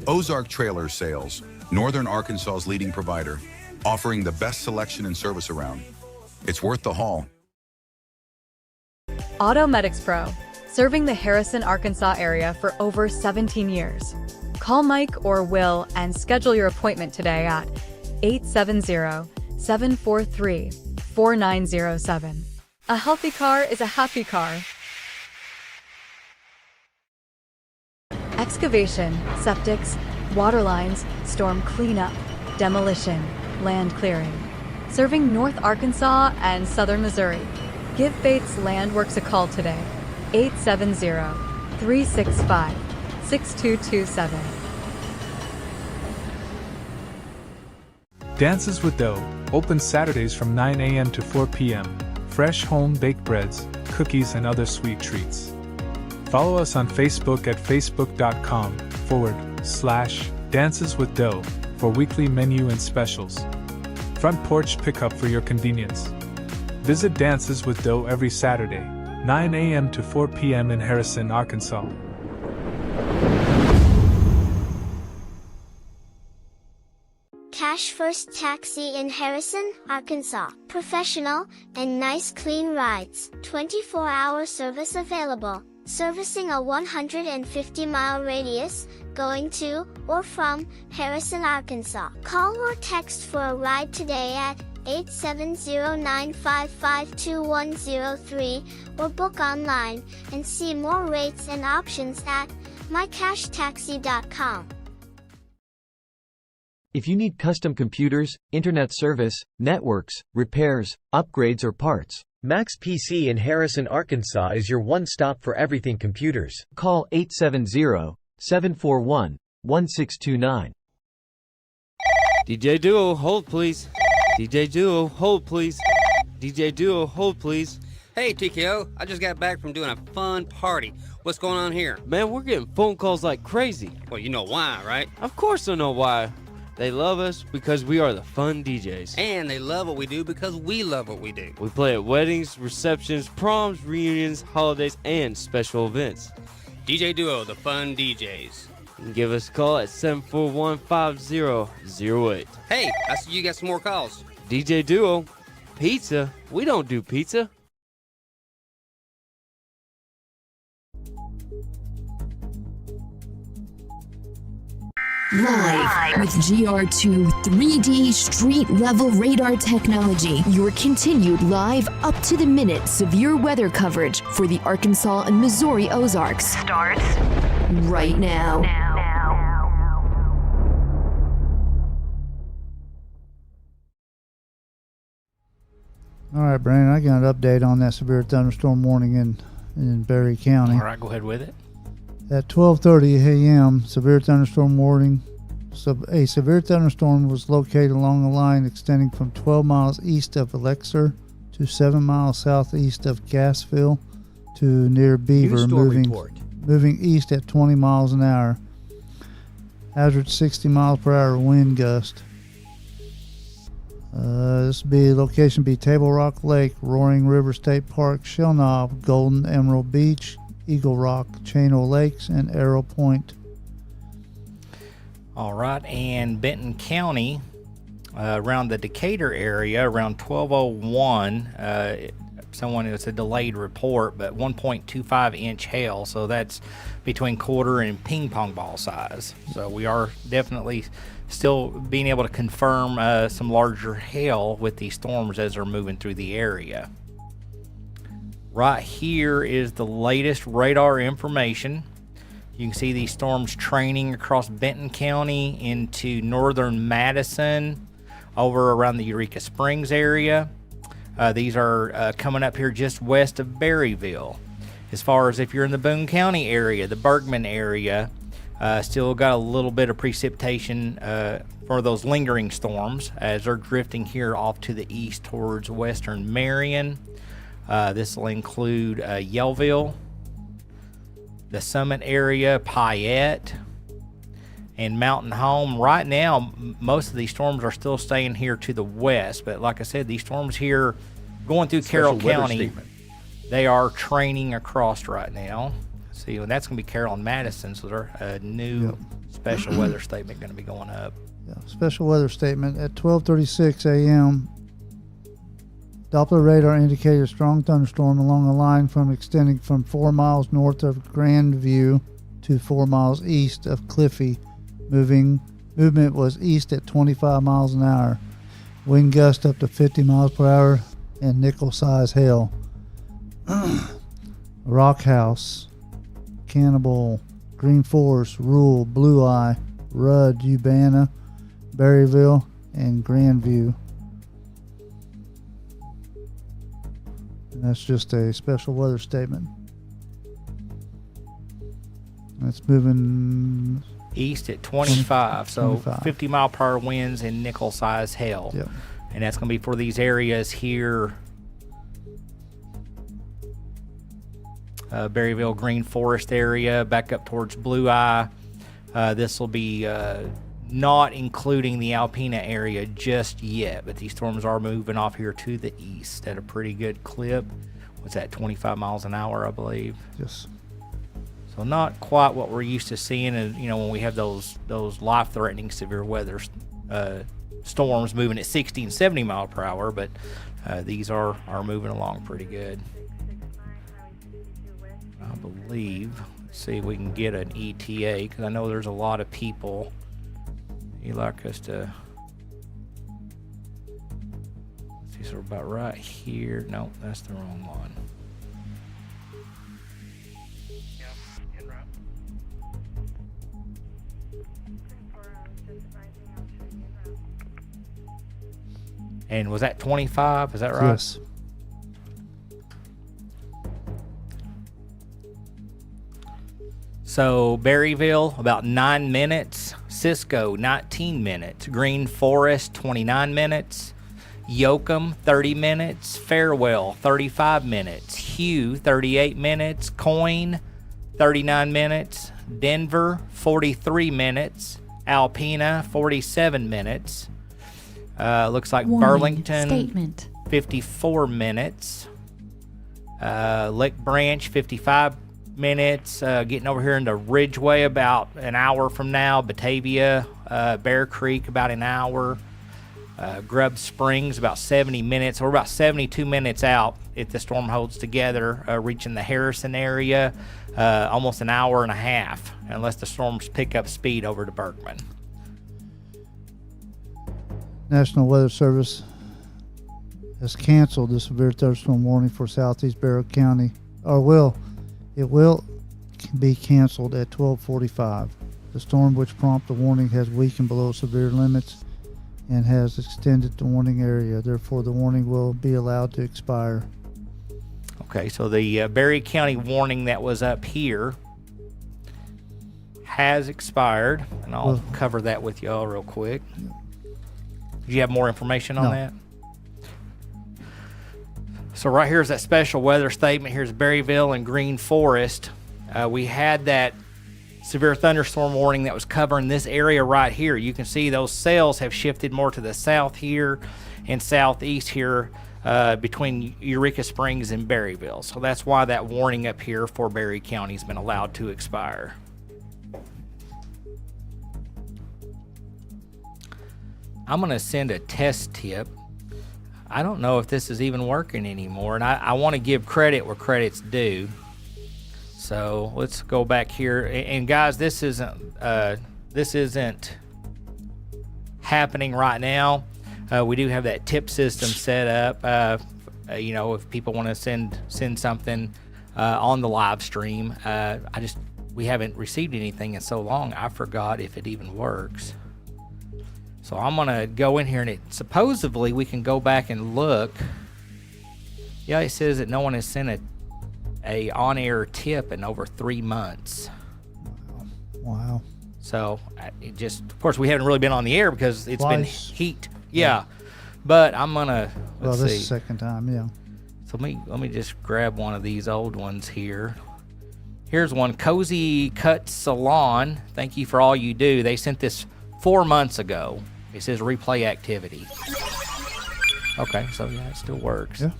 G: Ozark Trailer Sales, Northern Arkansas's leading provider, offering the best selection and service around. It's worth the haul.
E: Automedics Pro, serving the Harrison, Arkansas area for over 17 years. Call Mike or Will and schedule your appointment today at 870-743-4907. A healthy car is a happy car. excavation, septics, water lines, storm cleanup, demolition, land clearing. Serving North Arkansas and Southern Missouri. Give Bates Land Works a call today. 870-365-6227.
H: Dances with Dough, open Saturdays from 9 a.m. to 4 p.m. Fresh home-baked breads, cookies, and other sweet treats. Follow us on Facebook at facebook.com/Dances with Dough for weekly menu and specials. Front porch pickup for your convenience. Visit Dances with Dough every Saturday, 9 a.m. to 4 p.m. in Harrison, Arkansas.
I: Cash First Taxi in Harrison, Arkansas. Professional and nice clean rides. 24-hour service available. Servicing a 150-mile radius, going to or from Harrison, Arkansas. Call or text for a ride today at 870-955-2103 or book online and see more rates and options at mycashtaxi.com.
J: If you need custom computers, internet service, networks, repairs, upgrades or parts, Max PC in Harrison, Arkansas is your one-stop for everything computers. Call 870-741-1629.
K: DJ Duo, hold please. DJ Duo, hold please. DJ Duo, hold please.
L: Hey, TKO, I just got back from doing a fun party. What's going on here?
K: Man, we're getting phone calls like crazy.
L: Well, you know why, right?
K: Of course I know why. They love us because we are the fun DJs.
L: And they love what we do because we love what we do.
K: We play at weddings, receptions, proms, reunions, holidays, and special events.
L: DJ Duo, the fun DJs.
K: You can give us a call at 741-5008.
L: Hey, I see you got some more calls.
K: DJ Duo, pizza? We don't do pizza.
D: Live with GR2 3D street level radar technology. Your continued live up to the minute severe weather coverage for the Arkansas and Missouri Ozarks starts right now.
B: All right, Brandon, I got an update on that severe thunderstorm warning in Berry County.
A: All right, go ahead with it.
B: At 12:30 a.m., severe thunderstorm warning. A severe thunderstorm was located along the line extending from 12 miles east of Elixir to 7 miles southeast of Gassville to near Beaver, moving east at 20 miles an hour. Hazard 60 miles per hour wind gust. Location be Table Rock Lake, Roaring River State Park, Shell Knob, Golden Emerald Beach, Eagle Rock, Chano Lakes, and Arrow Point.
A: All right, and Benton County, around the Decatur area, around 12:01, it's a delayed report, but 1.25 inch hail, so that's between quarter and ping pong ball size. So we are definitely still being able to confirm some larger hail with these storms as they're moving through the area. Right here is the latest radar information. You can see these storms training across Benton County into northern Madison, over around the Eureka Springs area. These are coming up here just west of Berryville. As far as if you're in the Boone County area, the Bergman area, still got a little bit of precipitation for those lingering storms as they're drifting here off to the east towards western Marion. This will include Yellville, the Summit area, Payette, and Mountain Home. Right now, most of these storms are still staying here to the west, but like I said, these storms here going through Carroll County, they are training across right now. See, and that's going to be Carroll and Madison, so they're a new special weather statement going to be going up.
B: Yeah, special weather statement at 12:36 a.m. Doppler radar indicated a strong thunderstorm along the line extending from 4 miles north of Grandview to 4 miles east of Cliffy. Movement was east at 25 miles an hour. Wind gust up to 50 miles per hour and nickel-size hail. Rock House, Cannibal, Green Forest, Rule, Blue Eye, Rudd, Urbana, Berryville, and Grandview. And that's just a special weather statement. That's moving
A: east at 25, so
B: 25.
A: 50 mile per hour winds and nickel size hail.
B: Yep.
A: And that's going to be for these areas here. Berryville, Green Forest area, back up towards Blue Eye. This will be not including the Alpena area just yet, but these storms are moving off here to the east at a pretty good clip. What's that, 25 miles an hour, I believe?
B: Yes.
A: So not quite what we're used to seeing, and when we have those life-threatening severe weather storms moving at 60 and 70 mile per hour, but these are moving along pretty good. I believe. Let's see if we can get an ETA, because I know there's a lot of people. You'd like us to. Let's see, so we're about right here. Nope, that's the wrong one. And was that 25? Is that right?
B: Yes.
A: So Berryville, about 9 minutes. Cisco, 19 minutes. Green Forest, 29 minutes. Yoakum, 30 minutes. Farewell, 35 minutes. Hugh, 38 minutes. Coyne, 39 minutes. Denver, 43 minutes. Alpena, 47 minutes. Looks like
O: Warning,
A: Burlington,
O: statement.
A: 54 minutes. Lake Branch, 55 minutes. Getting over here into Ridgeway about an hour from now. Batavia, Bear Creek, about an hour. Grub Springs, about 70 minutes. So we're about 72 minutes out if the storm holds together, reaching the Harrison area. Almost an hour and a half, unless the storms pick up speed over to Bergman.
B: National Weather Service has canceled the severe thunderstorm warning for southeast Barrow County. It will be canceled at 12:45. The storm which prompted the warning has weakened below severe limits and has extended the warning area. Therefore, the warning will be allowed to expire.
A: Okay, so the Berry County warning that was up here has expired, and I'll cover that with y'all real quick. Do you have more information on that? So right here's that special weather statement. Here's Berryville and Green Forest. We had that severe thunderstorm warning that was covering this area right here. You can see those cells have shifted more to the south here and southeast here between Eureka Springs and Berryville. So that's why that warning up here for Berry County has been allowed to expire. I'm going to send a test tip. I don't know if this is even working anymore, and I want to give credit where credit's due. So let's go back here, and guys, this isn't happening right now. We do have that tip system set up. If people want to send something on the live stream, we haven't received anything in so long. I forgot if it even works. So I'm gonna go in here, and supposedly we can go back and look. Yeah, it says that no one has sent a on-air tip in over 3 months.
B: Wow.
A: So of course, we haven't really been on the air because it's been heat. Yeah. But I'm gonna let's
B: this
A: see.
B: is the second time, yeah.
A: So let me just grab one of these old ones here. Here's one, Cozy Cut Salon. Thank you for all you do. They sent this 4 months ago. It says replay activity. Okay, so yeah, it still works.
B: Yeah,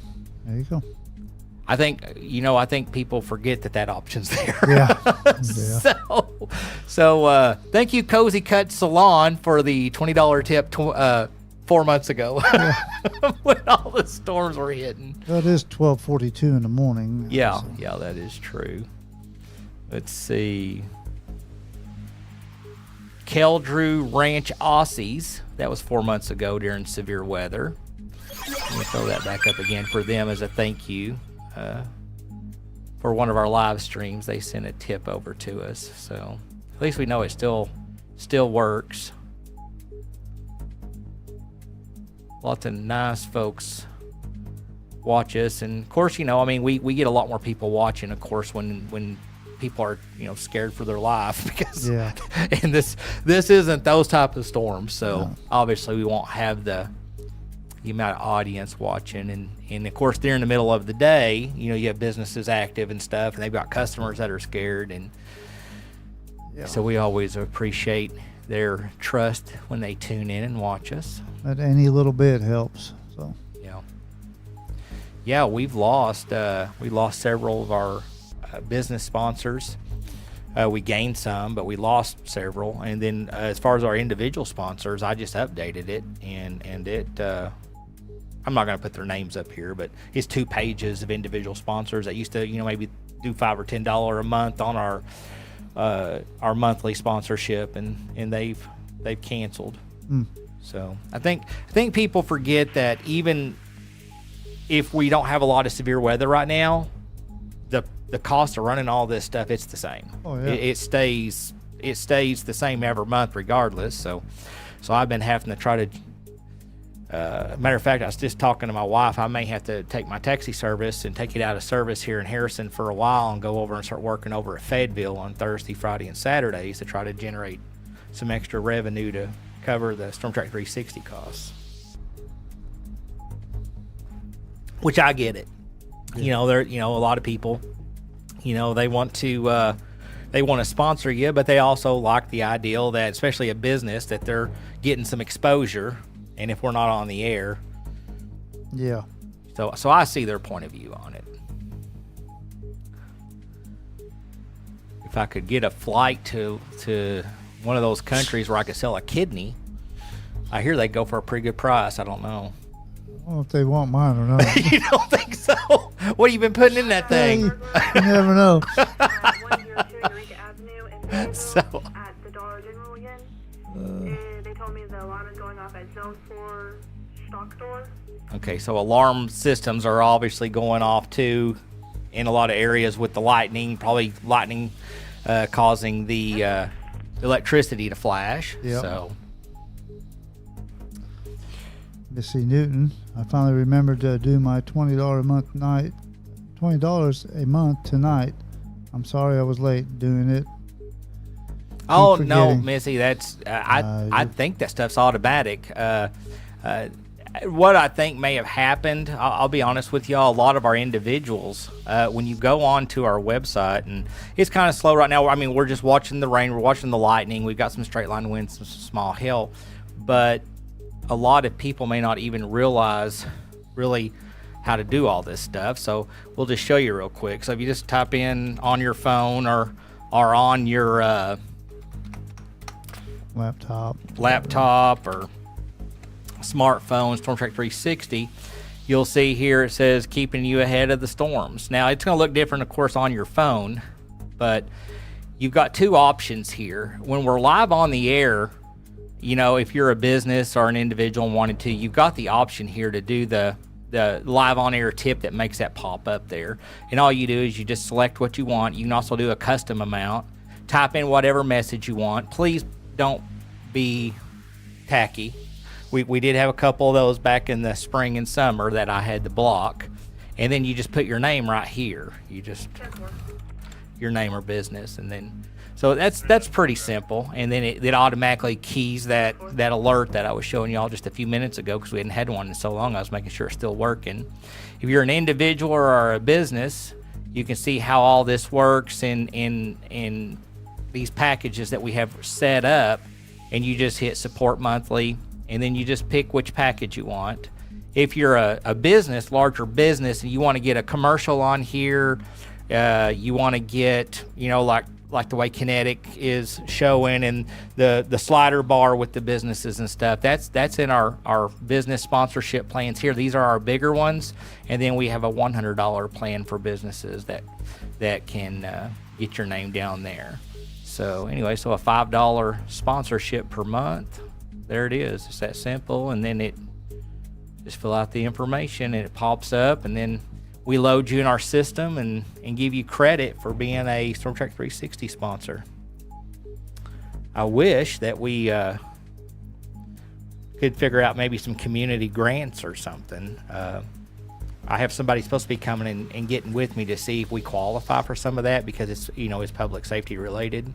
B: there you go.
A: I think people forget that option's there.
B: Yeah.
A: So thank you, Cozy Cut Salon, for the $20 tip 4 months ago when all the storms were hitting.
B: Well, it is 12:42 in the morning.
A: Yeah, that is true. Let's see. Keldrew Ranch Aussies. That was 4 months ago during severe weather. Let me throw that back up again for them as a thank you for one of our live streams, they sent a tip over to us. So at least we know it still works. Lots of nice folks watch us, and of course, you know, I mean, we get a lot more people watching, of course, when people are, you know, scared for their life, because and this isn't those type of storms, so obviously we won't have the amount of audience watching, and of course during the middle of the day, you know, you have businesses active and stuff, and they've got customers that are scared, and so we always appreciate their trust when they tune in and watch us.
B: But any little bit helps. So
A: yeah, we lost several of our business sponsors. We gained some, but we lost several. And then as far as our individual sponsors, I just updated it, and it I'm not going to put their names up here, but it's 2 pages of individual sponsors that used to, you know, maybe do $5 or $10 a month on our monthly sponsorship, and they've canceled. So I think people forget that even if we don't have a lot of severe weather right now, the cost of running all this stuff, it's the same.
B: Oh, yeah.
A: It stays the same every month regardless. So I've been having to try to matter of fact, I was just talking to my wife, I may have to take my taxi service and take it out of service here in Harrison for a while and go over and start working over at Fayetteville on Thursday, Friday, and Saturdays to try to generate some extra revenue to cover the Storm Track 360 costs. Which I get it. You know, a lot of people, you know, they want to sponsor you, but they also like the ideal that, especially a business, that they're getting some exposure, and if we're not on the air.
B: Yeah.
A: So I see their point of view on it. If I could get a flight to one of those countries where I could sell a kidney, I hear they go for a pretty good price. I don't know.
B: Well, if they want mine or not.
A: You don't think so? What have you been putting in that thing?
B: You never know.
A: So.
P: At the Dollar General again. They told me the alarm is going off at Zone 4 stock store.
A: Okay, so alarm systems are obviously going off too in a lot of areas with the lightning, probably lightning causing the electricity to flash.
B: Yep.
A: So.
B: Missy Newton, I finally remembered to do my $20 a month tonight. I'm sorry I was late doing it.
A: Oh no, Missy, that's I think that stuff's automatic. What I think may have happened, I'll be honest with y'all, a lot of our individuals, when you go on to our website, and it's kind of slow right now. I mean, we're just watching the rain, we're watching the lightning, we've got some straight line winds, some small hail, but a lot of people may not even realize really how to do all this stuff. So we'll just show you real quick. So if you just type in on your phone or on your
B: laptop
A: or smartphone, Storm Track 360, you'll see here it says keeping you ahead of the storms. Now it's going to look different, of course, on your phone, but you've got 2 options here. When we're live on the air, you know, if you're a business or an individual and wanted to, you've got the option here to do the live on air tip that makes that pop up there. And all you do is you just select what you want. You can also do a custom amount, type in whatever message you want. Please don't be tacky. We did have a couple of those back in the spring and summer that I had to block. And then you just put your name right here. You just, your name or business, and then, so that's pretty simple. And then it automatically keys that alert that I was showing y'all just a few minutes ago, because we hadn't had one in so long. I was making sure it's still working. If you're an individual or a business, you can see how all this works in these packages that we have set up, and you just hit support monthly, and then you just pick which package you want. If you're a business, larger business, and you want to get a commercial on here, you want to get, you know, like the way Kinetic is showing, and the slider bar with the businesses and stuff, that's in our business sponsorship plans here. These are our bigger ones, and then we have a $100 plan for businesses that can get your name down there. So anyway, so a $5 sponsorship per month, there it is. It's that simple. And then it just fill out the information and it pops up, and then we load you in our system and give you credit for being a Storm Track 360 sponsor. I wish that we could figure out maybe some community grants or something. I have somebody supposed to be coming and getting with me to see if we qualify for some of that, because it's, you know, it's public safety related,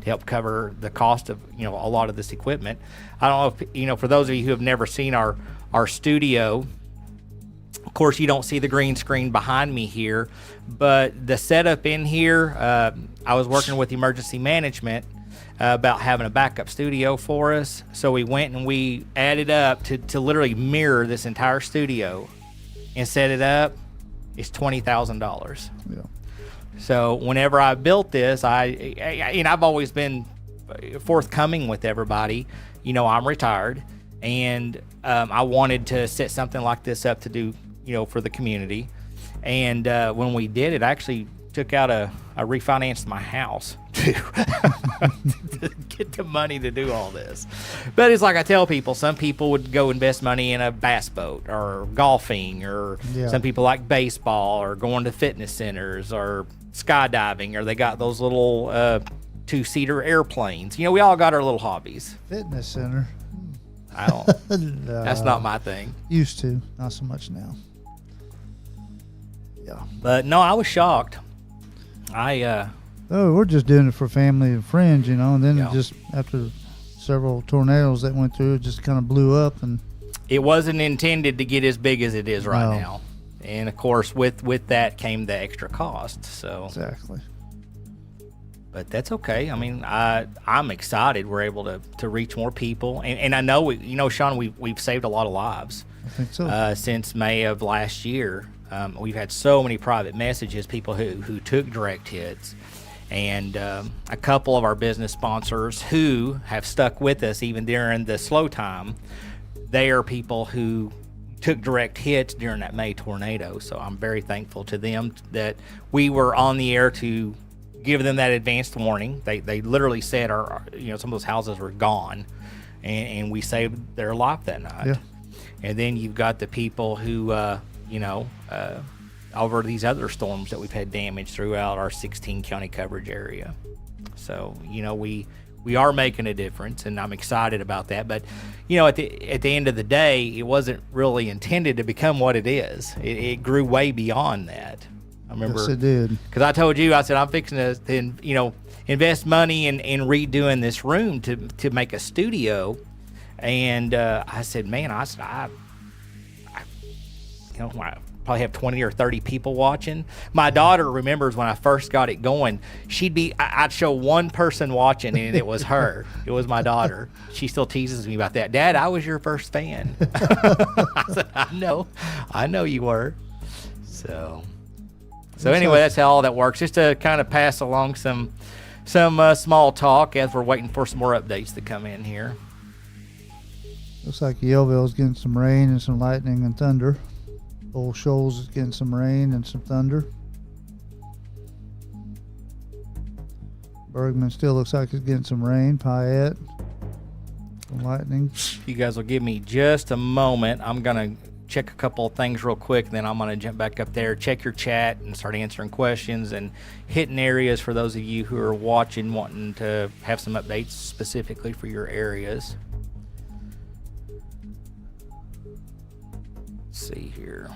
A: to help cover the cost of, you know, a lot of this equipment. I don't know if, you know, for those of you who have never seen our studio, of course you don't see the green screen behind me here, but the setup in here, I was working with emergency management about having a backup studio for us. So we went and we added up to literally mirror this entire studio and set it up. It's $20,000.
B: Yeah.
A: So whenever I built this, I've always been forthcoming with everybody. You know, I'm retired, and I wanted to set something like this up to do, you know, for the community. And when we did it, I actually took out I refinanced my house to get the money to do all this. But it's like I tell people, some people would go invest money in a bass boat or golfing, or some people like baseball or going to fitness centers or skydiving, or they got those little two-seater airplanes. You know, we all got our little hobbies.
B: Fitness center.
A: I don't.
B: No.
A: That's not my thing.
B: Used to, not so much now. Yeah.
A: But no, I was shocked.
B: We're just doing it for family and friends, you know, and then it just after several tornadoes that went through, it just kind of blew up. And
A: it wasn't intended to get as big as it is right now. And of course, with that came the extra cost. So
B: exactly.
A: But that's okay. I mean, I'm excited we're able to reach more people, and I know you know, Sean, we've saved a lot of lives.
B: I think so.
A: Since May of last year. We've had so many private messages, people who took direct hits, and a couple of our business sponsors who have stuck with us even during the slow time. They are people who took direct hits during that May tornado. So I'm very thankful to them that we were on the air to give them that advanced warning. They literally said some of those houses were gone, and we saved their life that night.
B: Yeah.
A: And then you've got the people who over these other storms that we've had damage throughout our 16 county coverage area. So, you know, we are making a difference, and I'm excited about that. But, you know, at the end of the day, it wasn't really intended to become what it is. It grew way beyond that. I remember.
B: Yes, it did.
A: Because I told you, I said, I'm fixing to you know, invest money in redoing this room to make a studio. And I said, man, I probably have 20 or 30 people watching. My daughter remembers when I first got it going, I'd show one person watching, and it was her. It was my daughter. She still teases me about that. Dad, I was your first fan. I said, I know you were. So anyway, that's how all that works. Just to kind of pass along some small talk as we're waiting for some more updates to come in here.
B: Looks like Yellville's getting some rain and some lightning and thunder. Old Shoals is getting some rain and some thunder. Bergman still looks like he's getting some rain. Payette, some lightning.
A: You guys will give me just a moment. I'm going to check a couple of things real quick, and then I'm going to jump back up there, check your chat, and start answering questions and hitting areas for those of you who are watching, wanting to have some updates specifically for your areas. See here.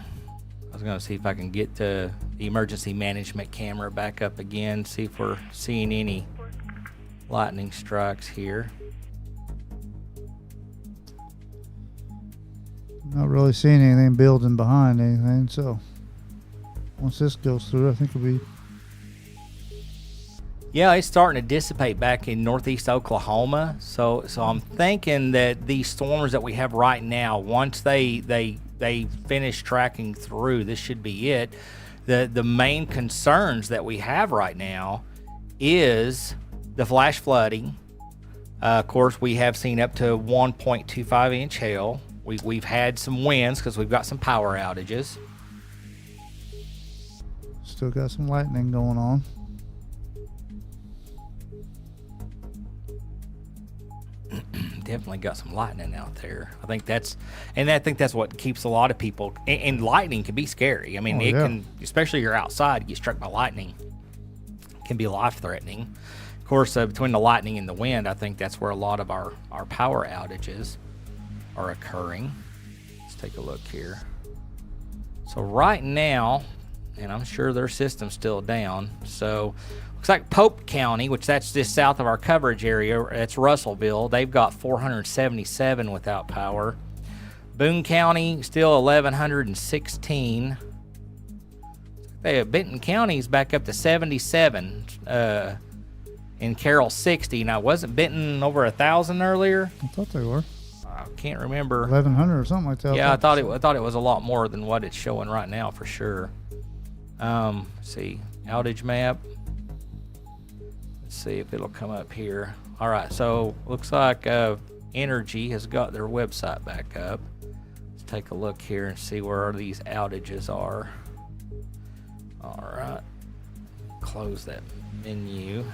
A: I was going to see if I can get the emergency management camera back up again, see if we're seeing any lightning strikes here.
B: Not really seeing anything building behind anything, so once this goes through, I think it'll be...
A: Yeah, it's starting to dissipate back in northeast Oklahoma, so I'm thinking that these storms that we have right now, once they finish tracking through, this should be it. The main concerns that we have right now is the flash flooding. Of course, we have seen up to 1.25 inch hail. We've had some winds because we've got some power outages.
B: Still got some lightning going on.
A: definitely got some lightning out there. I think that's what keeps a lot of people. And lightning can be scary. I mean, can, especially if you're outside, you get struck by lightning, can be life-threatening. Of course, between the lightning and the wind, I think that's where a lot of our power outages are occurring. Let's take a look here. So right now, and I'm sure their system's still down, so looks like Pope County, which that's just south of our coverage area, that's Russellville, they've got 477 without power. Boone County, still 1,116. Benton County's back up to 77. In Carroll, 60. Now, wasn't Benton over 1,000 earlier?
B: I thought they were.
A: I can't remember.
B: 1,100 or something like that.
A: Yeah, I thought it was a lot more than what it's showing right now for sure. Let's see, outage map. Let's see if it'll come up here. All right, so looks like Energy has got their website back up. Let's take a look here and see where these outages are. All right, close that menu.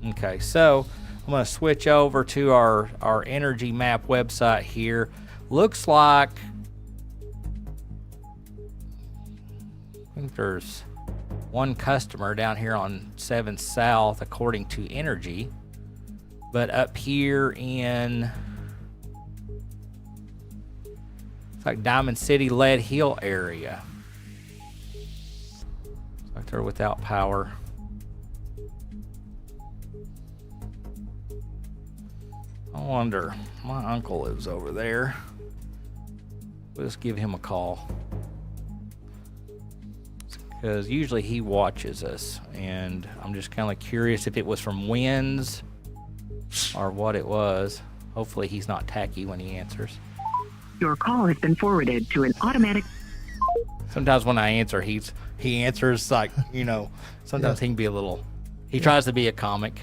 A: Okay, so I'm going to switch over to our energy map website here. Looks like I think there's one customer down here on 7th South according to Energy, but up here in it's like Diamond City, Lead Hill area, it's like they're without power. I wonder, my uncle lives over there. We'll just give him a call. Because usually he watches us, and I'm just kind of curious if it was from winds or what it was. Hopefully he's not tacky when he answers.
Q: Your call has been forwarded to an automatic...
A: Sometimes when I answer, he answers like, you know, sometimes he can be a little... He tries to be a comic.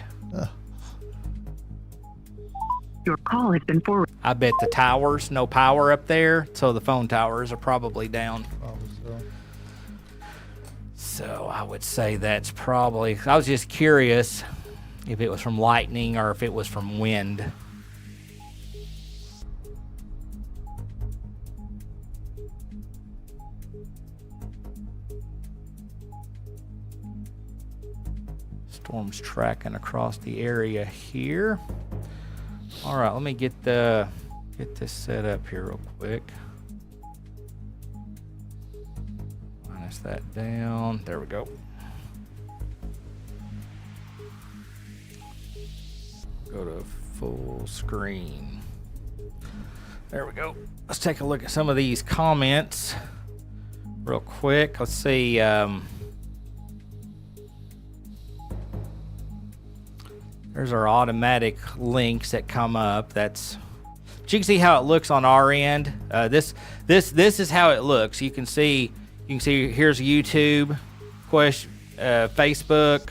Q: Your call has been forwarded.
A: I bet the towers, no power up there, so the phone towers are probably down. So I would say that's probably, I was just curious if it was from lightning or if it was from wind. Storm's tracking across the area here. All right, let me get this set up here real quick. Minus that down. There we go. Go to full screen. There we go. Let's take a look at some of these comments real quick. Let's see. There's our automatic links that come up. But you can see how it looks on our end. This is how it looks. You can see here's YouTube, Facebook.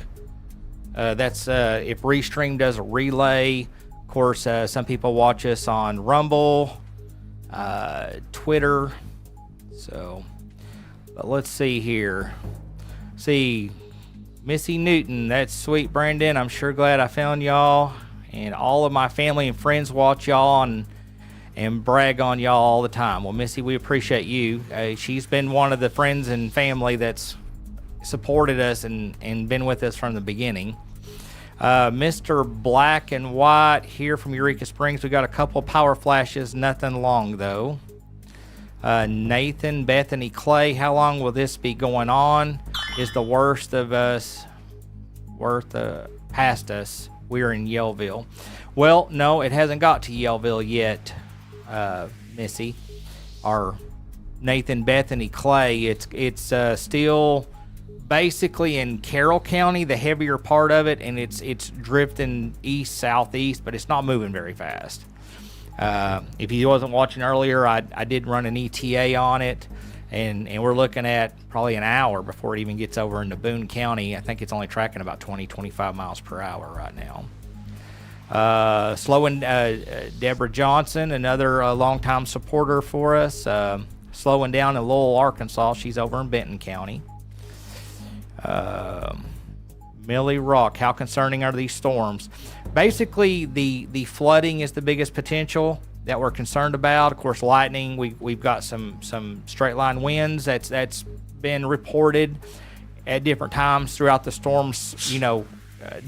A: That's if Restream does a relay. Of course, some people watch us on Rumble, Twitter. So, but let's see here. See. Missy Newton, that's sweet, Brandon. I'm sure glad I found y'all. And all of my family and friends watch y'all and brag on y'all all the time. Well, Missy, we appreciate you. She's been one of the friends and family that's supported us and been with us from the beginning. Mr. Black and White here from Eureka Springs. We got a couple power flashes, nothing long though. Nathan, Bethany Clay, how long will this be going on? Is the worst of us past us? We're in Yellville. Well, no, it hasn't got to Yellville yet, Missy. Or Nathan, Bethany Clay. It's still basically in Carroll County, the heavier part of it, and it's drifting east southeast, but it's not moving very fast. If you wasn't watching earlier, I did run an ETA on it, and we're looking at probably an hour before it even gets over into Boone County. I think it's only tracking about 20-25 miles per hour right now. Slowing Deborah Johnson, another longtime supporter for us, slowing down in Lowell, Arkansas. She's over in Benton County. Millie Rock, how concerning are these storms? Basically, the flooding is the biggest potential that we're concerned about. Of course, lightning, we've got some straight line winds that's been reported at different times throughout the storms,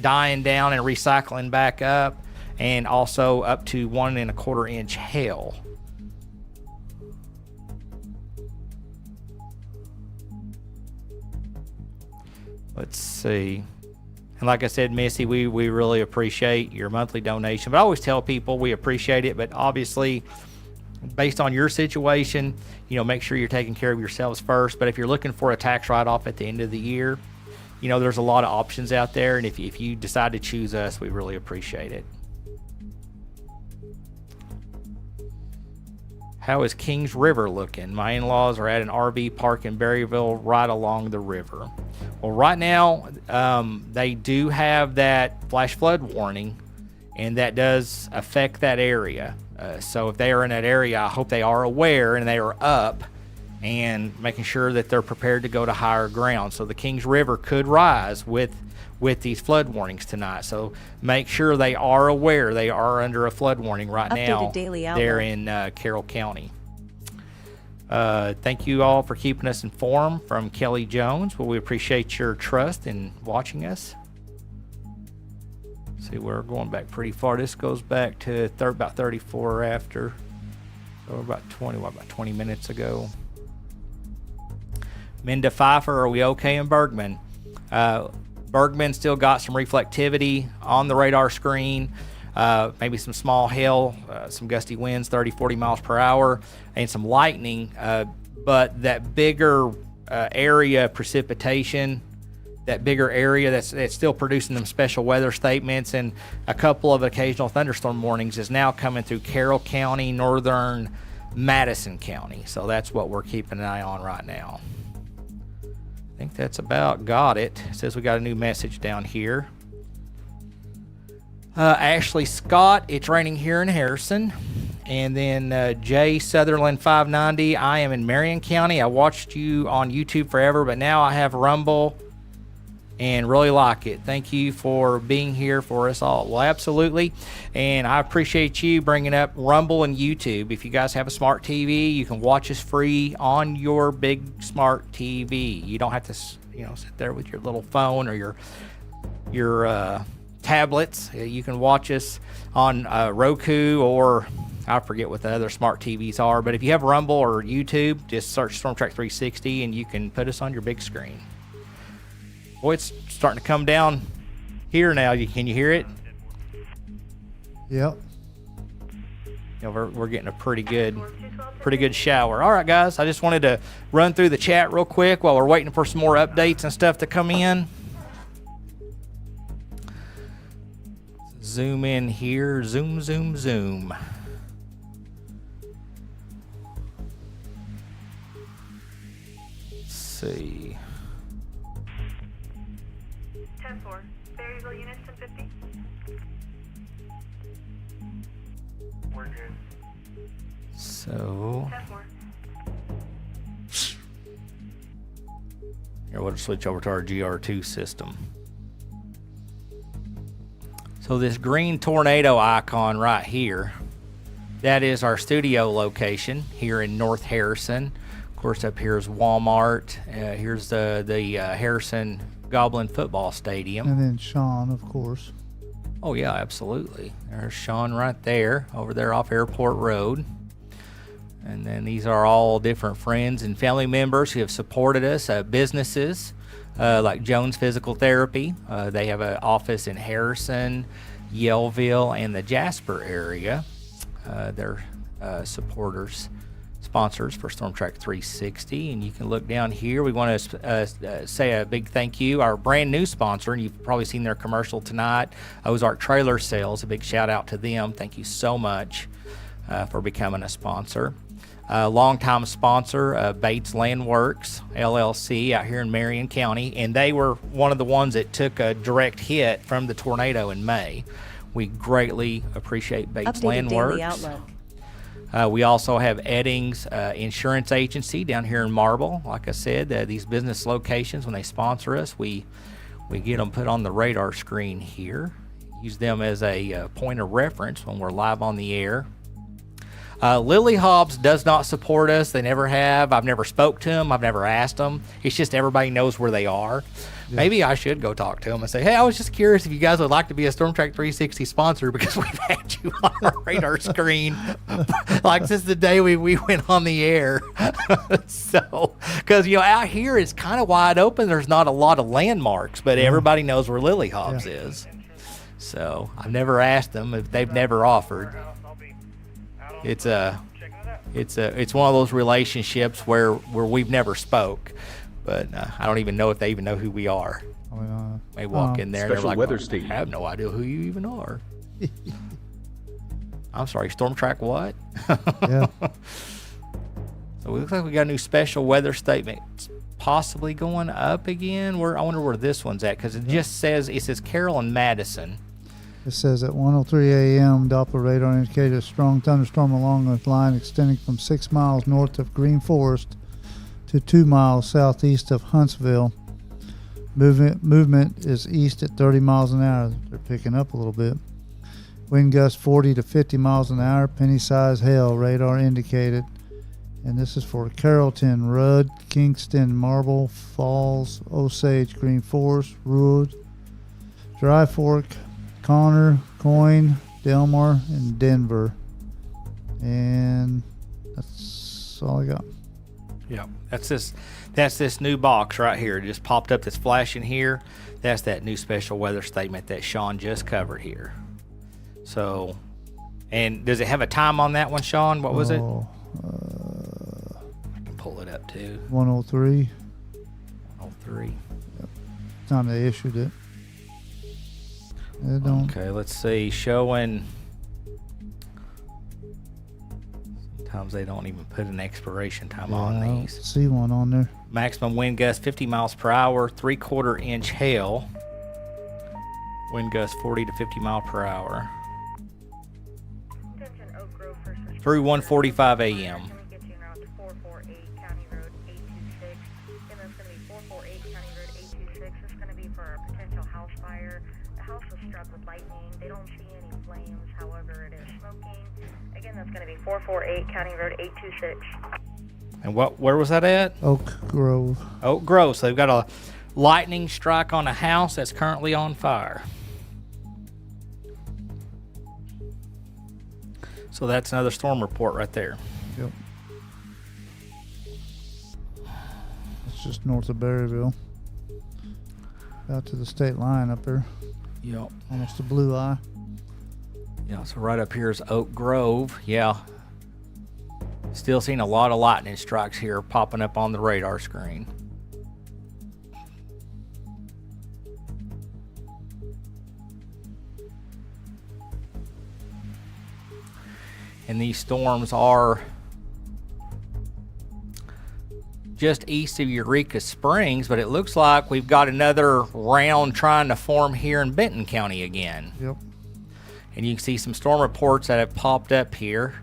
A: dying down and recycling back up, and also up to 1 1/4 inch hail. Let's see. And like I said, Missy, we really appreciate your monthly donation. But I always tell people we appreciate it, but obviously, based on your situation, make sure you're taking care of yourselves first. But if you're looking for a tax write-off at the end of the year, there's a lot of options out there. And if you decide to choose us, we really appreciate it. How is Kings River looking? My in-laws are at an RV park in Berryville right along the river. Well, right now, they do have that flash flood warning, and that does affect that area. So if they are in that area, I hope they are aware and they are up and making sure that they're prepared to go to higher ground. So the Kings River could rise with these flood warnings tonight. So make sure they are aware they are under a flood warning right now.
F: Daily
A: there in Carroll County. Thank you all for keeping us informed from Kelly Jones. Well, we appreciate your trust in watching us. See, we're going back pretty far. This goes back to about 34 after. So about 20 minutes ago. Minda Pfeiffer, are we okay in Bergman? Bergman still got some reflectivity on the radar screen, maybe some small hail, some gusty winds, 30, 40 miles per hour, and some lightning. But that bigger area precipitation, that bigger area that's still producing them special weather statements and a couple of occasional thunderstorm warnings is now coming through Carroll County, northern Madison County. So that's what we're keeping an eye on right now. I think that's about got it. It says we got a new message down here. Ashley Scott, it's raining here in Harrison. And then Jay Sutherland 590, I am in Marion County. I watched you on YouTube forever, but now I have Rumble and really like it. Thank you for being here for us all. Well, absolutely. And I appreciate you bringing up Rumble and YouTube. If you guys have a smart TV, you can watch us free on your big smart TV. You don't have to, sit there with your little phone or your tablets. You can watch us on Roku, or I forget what the other smart TVs are. But if you have Rumble or YouTube, just search StormTrack 360 and you can put us on your big screen. Boy, it's starting to come down here now. Can you hear it?
B: Yep.
A: We're getting a pretty good shower. All right, guys. I just wanted to run through the chat real quick while we're waiting for some more updates and stuff to come in. Zoom in here. Zoom, zoom, zoom. Let's see.
P: 10-4. Berryville units 1050. We're good.
A: So
P: 10-4.
A: Here, we'll switch over to our GR2 system. So this green tornado icon right here, that is our studio location here in North Harrison. Of course, up here is Walmart. Here's the Harrison Goblin Football Stadium.
B: And then Sean, of course.
A: Oh, yeah, absolutely. There's Sean right there, over there off Airport Road. And then these are all different friends and family members who have supported us, businesses like Jones Physical Therapy. They have an office in Harrison, Yellville, and the Jasper area. They're sponsors for StormTrack 360. And you can look down here. We want to say a big thank you. Our brand new sponsor, and you've probably seen their commercial tonight, Ozark Trailer Sales. A big shout out to them. Thank you so much for becoming a sponsor. Longtime sponsor, Bates Land Works, LLC, out here in Marion County. And they were one of the ones that took a direct hit from the tornado in May. We greatly appreciate Bates Land Works. We also have Eddings Insurance Agency down here in Marble. Like I said, these business locations, when they sponsor us, we We get them put on the radar screen here. Use them as a point of reference when we're live on the air. Lily Hobbs does not support us. They never have. I've never spoke to them. I've never asked them. It's just everybody knows where they are. Yeah. Maybe I should go talk to them and say, hey, I was just curious if you guys would like to be a Storm Track 360 sponsor because we've had you on our radar screen like since the day we went on the air. So, because, out here it's kind of wide open. There's not a lot of landmarks, but everybody knows where Lily Hobbs is. So I've never asked them if they've never offered. It's one of those relationships where we've never spoke, but I don't even know if they even know who we are. They walk in there and they're like, I have no idea who you even are. I'm sorry, Storm Track what?
B: Yeah.
A: So it looks like we got a new special weather statement possibly going up again. I wonder where this one's at because it says Carroll and Madison.
B: It says at 1:03 a.m. Doppler radar indicated a strong thunderstorm along the line extending from 6 miles north of Green Forest to 2 miles southeast of Huntsville. Movement is east at 30 miles an hour. They're picking up a little bit. Wind gusts 40 to 50 miles an hour. Penny-sized hail radar indicated. And this is for Carrollton, Rudd, Kingston, Marble, Falls, Osage, Green Forest, Rudd, Dry Fork, Connor, Coyne, Delmar, and Denver. And that's all I got.
A: Yeah, that's this new box right here. It just popped up, that's flashing here. That's that new special weather statement that Sean just covered here. So, and does it have a time on that one, Sean? What was it? I can pull it up too.
B: 103.
A: 103.
B: Yep. Time they issued it.
A: Okay, let's see. Showing. Sometimes they don't even put an expiration time on these.
B: I see one on there.
A: Maximum wind gust 50 miles per hour, 3/4 inch hail. Wind gust 40 to 50 mile per hour. Through 1:45 a.m.
P: with lightning. They don't see any flames, however, it is smoking. Again, that's going to be 448 County Road 826.
A: And where was that at?
B: Oak Grove.
A: Oak Grove. So they've got a lightning strike on a house that's currently on fire. So that's another storm report right there.
B: Yep. It's just north of Berryville. Out to the state line up there.
A: Yep.
B: Almost a blue eye.
A: Yeah, so right up here is Oak Grove. Yeah. Still seeing a lot of lightning strikes here popping up on the radar screen. And these storms are just east of Eureka Springs, but it looks like we've got another round trying to form here in Benton County again.
B: Yep.
A: And you can see some storm reports that have popped up here.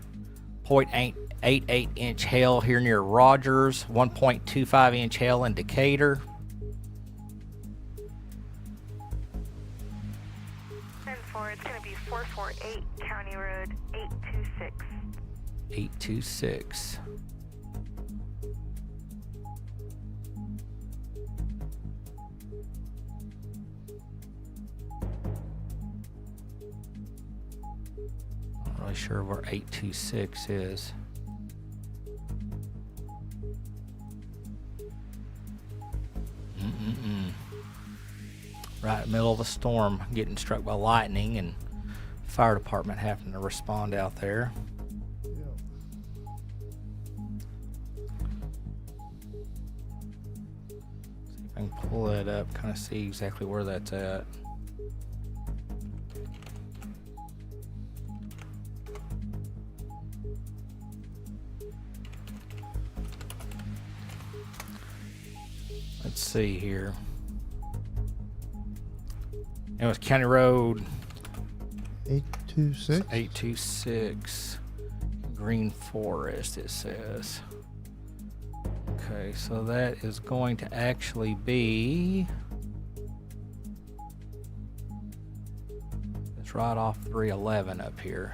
A: 0.88 inch hail here near Rogers, 1.25 inch hail in Decatur.
P: It's going to be 448 County Road 826.
A: 826. Not really sure where 826 is. Right in the middle of a storm, getting struck by lightning, and fire department having to respond out there. See if I can pull that up, kind of see exactly where that's at. Let's see here. It was County Road
B: 826.
A: 826. Green Forest, it says. Okay, so that is going to actually be It's right off 311 up here.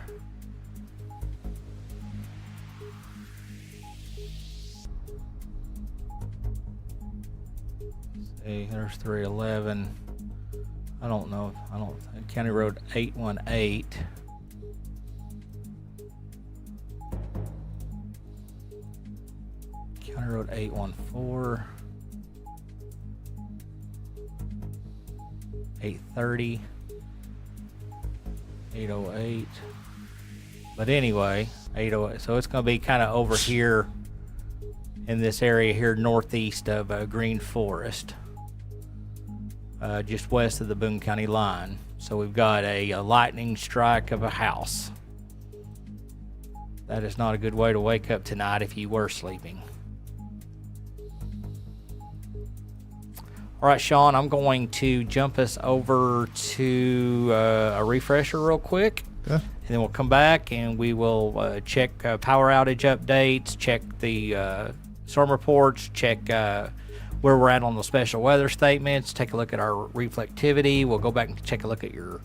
A: See, there's 311. I don't know. County Road 818. County Road 814. 830. 808. But anyway, 808. So it's going to be kind of over here in this area here northeast of Green Forest. Just west of the Boone County line. So we've got a lightning strike of a house. That is not a good way to wake up tonight if you were sleeping. All right, Sean, I'm going to jump us over to a refresher real quick.
B: Okay.
A: And then we'll come back and we will check power outage updates, check the storm reports, check where we're at on the special weather statements, take a look at our reflectivity. We'll go back and take a look at your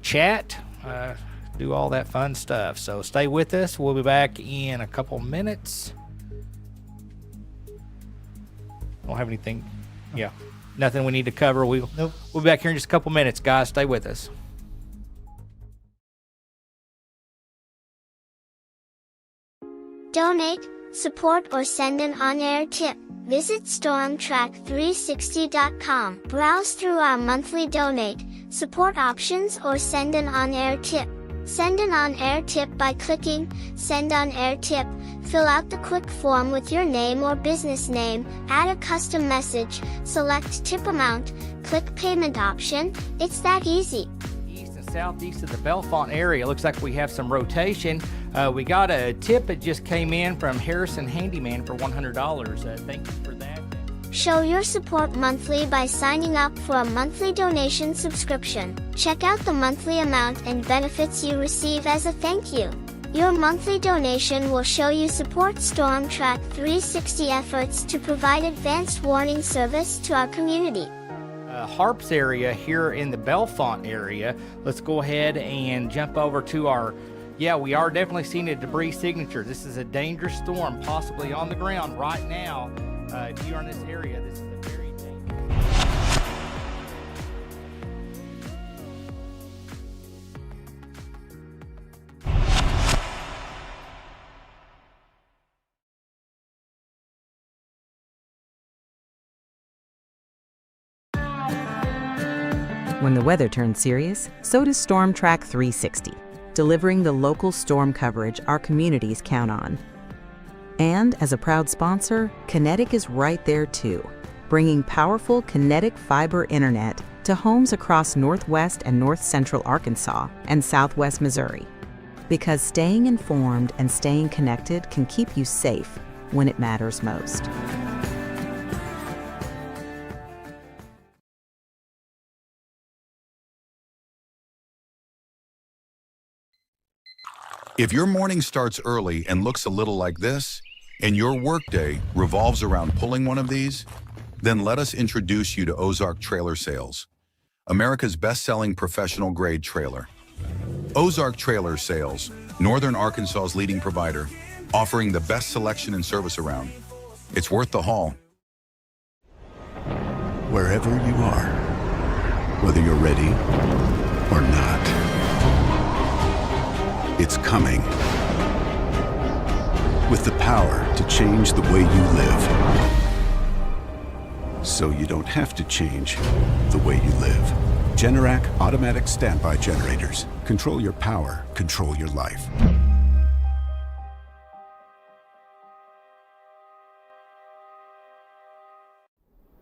A: chat, do all that fun stuff. So stay with us. We'll be back in a couple minutes. Don't have anything. Yeah, nothing we need to cover. We'll be back here in just a couple minutes, guys. Stay with us.
I: Donate, support, or send an on-air tip. Visit stormtrack360.com. Browse through our monthly donate, support options, or send an on-air tip. Send an on-air tip by clicking Send on-air tip. Fill out the quick form with your name or business name, add a custom message, select tip amount, click payment option. It's that easy.
A: East and southeast of the Bellefonte area, looks like we have some rotation. We got a tip that just came in from Harrison Handyman for $100. Thank you for that.
I: Show your support monthly by signing up for a monthly donation subscription. Check out the monthly amount and benefits you receive as a thank you. Your monthly donation will show you support StormTrack 360 efforts to provide advanced warning service to our community.
A: Harps area here in the Bellefonte area. Let's go ahead and jump over to our, we are definitely seeing a debris signature. This is a dangerous storm, possibly on the ground right now. If you're in this area, this is a very dangerous.
F: When the weather turns serious, so does StormTrack 360, delivering the local storm coverage our communities count on. And as a proud sponsor, Kinetic is right there too, bringing powerful Kinetic fiber internet to homes across northwest and north central Arkansas and southwest Missouri. Because staying informed and staying connected can keep you safe when it matters most.
G: If your morning starts early and looks a little like this, and your workday revolves around pulling one of these, then let us introduce you to Ozark Trailer Sales, America's best-selling professional-grade trailer. Ozark Trailer Sales, Northern Arkansas's leading provider, offering the best selection and service around. It's worth the haul.
N: Wherever you are, whether you're ready or not, it's coming. With the power to change the way you live. So you don't have to change the way you live. Generac automatic standby generators. Control your power, control your life.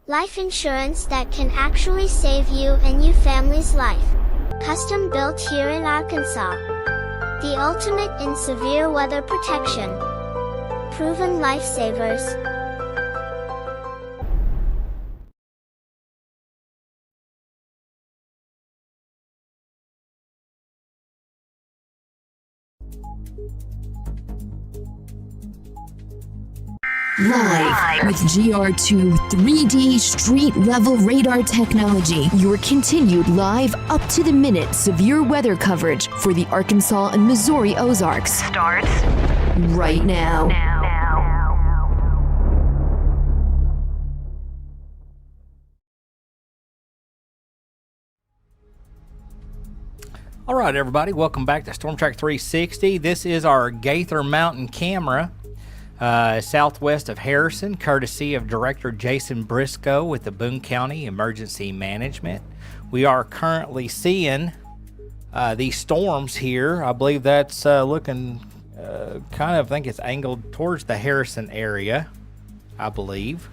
I: Life insurance that can actually save you and your family's life. Custom built here in Arkansas. The ultimate in severe weather protection. Proven lifesavers.
D: Live with GR2 3D street level radar technology, your continued live up to the minute severe weather coverage for the Arkansas and Missouri Ozarks starts right now.
A: All right, everybody, welcome back to Storm Track 360. This is our Gaither Mountain camera. Southwest of Harrison, courtesy of Director Jason Briscoe with the Boone County Emergency Management. We are currently seeing these storms here. I believe that's looking kind of, I think it's angled towards the Harrison area, I believe.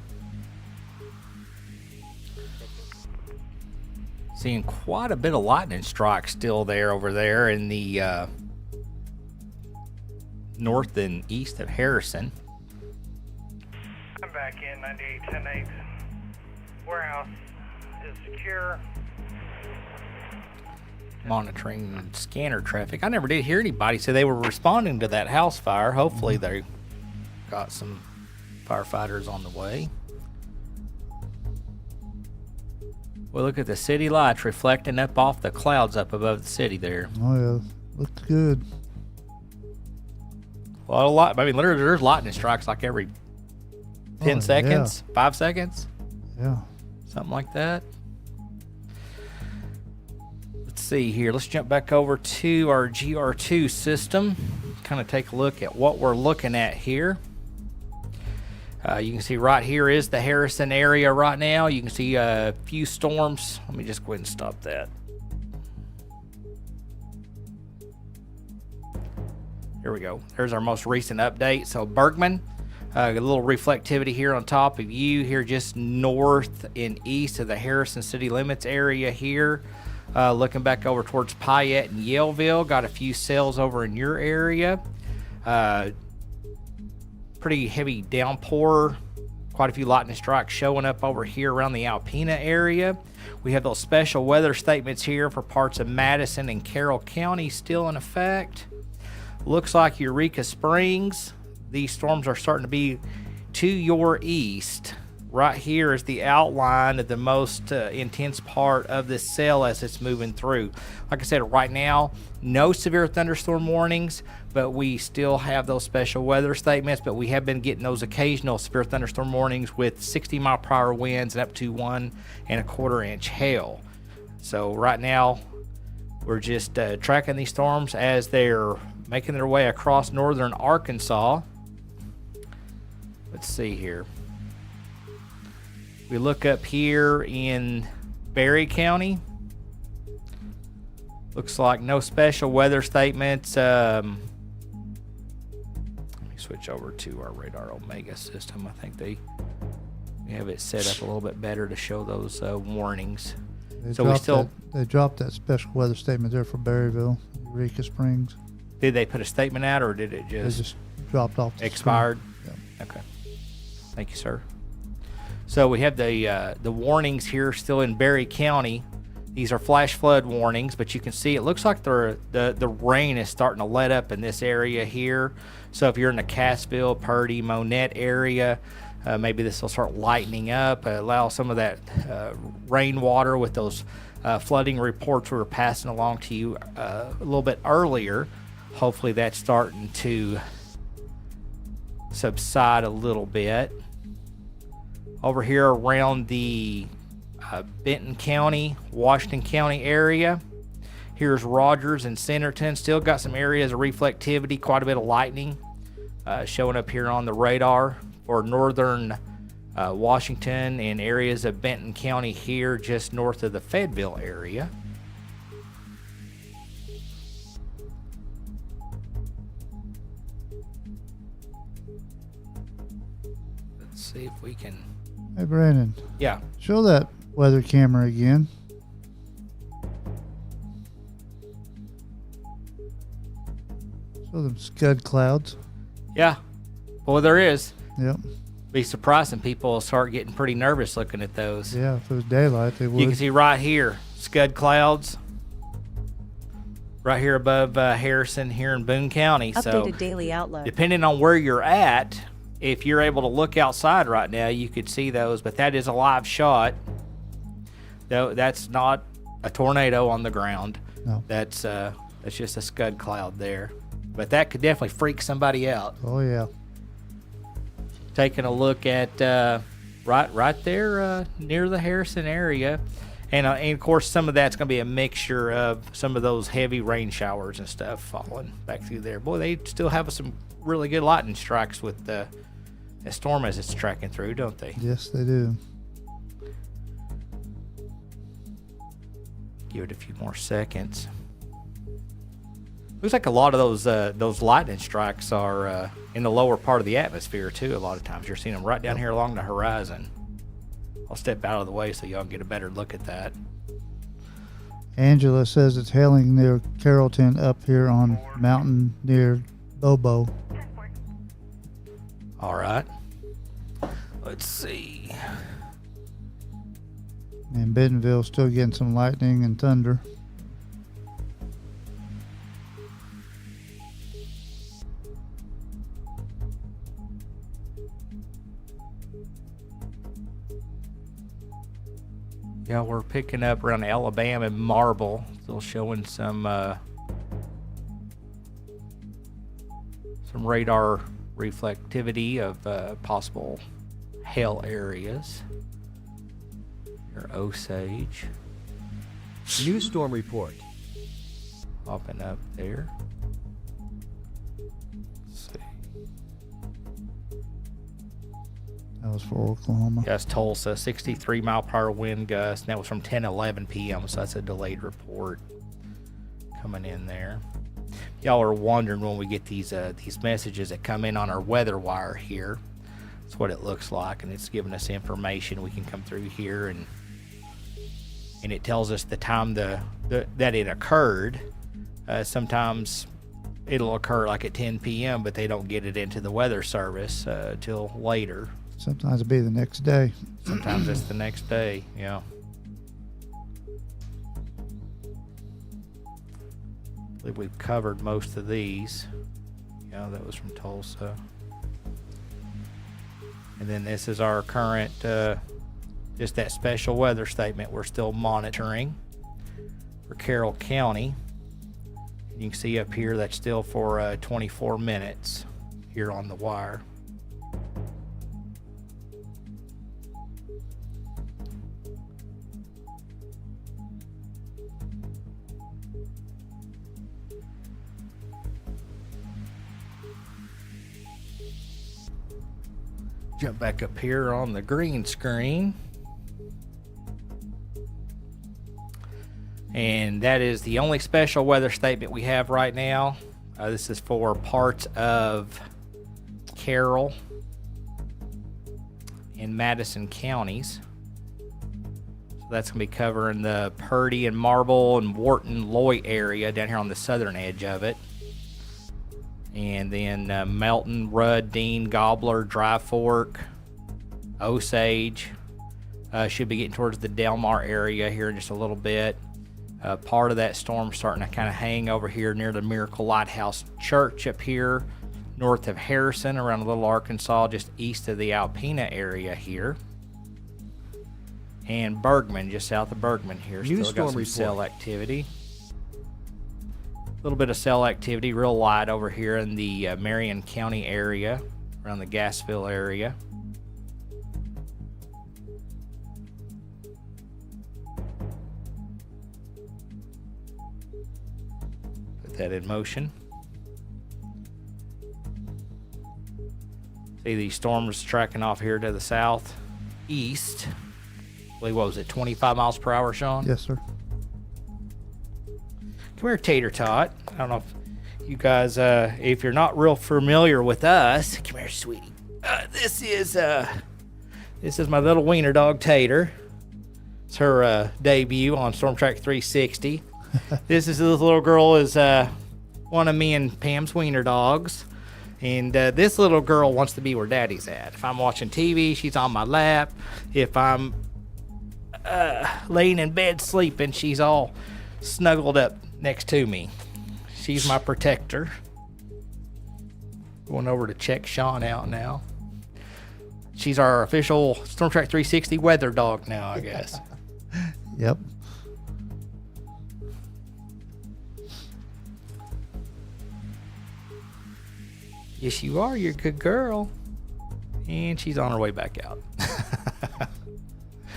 A: Seeing quite a bit of lightning strikes still there over there in the north and east of Harrison.
R: I'm back in 9810-8. Warehouse is secure.
A: Monitoring scanner traffic. I never did hear anybody say they were responding to that house fire. Hopefully they got some firefighters on the way. Well, look at the city lights reflecting up off the clouds up above the city there.
B: Oh yeah, looks good.
A: Well, a lot. I mean, literally, there's lightning strikes like every 10 seconds, 5 seconds.
B: Yeah.
A: Something like that. Let's see here. Let's jump back over to our GR2 system. Kind of take a look at what we're looking at here. You can see right here is the Harrison area right now. You can see a few storms. Let me just go ahead and stop that. Here we go. There's our most recent update. So Bergman, a little reflectivity here on top of you here just north and east of the Harrison city limits area here. Looking back over towards Payette and Yaleville. Got a few cells over in your area. Pretty heavy downpour. Quite a few lightning strikes showing up over here around the Alpena area. We have those special weather statements here for parts of Madison and Carroll County still in effect. Looks like Eureka Springs. These storms are starting to be to your east. Right here is the outline of the most intense part of this cell as it's moving through. Like I said, right now, no severe thunderstorm warnings, but we still have those special weather statements, but we have been getting those occasional severe thunderstorm warnings with 60-mile-per-hour winds and up to 1 1/4 inch hail. So right now, we're just tracking these storms as they're making their way across northern Arkansas. Let's see here. We look up here in Berry County. Looks like no special weather statements. Let me switch over to our Radar Omega system. I think we have it set up a little bit better to show those warnings.
B: They dropped that special weather statement there for Berryville, Eureka Springs.
A: Did they put a statement out, or did it just?
B: They just dropped off.
A: Expired.
B: Yeah.
A: Okay. Thank you, sir. So we have the warnings here still in Berry County. These are flash flood warnings, but you can see it looks like the rain is starting to let up in this area here. So if you're in the Cassville, Purdy, Monette area, maybe this will start lightening up, allow some of that rainwater with those flooding reports we were passing along to you a little bit earlier. Hopefully that's starting to subside a little bit. Over here around the Benton County, Washington County area. Here's Rogers and Centerton. Still got some areas of reflectivity, quite a bit of lightning showing up here on the radar for northern Washington and areas of Benton County here just north of the Fayetteville area. Let's see if we can...
B: Hey, Brandon.
A: Yeah.
B: Show that weather camera again. Show them scud clouds.
A: Yeah. Well, there is.
B: Yep.
A: Be surprising. People will start getting pretty nervous looking at those.
B: Yeah, if it was daylight, they would.
A: You can see right here, scud clouds. Right here above Harrison here in Boone County.
F: Updated
A: so
F: daily outlook.
A: Depending on where you're at, if you're able to look outside right now, you could see those, but that is a live shot. Though that's not a tornado on the ground.
B: No.
A: That's just a scud cloud there. But that could definitely freak somebody out.
B: Oh, yeah.
A: Taking a look at right there near the Harrison area. And of course, some of that's going to be a mixture of some of those heavy rain showers and stuff falling back through there. Boy, they still have some really good lightning strikes with the storm as it's tracking through, don't they?
B: Yes, they do.
A: Give it a few more seconds. Looks like a lot of those lightning strikes are in the lower part of the atmosphere too. A lot of times you're seeing them right down here along the horizon. I'll step out of the way so y'all can get a better look at that.
B: Angela says it's hailing near Carrollton up here on mountain near Bobo.
A: All right. Let's see.
B: And Bentonville's still getting some lightning and thunder.
A: Yeah, we're picking up around Alabama and Marble. Still showing some radar reflectivity of possible hail areas. Your Osage.
J: New storm report.
A: Popping up there. Let's see.
B: That was for Oklahoma.
A: Yes, Tulsa, 63 mile per hour wind gust. And that was from 10:11 p.m. So that's a delayed report coming in there. Y'all are wondering when we get these messages that come in on our weather wire here. That's what it looks like, and it's giving us information. We can come through here and it tells us the time that it occurred. Sometimes it'll occur like at 10 p.m., but they don't get it into the weather service till later.
B: Sometimes it'll be the next day.
A: Sometimes it's the next day, yeah. I believe we've covered most of these. Yeah, that was from Tulsa. And then this is our current, just that special weather statement we're still monitoring for Carroll County. You can see up here that's still for 24 minutes here on the wire. Jump back up here on the green screen. And that is the only special weather statement we have right now. This is for parts of Carroll and Madison counties. So that's going to be covering the Purdy and Marble and Wharton Loy area down here on the southern edge of it. And then Melton, Rudd, Dean, Gobbler, Dry Fork, Osage. Should be getting towards the Delmar area here in just a little bit. Part of that storm starting to kind of hang over here near the Miracle Lighthouse Church up here, north of Harrison, around Little Arkansas, just east of the Alpena area here. And Bergman, just south of Bergman here.
J: New
A: Still got some
J: storm
A: cell
J: report.
A: activity. A little bit of cell activity, real light over here in the Marion County area, around the Gassville area. Put that in motion. See these storms tracking off here to the southeast. I believe, what was it, 25 miles per hour, Sean?
B: Yes, sir.
A: Come here, Tater Tot. I don't know if you guys, if you're not real familiar with us, come here, sweetie. This is my little wiener dog, Tater. It's her debut on Storm Track 360. This little girl is one of me and Pam's wiener dogs. And this little girl wants to be where Daddy's at. If I'm watching TV, she's on my lap. If I'm laying in bed sleeping, she's all snuggled up next to me. She's my protector. Going over to check Sean out now. She's our official Storm Track 360 weather dog now, I guess.
B: Yep.
A: Yes, you are. You're a good girl. And she's on her way back out.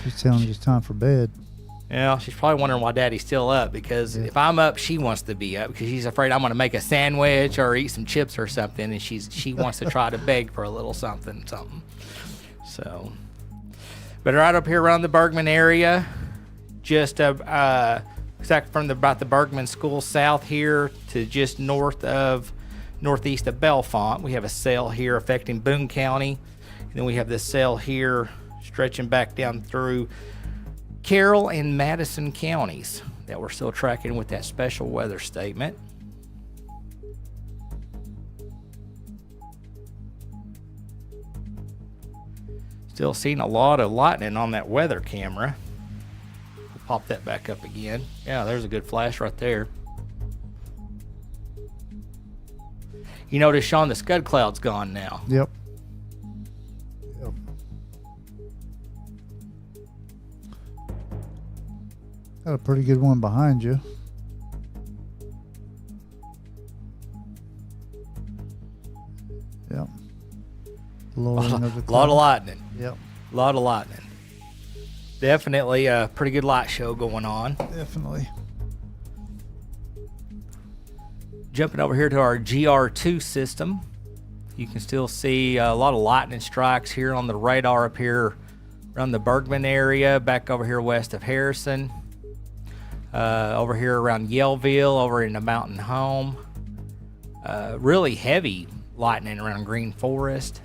B: She's telling you it's time for bed.
A: Yeah, she's probably wondering why Daddy's still up, because if I'm up, she wants to be up because she's afraid I'm going to make a sandwich or eat some chips or something, and she wants to try to beg for a little something. So, but right up here around the Bergman area, just exactly from about the Bergman School south here to just northeast of Bellefonte, we have a cell here affecting Boone County, and then we have this cell here stretching back down through Carroll and Madison counties that we're still tracking with that special weather statement. Still seeing a lot of lightning on that weather camera. We'll pop that back up again. Yeah, there's a good flash right there. You notice, Sean, the scud cloud's gone now.
B: Yep. Got a pretty good one behind you. Yep. Lowering of the cloud.
A: Lot of lightning.
B: Yep.
A: A lot of lightning. Definitely a pretty good light show going on.
B: Definitely.
A: Jumping over here to our GR2 system, you can still see a lot of lightning strikes here on the radar up here around the Bergman area, back over here west of Harrison, over here around Yellville, over in the Mountain Home. Really heavy lightning around Green Forest,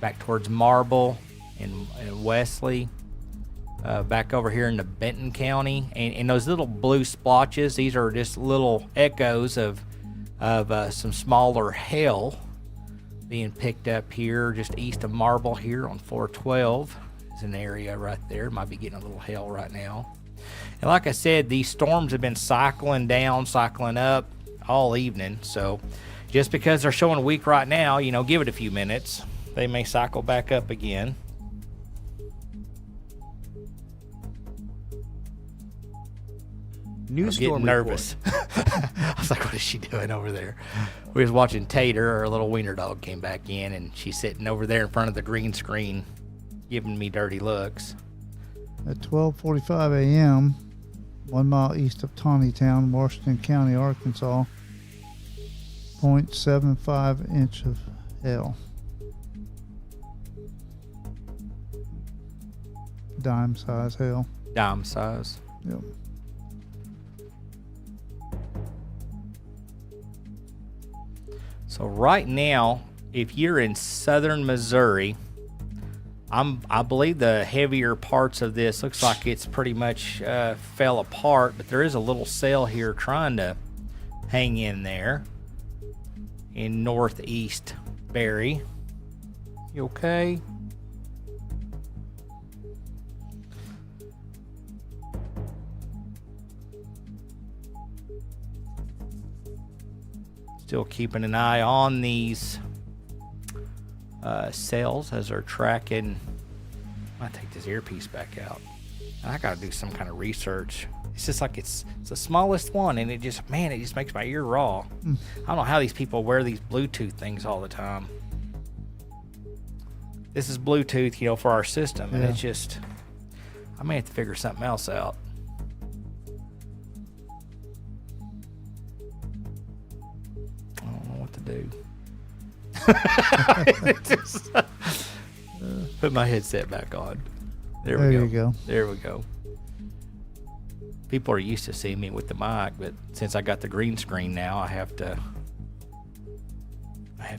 A: back towards Marble and Wesley. Back over here in the Benton County, and those little blue splotches, these are just little echoes of some smaller hail being picked up here just east of Marble here on 412 is an area right there. Might be getting a little hail right now. And like I said, these storms have been cycling down, cycling up all evening. So just because they're showing weak right now, give it a few minutes. They may cycle back up again.
J: New
A: I'm
J: storm
A: getting nervous. I was like, what is she doing over there? We was watching Tater, our little wiener dog, came back in, and she's sitting over there in front of the green screen giving me dirty looks.
B: At 12:45 a.m., 1 mile east of Taneytown, Washington County, Arkansas, 0.75 inch of hail. Dime size hail.
A: Dime size.
B: Yep.
A: So right now, if you're in southern Missouri, I believe the heavier parts of this looks like it's pretty much fell apart, but there is a little cell here trying to hang in there in northeast Barry. You okay? Still keeping an eye on these cells as they're tracking. I might take this earpiece back out. I gotta do some kind of research. It's just like it's the smallest one, and it just makes my ear raw. I don't know how these people wear these Bluetooth things all the time. This is Bluetooth, for our system, and it's just, I may have to figure something else out. I don't know what to do. Put my headset back on. There we go.
B: You go.
A: There we go. People are used to seeing me with the mic, but since I got the green screen now, I have to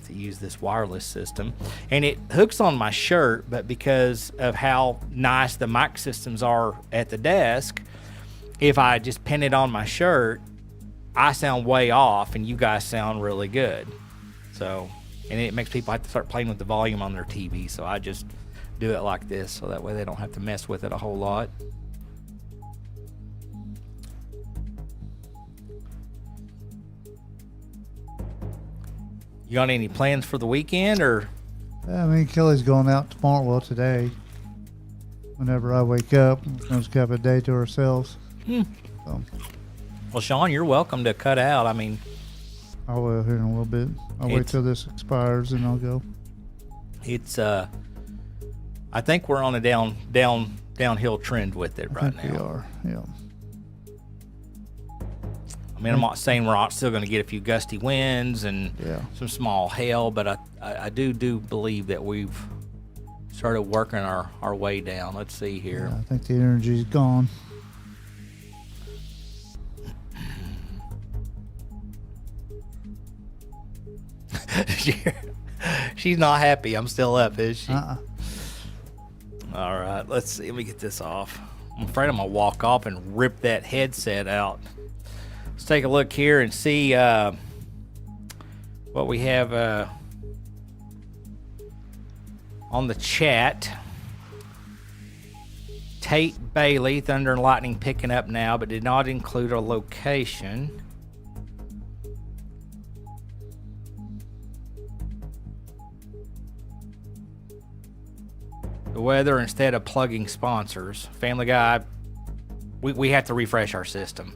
A: use this wireless system. And it hooks on my shirt, but because of how nice the mic systems are at the desk, if I just pin it on my shirt, I sound way off and you guys sound really good. So, and it makes people have to start playing with the volume on their TV, so I just do it like this, so that way they don't have to mess with it a whole lot. You got any plans for the weekend, or?
B: I mean, Kelly's going out tomorrow. Well, today. Whenever I wake up, we're going to have a day to ourselves. So,
A: Well, Sean, you're welcome to cut out. I mean,
B: I will here in a little bit. I'll wait till this expires and I'll go.
A: It's I think we're on a downhill trend with it right now.
B: We are, yeah.
A: I mean, I'm not saying we're not still going to get a few gusty winds and some small hail, but I do believe that we've started working our way down. Let's see here.
B: Yeah, I think the energy's gone.
A: She's not happy. I'm still up, is she?
B: Uh-uh.
A: All right, let's see. Let me get this off. I'm afraid I'm going to walk off and rip that headset out. Let's take a look here and see what we have on the chat. Tate Bailey, Thunder and Lightning picking up now, but did not include a location. The weather instead of plugging sponsors. Family Guy, we have to refresh our system.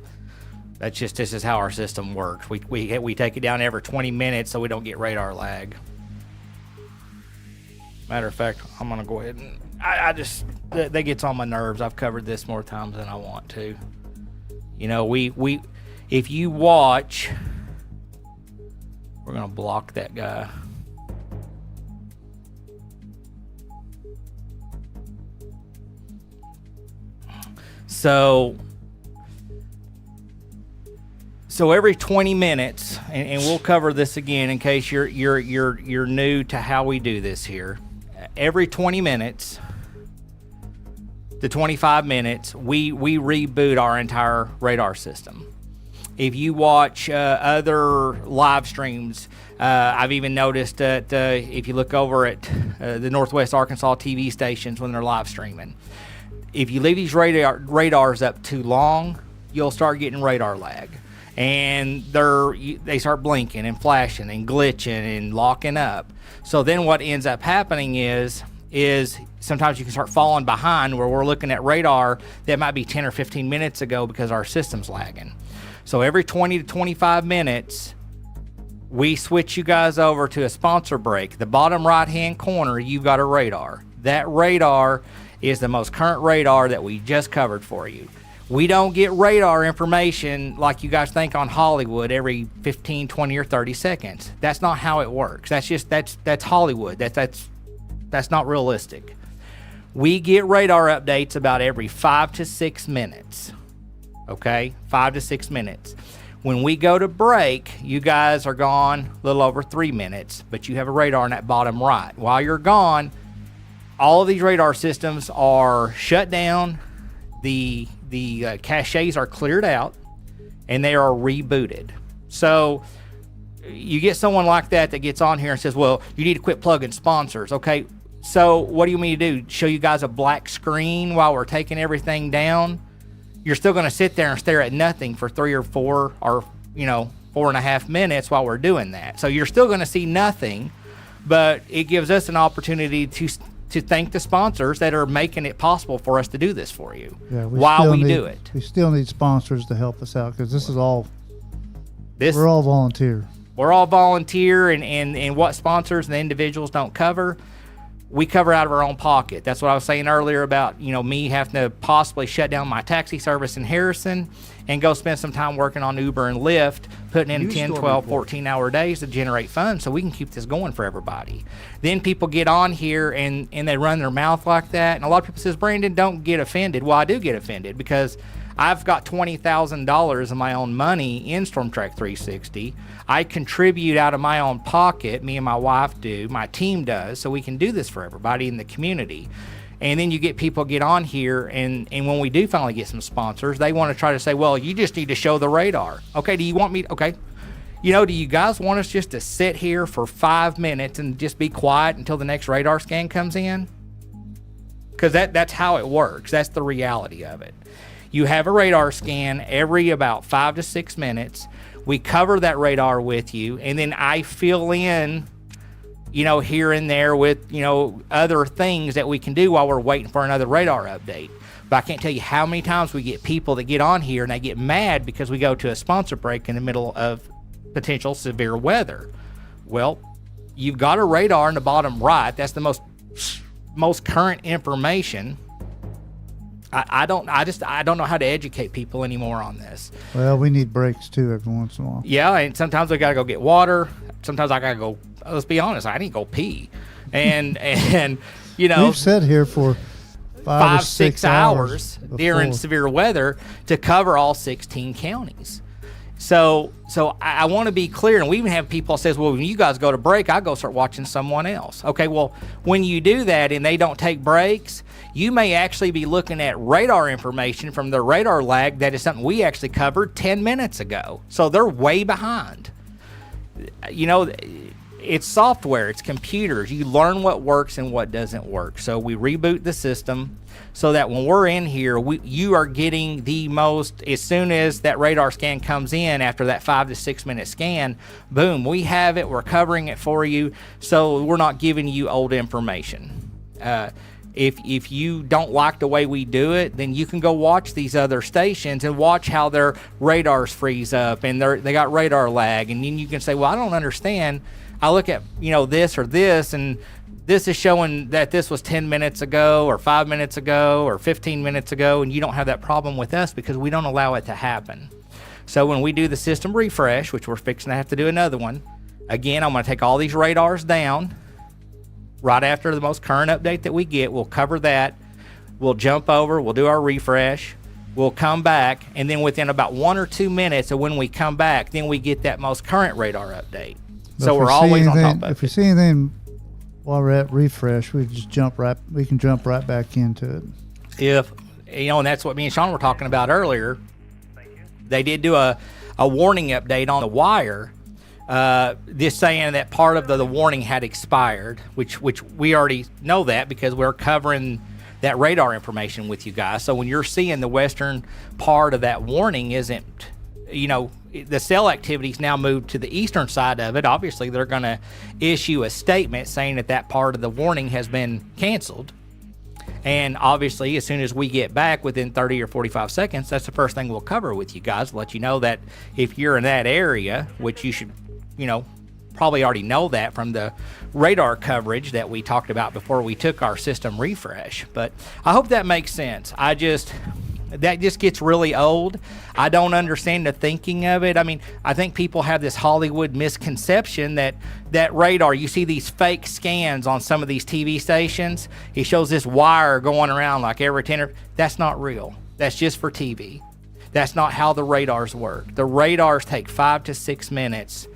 A: This is how our system works. We take it down every 20 minutes so we don't get radar lag. Matter of fact, I'm gonna go ahead and that gets on my nerves. I've covered this more times than I want to. You know, if you watch, we're gonna block that guy. So every 20 minutes, and we'll cover this again in case you're new to how we do this here. Every 20 minutes to 25 minutes, we reboot our entire radar system. If you watch other live streams, I've even noticed that if you look over at the Northwest Arkansas TV stations when they're live streaming, if you leave these radars up too long, you'll start getting radar lag. And they start blinking and flashing and glitching and locking up. So then what ends up happening is sometimes you can start falling behind where we're looking at radar that might be 10 or 15 minutes ago because our system's lagging. So every 20 to 25 minutes, we switch you guys over to a sponsor break. The bottom right-hand corner, you've got a radar. That radar is the most current radar that we just covered for you. We don't get radar information like you guys think on Hollywood every 15, 20, or 30 seconds. That's not how it works. That's Hollywood. That's not realistic. We get radar updates about every 5 to 6 minutes. Okay? 5 to 6 minutes. When we go to break, you guys are gone a little over 3 minutes, but you have a radar in that bottom right. While you're gone, all of these radar systems are shut down. The caches are cleared out, and they are rebooted. So you get someone like that gets on here and says, well, you need to quit plugging sponsors. Okay, so what do you want me to do? Show you guys a black screen while we're taking everything down? You're still going to sit there and stare at nothing for 3 or 4 or 4.5 minutes while we're doing that. So you're still going to see nothing, but it gives us an opportunity to thank the sponsors that are making it possible for us to do this for you while we do it.
B: We still need sponsors to help us out because we're all volunteer.
A: We're all volunteer, and what sponsors and the individuals don't cover, we cover out of our own pocket. That's what I was saying earlier about, me having to possibly shut down my taxi service in Harrison and go spend some time working on Uber and Lyft, putting in 10, 12, 14-hour days to generate funds so we can keep this going for everybody. Then people get on here and they run their mouth like that. And a lot of people says, Brandon, don't get offended. Well, I do get offended because I've got $20,000 of my own money in Storm Track 360. I contribute out of my own pocket, me and my wife do, my team does, so we can do this for everybody in the community. And then you get people get on here, and when we do finally get some sponsors, they want to try to say, well, you just need to show the radar. Okay, do you want me, okay. Do you guys want us just to sit here for 5 minutes and just be quiet until the next radar scan comes in? Because that's how it works. That's the reality of it. You have a radar scan every about 5 to 6 minutes. We cover that radar with you, and then I fill in here and there with, other things that we can do while we're waiting for another radar update. But I can't tell you how many times we get people that get on here and they get mad because we go to a sponsor break in the middle of potential severe weather. Well, you've got a radar in the bottom right. That's the most current information. I don't know how to educate people anymore on this.
B: Well, we need breaks too every once in a while.
A: Yeah, and sometimes we gotta go get water. Sometimes I gotta go. Let's be honest, I need to go pee, and
B: we've sat here for 5 or 6
A: hours
B: before.
A: during severe weather to cover all 16 counties. So I want to be clear, and we even have people says, well, when you guys go to break, I go start watching someone else. Okay, well, when you do that and they don't take breaks, you may actually be looking at radar information from the radar lag that is something we actually covered 10 minutes ago. So they're way behind. It's software, it's computers. You learn what works and what doesn't work. So we reboot the system so that when we're in here, you are getting the most, as soon as that radar scan comes in after that 5 to 6 minute scan, boom, we have it, we're covering it for you, so we're not giving you old information. If you don't like the way we do it, then you can go watch these other stations and watch how their radars freeze up and they got radar lag, and then you can say, well, I don't understand. I look at, this or this, and this is showing that this was 10 minutes ago or 5 minutes ago or 15 minutes ago, and you don't have that problem with us because we don't allow it to happen. So when we do the system refresh, which we're fixing to have to do another one, again, I'm going to take all these radars down. Right after the most current update that we get, we'll cover that. We'll jump over, we'll do our refresh. We'll come back, and then within about 1 or 2 minutes of when we come back, then we get that most current radar update. So we're always on top of it.
B: If we see anything while we're at refresh, we can jump right back into it.
A: And that's what me and Sean were talking about earlier. They did do a warning update on the wire, this saying that part of the warning had expired, which we already know that because we're covering that radar information with you guys. So when you're seeing the western part of that warning isn't, the cell activity's now moved to the eastern side of it. Obviously, they're going to issue a statement saying that part of the warning has been canceled. And obviously, as soon as we get back within 30 or 45 seconds, that's the first thing we'll cover with you guys, let you know that if you're in that area, which you should, probably already know that from the radar coverage that we talked about before we took our system refresh. But I hope that makes sense. That just gets really old. I don't understand the thinking of it. I mean, I think people have this Hollywood misconception that radar, you see these fake scans on some of these TV stations. It shows this wire going around like every 10. That's not real. That's just for TV. That's not how the radars work. The radars take 5 to 6 minutes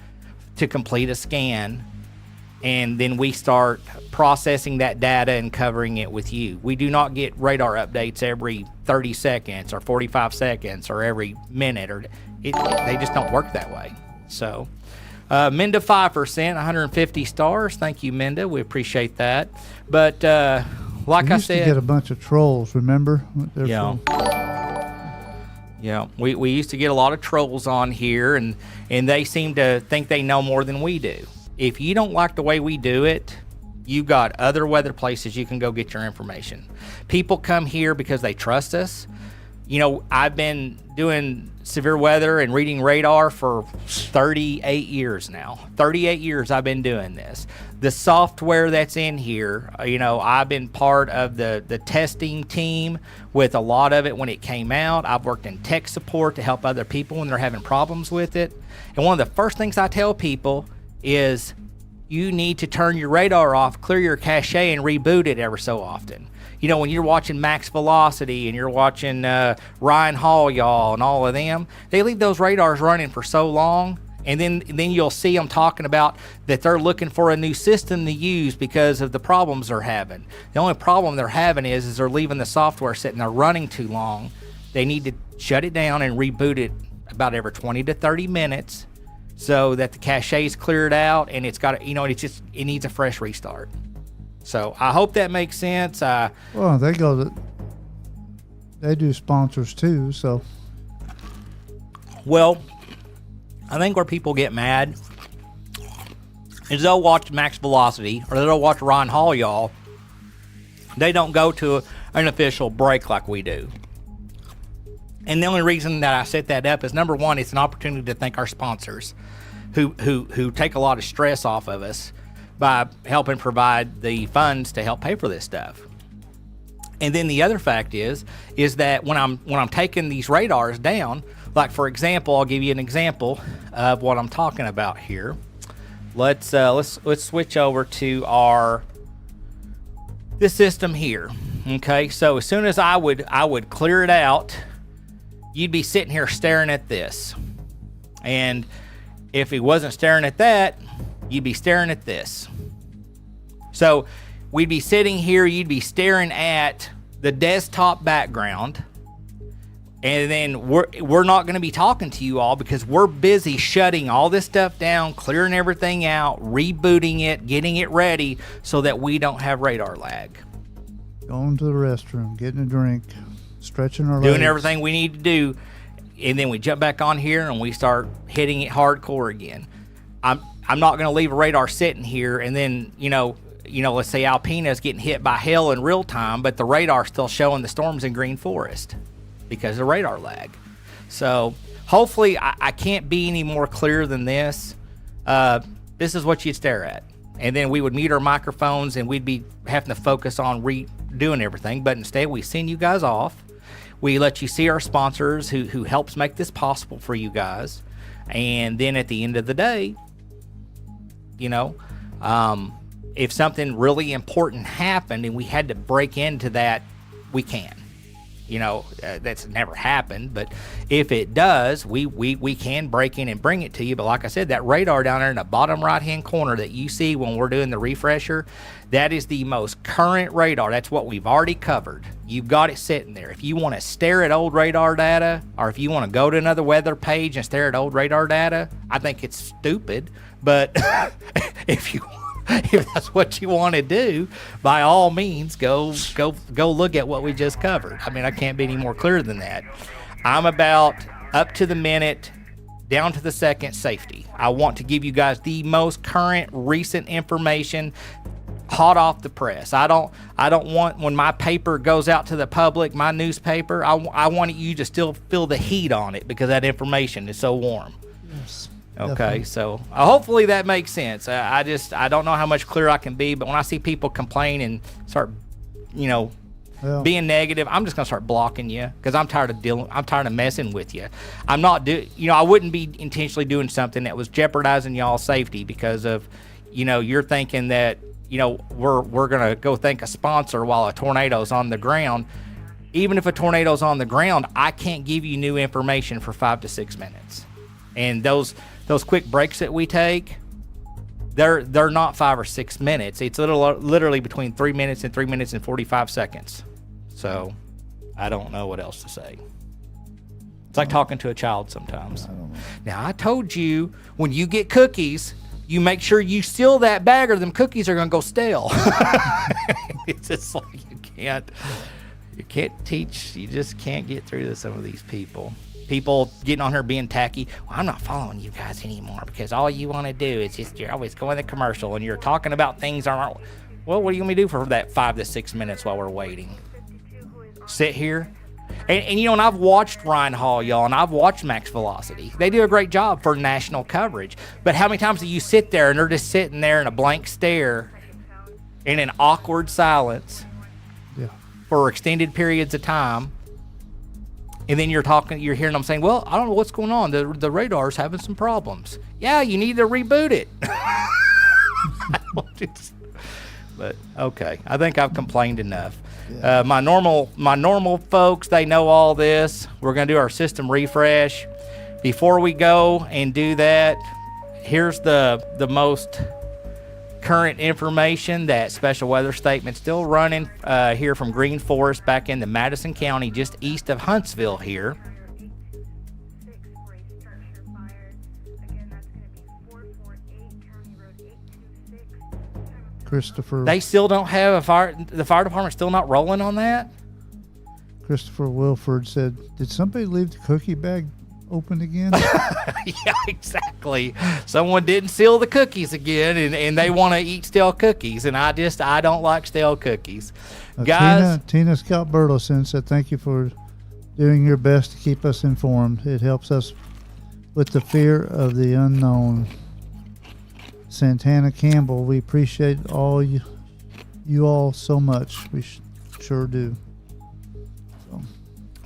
A: to complete a scan, and then we start processing that data and covering it with you. We do not get radar updates every 30 seconds or 45 seconds or every minute. They just don't work that way. So, Minda 5%, 150 stars. Thank you, Minda. We appreciate that. But like I said,
B: we used to get a bunch of trolls. Remember?
A: Yeah, we used to get a lot of trolls on here, and they seem to think they know more than we do. If you don't like the way we do it, you got other weather places you can go get your information. People come here because they trust us. I've been doing severe weather and reading radar for 38 years now. 38 years I've been doing this. The software that's in here, I've been part of the testing team with a lot of it when it came out. I've worked in tech support to help other people when they're having problems with it. And one of the first things I tell people is you need to turn your radar off, clear your cache, and reboot it ever so often. When you're watching Max Velocity and you're watching Ryan Hall, y'all, and all of them, they leave those radars running for so long, and then you'll see them talking about that they're looking for a new system to use because of the problems they're having. The only problem they're having is they're leaving the software sitting there running too long. They need to shut it down and reboot it about every 20 to 30 minutes so that the cache is cleared out and it's got, it needs a fresh restart. So I hope that makes sense.
B: Well, they do sponsors too, so.
A: Well, I think where people get mad is they'll watch Max Velocity or they'll watch Ron Hall, y'all. They don't go to an official break like we do. And the only reason that I set that up is, number one, it's an opportunity to thank our sponsors who take a lot of stress off of us by helping provide the funds to help pay for this stuff. And then the other fact is that when I'm taking these radars down, like for example, I'll give you an example of what I'm talking about here. Let's switch over to this system here. Okay, so as soon as I would clear it out, you'd be sitting here staring at this. And if he wasn't staring at that, you'd be staring at this. So we'd be sitting here, you'd be staring at the desktop background, and then we're not going to be talking to you all because we're busy shutting all this stuff down, clearing everything out, rebooting it, getting it ready so that we don't have radar lag.
B: Going to the restroom, getting a drink, stretching our legs.
A: Doing everything we need to do, and then we jump back on here and we start hitting it hardcore again. I'm not going to leave a radar sitting here and then, let's say Alpena's getting hit by hail in real time, but the radar's still showing the storms in Green Forest because of radar lag. So hopefully I can't be any more clear than this. This is what you'd stare at. And then we would mute our microphones and we'd be having to focus on redoing everything. But instead we send you guys off. We let you see our sponsors who helps make this possible for you guys. And then at the end of the day, if something really important happened and we had to break into that, we can. That's never happened, but if it does, we can break in and bring it to you. But like I said, that radar down there in the bottom right-hand corner that you see when we're doing the refresher, that is the most current radar. That's what we've already covered. You've got it sitting there. If you want to stare at old radar data, or if you want to go to another weather page and stare at old radar data, I think it's stupid. But if that's what you want to do, by all means, go look at what we just covered. I mean, I can't be any more clear than that. I'm about up to the minute, down to the second safety. I want to give you guys the most current, recent information, hot off the press. I don't want, when my paper goes out to the public, my newspaper, I want you to still feel the heat on it because that information is so warm.
B: Yes.
A: Okay,
B: Definitely.
A: so hopefully that makes sense. I don't know how much clearer I can be, but when I see people complain and start, being negative, I'm just gonna start blocking you because I'm tired of messing with you. I wouldn't be intentionally doing something that was jeopardizing y'all's safety because of, you're thinking that, we're gonna go thank a sponsor while a tornado's on the ground. Even if a tornado's on the ground, I can't give you new information for 5 to 6 minutes. And those quick breaks that we take, they're not 5 or 6 minutes. It's literally between 3 minutes and 3 minutes and 45 seconds. So I don't know what else to say. It's like talking to a child sometimes. Now, I told you, when you get cookies, you make sure you seal that bag or them cookies are going to go stale. It's just like you can't teach. You just can't get through to some of these people. People getting on her being tacky. Well, I'm not following you guys anymore because all you want to do is just, you're always going to the commercial and you're talking about things aren't. Well, what do you want me to do for that 5 to 6 minutes while we're waiting? Sit here? And I've watched Ryan Hall, y'all, and I've watched Max Velocity. They do a great job for national coverage. But how many times do you sit there and they're just sitting there in a blank stare in an awkward silence for extended periods of time? And then you're hearing them saying, well, I don't know what's going on. The radar's having some problems. Yeah, you need to reboot it. But okay, I think I've complained enough. Yeah. My normal folks, they know all this. We're going to do our system refresh. Before we go and do that, here's the most current information. That special weather statement still running here from Green Forest back into Madison County, just east of Huntsville here.
B: Christopher.
A: They still don't have a fire. The fire department's still not rolling on that.
B: Christopher Wilford said, "Did somebody leave the cookie bag opened again?
A: Yeah, exactly. Someone didn't seal the cookies again, and they want to eat stale cookies, and I don't like stale cookies. Guys,
B: Tina Scott Burleson said, thank you for doing your best to keep us informed. It helps us with the fear of the unknown. Santana Campbell, we appreciate all you all so much. We sure do.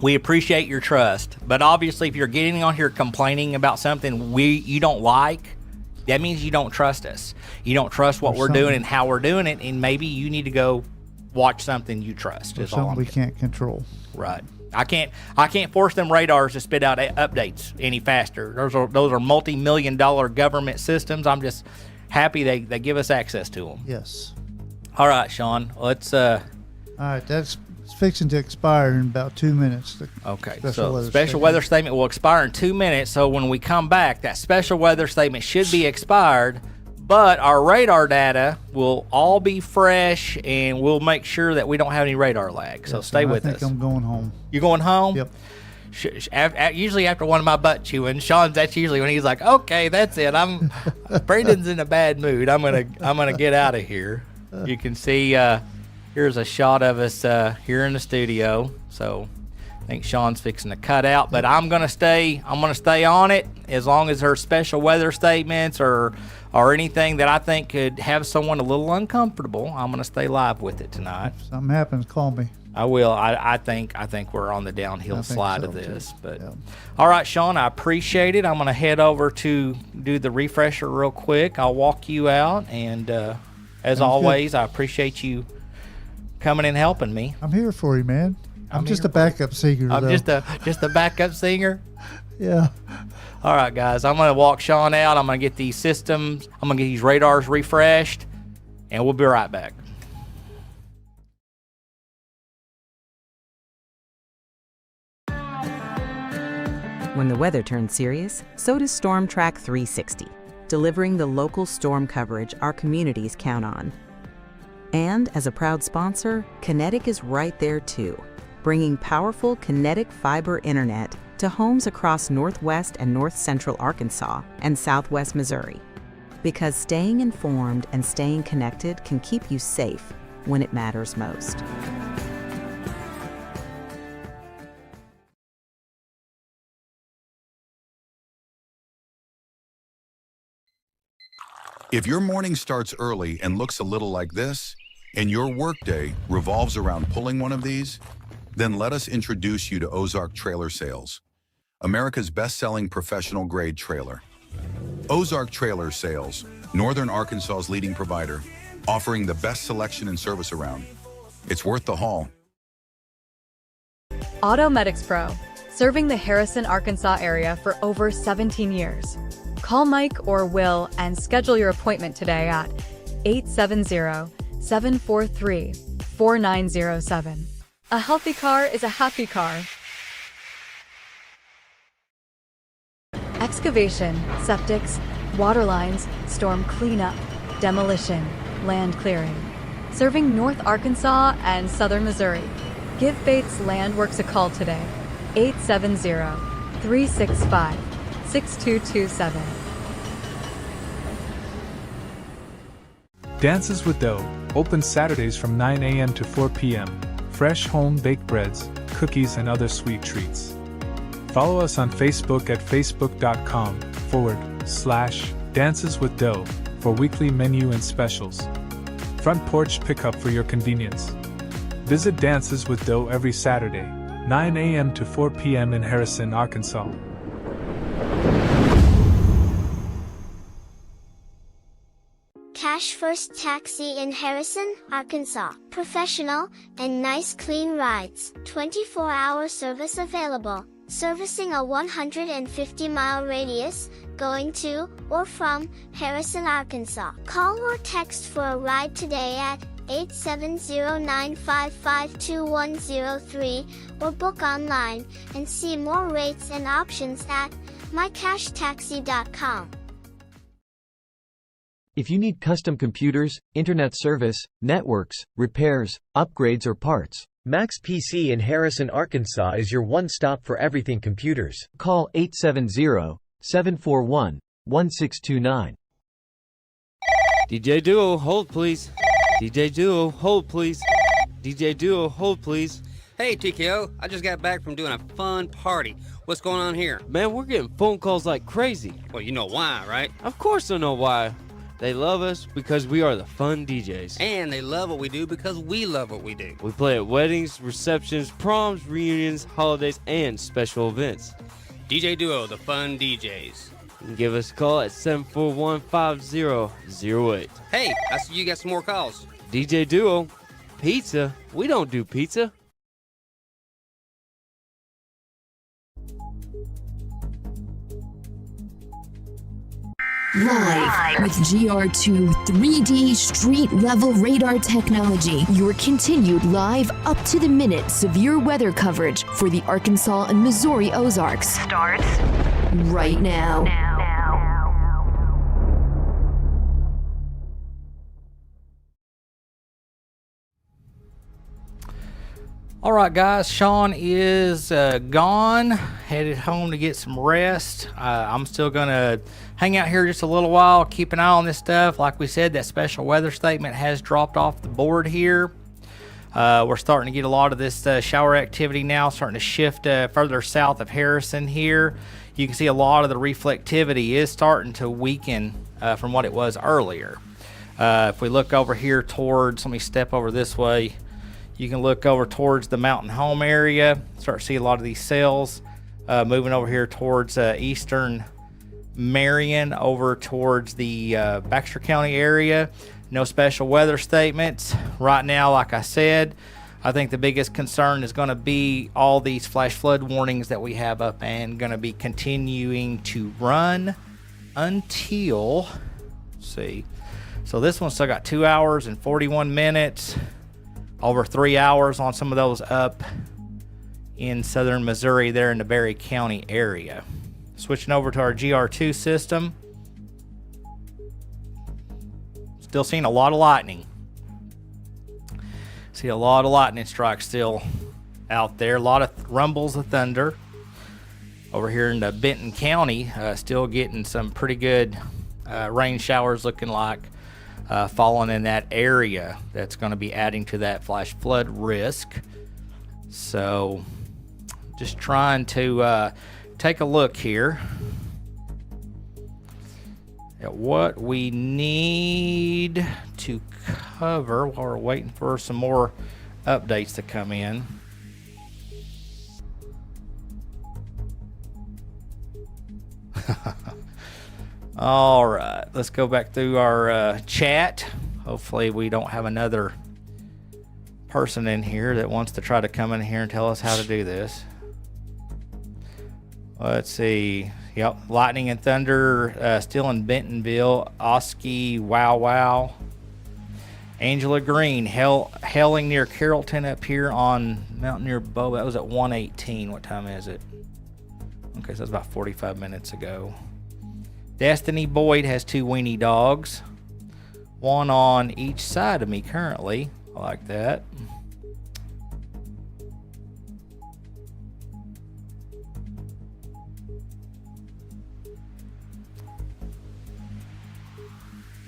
A: we appreciate your trust, but obviously if you're getting on here complaining about something you don't like, that means you don't trust us. You don't trust what we're doing and how we're doing it, and maybe you need to go watch something you trust.
B: Or something we can't control.
A: Right. I can't force them radars to spit out updates any faster. Those are multi-million-dollar government systems. I'm just happy they give us access to them.
B: Yes.
A: All right, Sean. Let's. All
B: right, that's fixing to expire in about 2 minutes.
A: Okay. So special weather statement will expire in 2 minutes. So when we come back, that special weather statement should be expired, but our radar data will all be fresh, and we'll make sure that we don't have any radar lag. So stay with us.
B: I think I'm going home.
A: You going home?
B: Yep.
A: Usually after one of my butt chewing, Sean's, that's usually when he's like, okay, that's it. Brandon's in a bad mood. I'm gonna get out of here. You can see here's a shot of us here in the studio. So I think Sean's fixing to cut out, but I'm gonna stay on it as long as her special weather statements or anything that I think could have someone a little uncomfortable. I'm gonna stay live with it tonight.
B: If something happens, call me.
A: I will. I think we're on the downhill slide of this.
B: Too.
A: But
B: yeah.
A: All right, Sean, I appreciate it. I'm going to head over to do the refresher real quick. I'll walk you out, and as always, I appreciate you coming and helping me.
B: I'm here for you, man. I'm just a backup singer.
A: I'm just a backup singer.
B: Yeah.
A: All right, guys. I'm going to walk Sean out. I'm going to get these systems. I'm going to get these radars refreshed, and we'll be right back.
F: When the weather turns serious, so does Storm Track 360, delivering the local storm coverage our communities count on. And as a proud sponsor, Kinetic is right there too, bringing powerful Kinetic fiber internet to homes across northwest and north central Arkansas and southwest Missouri. Because staying informed and staying connected can keep you safe when it matters most.
G: If your morning starts early and looks a little like this, and your workday revolves around pulling one of these, then let us introduce you to Ozark Trailer Sales, America's best-selling professional-grade trailer. Ozark Trailer Sales, Northern Arkansas's leading provider, offering the best selection and service around. It's worth the haul.
E: Automedics Pro, serving the Harrison, Arkansas area for over 17 years. Call Mike or Will and schedule your appointment today at 870-743-4907. A healthy car is a happy car. Excavation, septics, water lines, storm cleanup, demolition, land clearing. Serving North Arkansas and Southern Missouri. Give Bates Land Works a call today. 870-365-6227.
H: Dances with Dough, open Saturdays from 9 a.m. to 4 p.m. Fresh home-baked breads, cookies, and other sweet treats. Follow us on Facebook at facebook.com/Dances with Dough for weekly menu and specials. Front porch pickup for your convenience. Visit Dances with Dough every Saturday, 9 a.m. to 4 p.m. in Harrison, Arkansas.
I: Cash First Taxi in Harrison, Arkansas. Professional and nice clean rides. 24-hour service available. Servicing a 150-mile radius, going to or from Harrison, Arkansas. Call or text for a ride today at 870-955-2103 or book online and see more rates and options at mycashtaxi.com.
J: If you need custom computers, internet service, networks, repairs, upgrades or parts, Max PC in Harrison, Arkansas is your one-stop for everything computers. Call 870-741-1629.
K: DJ Duo, hold please. DJ Duo, hold please. DJ Duo, hold please.
L: Hey, TKO, I just got back from doing a fun party. What's going on here?
K: Man, we're getting phone calls like crazy.
L: Well, you know why, right?
K: Of course I know why. They love us because we are the fun DJs.
L: And they love what we do because we love what we do.
K: We play at weddings, receptions, proms, reunions, holidays, and special events.
L: DJ Duo, the fun DJs.
K: You can give us a call at 741-5008.
L: Hey, I see you got some more calls.
K: DJ Duo, pizza? We don't do pizza.
D: Live with GR2 3D street level radar technology. Your continued live up to the minute severe weather coverage for the Arkansas and Missouri Ozarks starts right now.
A: All right, guys, Sean is gone, headed home to get some rest. I'm still going to hang out here just a little while, keep an eye on this stuff. Like we said, that special weather statement has dropped off the board here. We're starting to get a lot of this shower activity now, starting to shift further south of Harrison here. You can see a lot of the reflectivity is starting to weaken from what it was earlier. If we look over here towards, let me step over this way. You can look over towards the Mountain Home area, start to see a lot of these cells moving over here towards eastern Marion, over towards the Baxter County area. No special weather statements. Right now, like I said, I think the biggest concern is going to be all these flash flood warnings that we have up and going to be continuing to run until, let's see. So this one's still got 2 hours and 41 minutes. Over 3 hours on some of those up in southern Missouri there in the Berry County area. Switching over to our GR2 system. Still seeing a lot of lightning. See a lot of lightning strikes still out there. A lot of rumbles of thunder. Over here in the Benton County, still getting some pretty good rain showers looking like. Falling in that area. That's going to be adding to that flash flood risk. So just trying to take a look here at what we need to cover while we're waiting for some more updates to come in. All right, let's go back through our chat. Hopefully we don't have another person in here that wants to try to come in here and tell us how to do this. Let's see. Yep, lightning and thunder still in Bentonville. Oski, wow. Angela Green, hailing near Carrollton up here on Mountaineer Bow. That was at 1:18. What time is it? Okay, so that's about 45 minutes ago. Destiny Boyd has 2 weenie dogs. One on each side of me currently. I like that.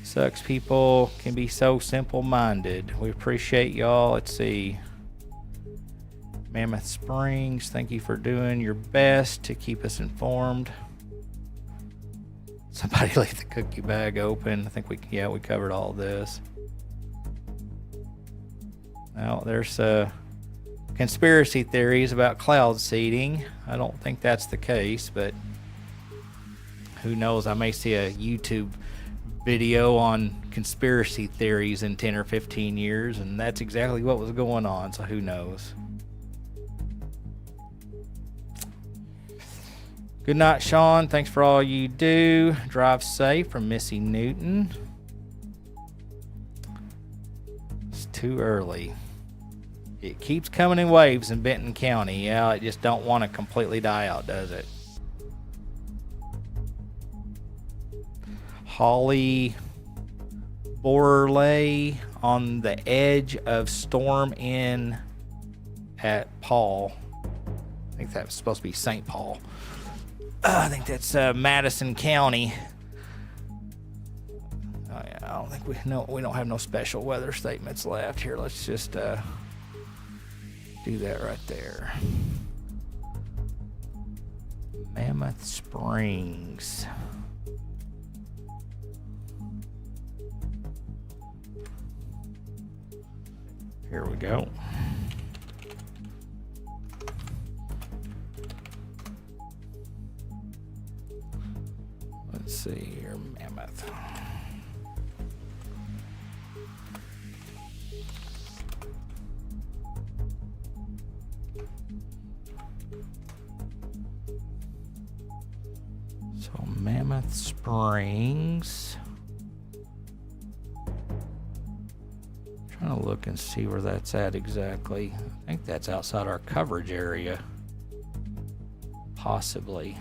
A: Sucks people can be so simple-minded. We appreciate y'all. Let's see. Mammoth Springs, thank you for doing your best to keep us informed. Somebody leave the cookie bag open. I think we covered all this. Now there's conspiracy theories about cloud seeding. I don't think that's the case, but who knows? I may see a YouTube video on conspiracy theories in 10 or 15 years, and that's exactly what was going on, so who knows? Good night, Sean. Thanks for all you do. Drive safe from Missy Newton. It's too early. It keeps coming in waves in Benton County. Yeah, it just don't want to completely die out, does it? Holly Borley on the edge of storm in at Paul. I think that's supposed to be St. Paul. I think that's Madison County. Oh, yeah, I don't think we don't have no special weather statements left here. Let's just do that right there. Mammoth Springs. Here we go. Let's see here, Mammoth. So Mammoth Springs. Trying to look and see where that's at exactly. I think that's outside our coverage area. Possibly.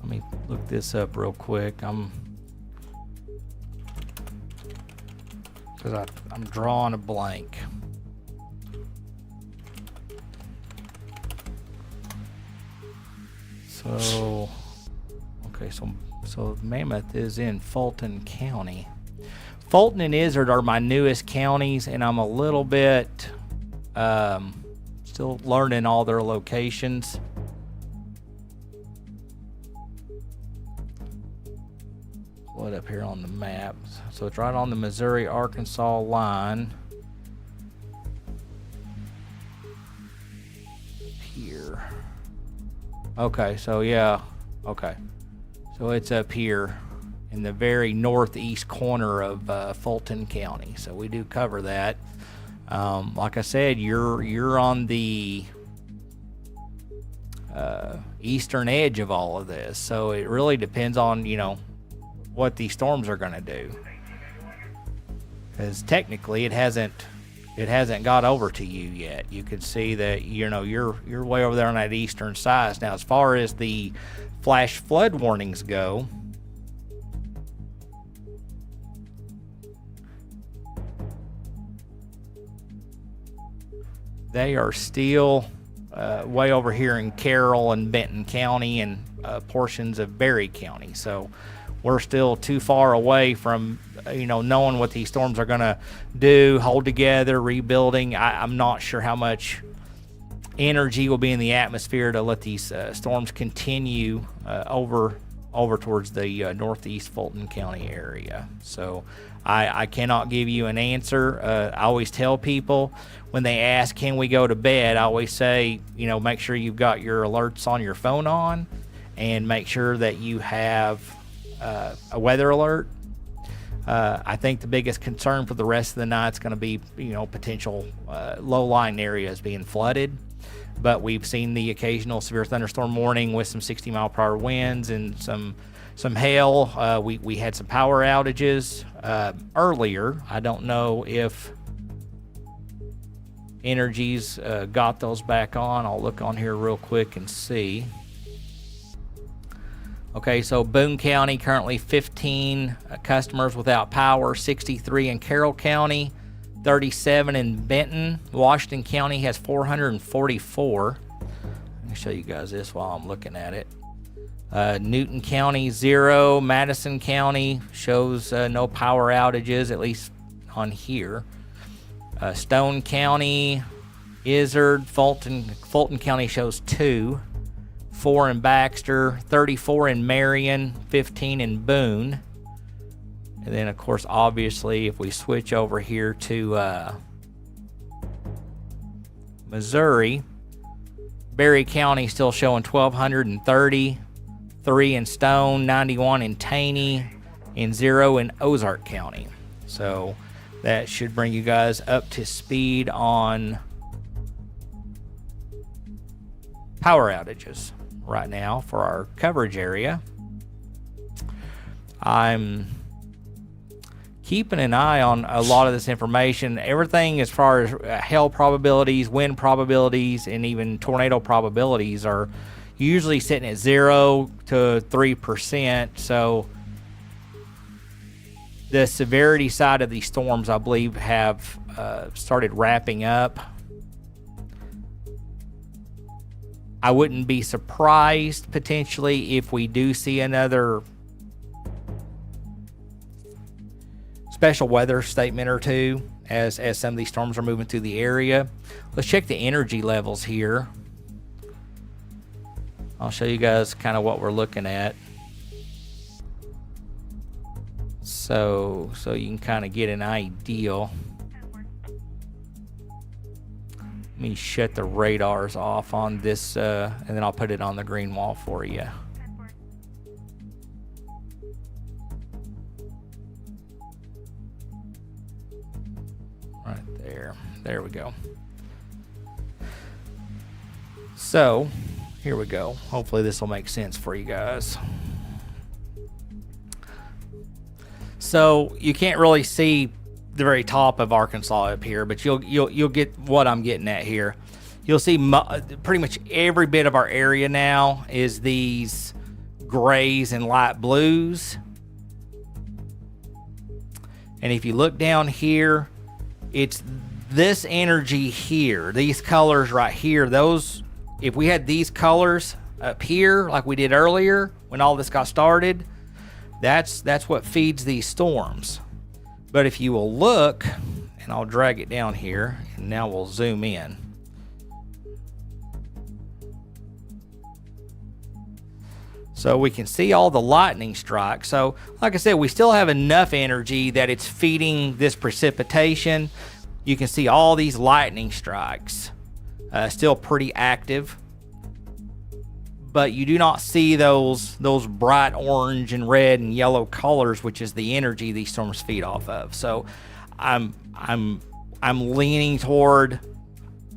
A: Let me look this up real quick. Because I'm drawing a blank. So, okay, so Mammoth is in Fulton County. Fulton and Izard are my newest counties, and I'm a little bit still learning all their locations. Pull it up here on the map. So it's right on the Missouri-Arkansas line. Here. Okay, so yeah. Okay. So it's up here in the very northeast corner of Fulton County. So we do cover that. Like I said, you're on the eastern edge of all of this. So it really depends on, what these storms are going to do. Because technically it hasn't got over to you yet. You can see that you're way over there on that eastern side. Now, as far as the flash flood warnings go, they are still way over here in Carroll and Benton County and portions of Berry County. So we're still too far away from knowing what these storms are going to do, hold together, rebuilding. I'm not sure how much energy will be in the atmosphere to let these storms continue over towards the northeast Fulton County area. So I cannot give you an answer. I always tell people when they ask, can we go to bed? I always say, make sure you've got your alerts on your phone on, and make sure that you have a weather alert. I think the biggest concern for the rest of the night is going to be, potential low-lying areas being flooded. But we've seen the occasional severe thunderstorm warning with some 60-mile-per-hour winds and some hail. We had some power outages earlier. I don't know if Energy's got those back on. I'll look on here real quick and see. Okay, so Boone County, currently 15 customers without power, 63 in Carroll County, 37 in Benton. Washington County has 444. Let me show you guys this while I'm looking at it. Newton County, 0. Madison County shows no power outages, at least on here. Stone County, Izard, Fulton County shows 2. 4 in Baxter, 34 in Marion, 15 in Boone. And then, of course, obviously, if we switch over here to Missouri, Berry County still showing 1,230, 3 in Stone, 91 in Taney, and 0 in Ozark County. So that should bring you guys up to speed on power outages right now for our coverage area. I'm keeping an eye on a lot of this information. Everything as far as hail probabilities, wind probabilities, and even tornado probabilities are usually sitting at 0 to 3%. So the severity side of these storms, I believe, have started wrapping up. I wouldn't be surprised potentially if we do see another special weather statement or two as some of these storms are moving through the area. Let's check the energy levels here. I'll show you guys kind of what we're looking at. So you can kind of get an idea. Let me shut the radars off on this, and then I'll put it on the green wall for you. Right there. There we go. So, here we go. Hopefully this will make sense for you guys. So, you can't really see the very top of Arkansas up here, but you'll get what I'm getting at here. You'll see pretty much every bit of our area now is these grays and light blues. And if you look down here, it's this energy here, these colors right here. Those, if we had these colors up here like we did earlier when all this got started, that's what feeds these storms. But if you will look, and I'll drag it down here, and now we'll zoom in. So we can see all the lightning strikes. So like I said, we still have enough energy that it's feeding this precipitation. You can see all these lightning strikes, still pretty active. But you do not see those bright orange and red and yellow colors, which is the energy these storms feed off of. So I'm leaning toward,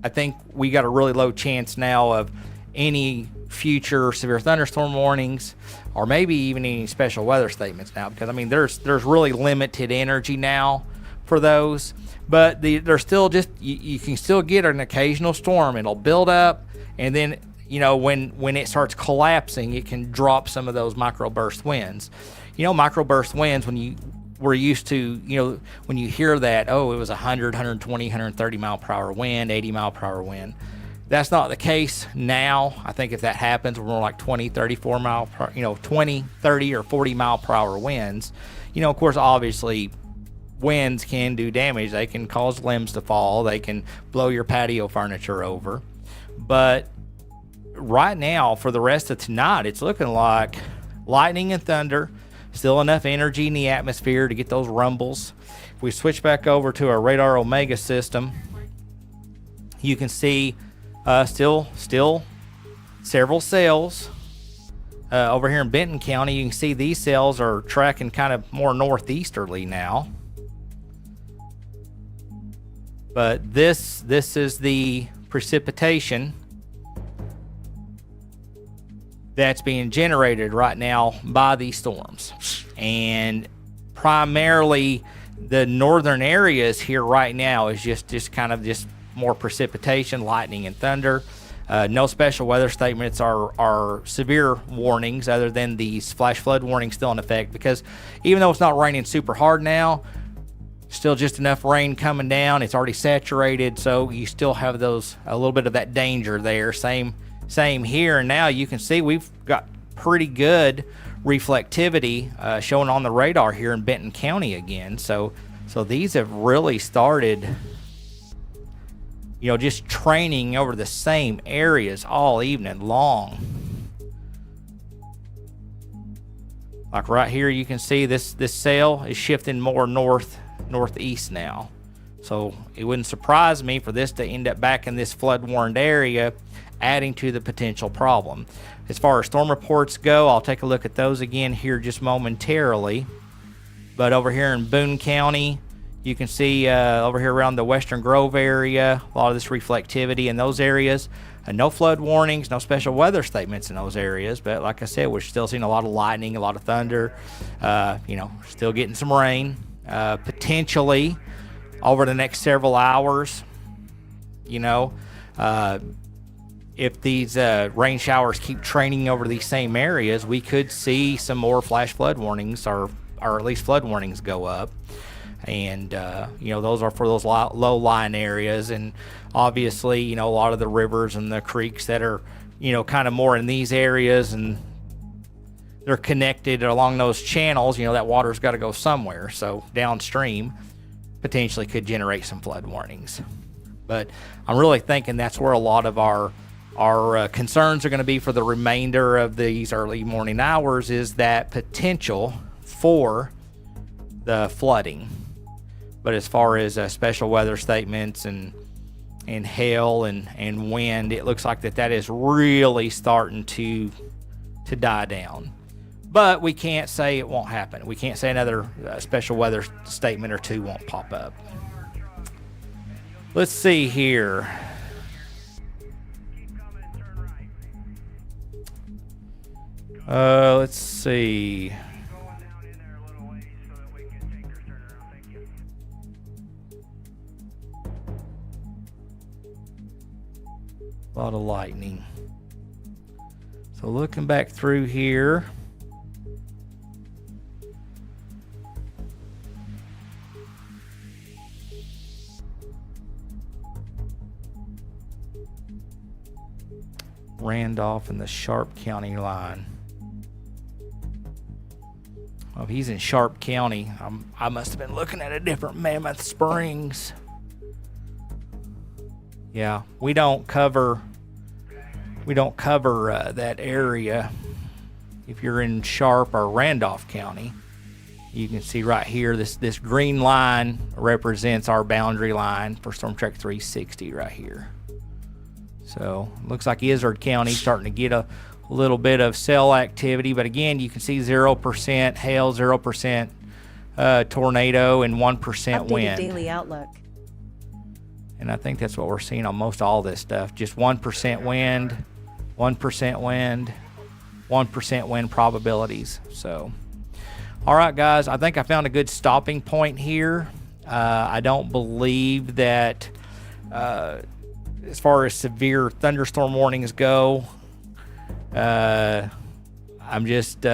A: I think we got a really low chance now of any future severe thunderstorm warnings, or maybe even any special weather statements now, because I mean there's really limited energy now for those. But they're still just, you can still get an occasional storm. It'll build up, and then when it starts collapsing, it can drop some of those microburst winds. Microburst winds, when we're used to, when you hear that, oh, it was 100, 120, 130 mile per hour wind, 80 mile per hour wind. That's not the case now. I think if that happens, we're more like 20, 34 mile per, 20, 30, or 40 mile per hour winds. Of course, obviously, winds can do damage. They can cause limbs to fall. They can blow your patio furniture over. But right now, for the rest of tonight, it's looking like lightning and thunder, still enough energy in the atmosphere to get those rumbles. If we switch back over to our radar Omega system, you can see still several cells. Over here in Benton County, you can see these cells are tracking kind of more northeasterly now. But this is the precipitation that's being generated right now by these storms. And primarily the northern areas here right now is just kind of just more precipitation, lightning and thunder. No special weather statements are severe warnings other than these flash flood warnings still in effect, because even though it's not raining super hard now, still just enough rain coming down. It's already saturated, so you still have a little bit of that danger there. Same here. And now you can see we've got pretty good reflectivity showing on the radar here in Benton County again. So these have really started, just training over the same areas all evening long. Like right here, you can see this sail is shifting more northeast now. So it wouldn't surprise me for this to end up back in this flood warned area, adding to the potential problem. As far as storm reports go, I'll take a look at those again here just momentarily. But over here in Boone County, you can see over here around the Western Grove area, a lot of this reflectivity in those areas. No flood warnings, no special weather statements in those areas. But like I said, we're still seeing a lot of lightning, a lot of thunder, still getting some rain. potentially over the next several hours. If these rain showers keep training over these same areas, we could see some more flash flood warnings, or at least flood warnings go up. And those are for those low-lying areas, and obviously a lot of the rivers and the creeks that are kind of more in these areas, and they're connected along those channels. That water's got to go somewhere, so downstream potentially could generate some flood warnings. But I'm really thinking that's where a lot of our concerns are going to be for the remainder of these early morning hours, is that potential for the flooding. But as far as special weather statements and hail and wind, it looks like that is really starting to die down. But we can't say it won't happen. We can't say another special weather statement or two won't pop up. Let's see here. Let's see. A lot of lightning. So looking back through here. Randolph and the Sharp County line. Oh, he's in Sharp County. I must have been looking at a different Mammoth Springs. Yeah, we don't cover that area. If you're in Sharp or Randolph County, you can see right here this green line represents our boundary line for Storm Track 360 right here. So looks like Izard County starting to get a little bit of cell activity, but again, you can see 0% hail, 0% tornado, and 1%
F: Updated
A: wind.
F: daily outlook.
A: And I think that's what we're seeing on most all this stuff. Just 1% wind, 1% wind, 1% wind probabilities. So, all right, guys, I think I found a good stopping point here. I don't believe that as far as severe thunderstorm warnings go, I'm just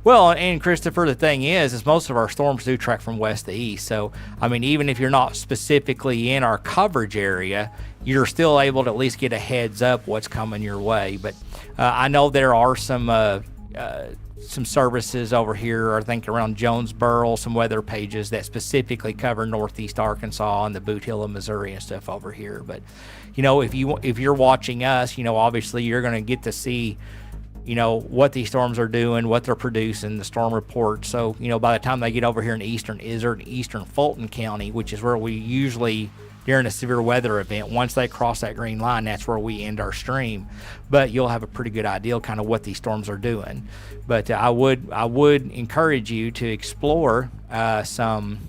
A: well, and Christopher, the thing is most of our storms do track from west to east. So I mean, even if you're not specifically in our coverage area, you're still able to at least get a heads up what's coming your way. But I know there are some services over here, I think around Jonesboro, some weather pages that specifically cover northeast Arkansas and the Boot Hill of Missouri and stuff over here. But if you're watching us, obviously you're going to get to see what these storms are doing, what they're producing, the storm report. So by the time they get over here in eastern Izard and eastern Fulton County, which is where we usually, during a severe weather event, once they cross that green line, that's where we end our stream. But you'll have a pretty good idea kind of what these storms are doing. But I would encourage you to explore some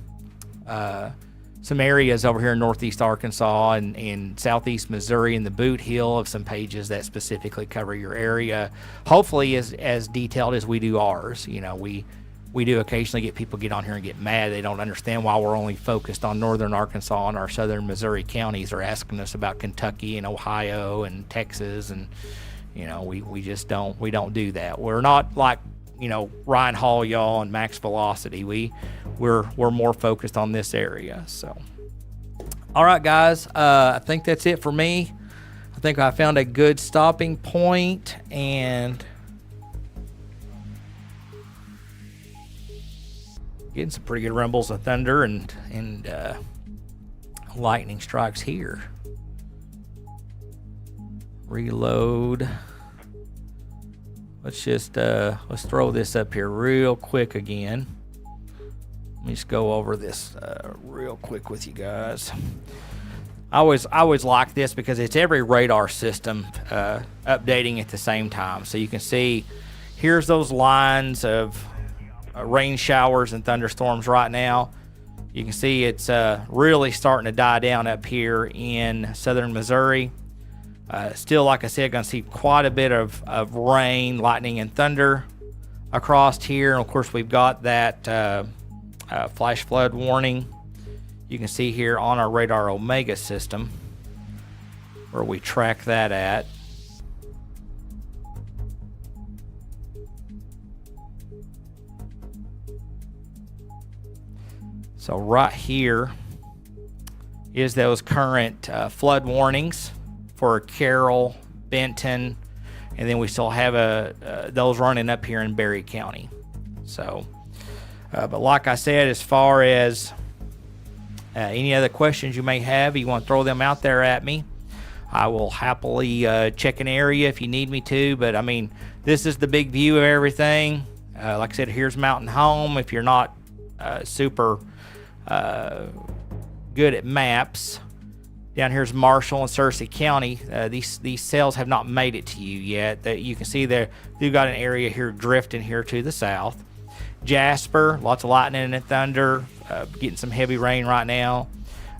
A: areas over here in northeast Arkansas and southeast Missouri and the Boot Hill of some pages that specifically cover your area. Hopefully as detailed as we do ours. We do occasionally get people get on here and get mad. They don't understand why we're only focused on northern Arkansas and our southern Missouri counties. They're asking us about Kentucky and Ohio and Texas, and we just don't do that. We're not like Ryan Hall, y'all, and Max Velocity. We're more focused on this area. So, all right, guys, I think that's it for me. I think I found a good stopping point, and getting some pretty good rumbles of thunder and lightning strikes here. Reload. Let's throw this up here real quick again. Let me just go over this real quick with you guys. I always like this because it's every radar system updating at the same time. So you can see here's those lines of rain showers and thunderstorms right now. You can see it's really starting to die down up here in southern Missouri. Still, like I said, going to see quite a bit of rain, lightning, and thunder across here. And of course, we've got that flash flood warning. You can see here on our radar Omega system where we track that at. So right here is those current flood warnings for Carroll, Benton, and then we still have those running up here in Berry County. So, but like I said, as far as any other questions you may have, you want to throw them out there at me, I will happily check an area if you need me to. But I mean, this is the big view of everything. Like I said, here's Mountain Home. If you're not super good at maps, down here's Marshall and Searcy County. These cells have not made it to you yet. That you can see there, you've got an area here drifting here to the south. Jasper, lots of lightning and thunder, getting some heavy rain right now.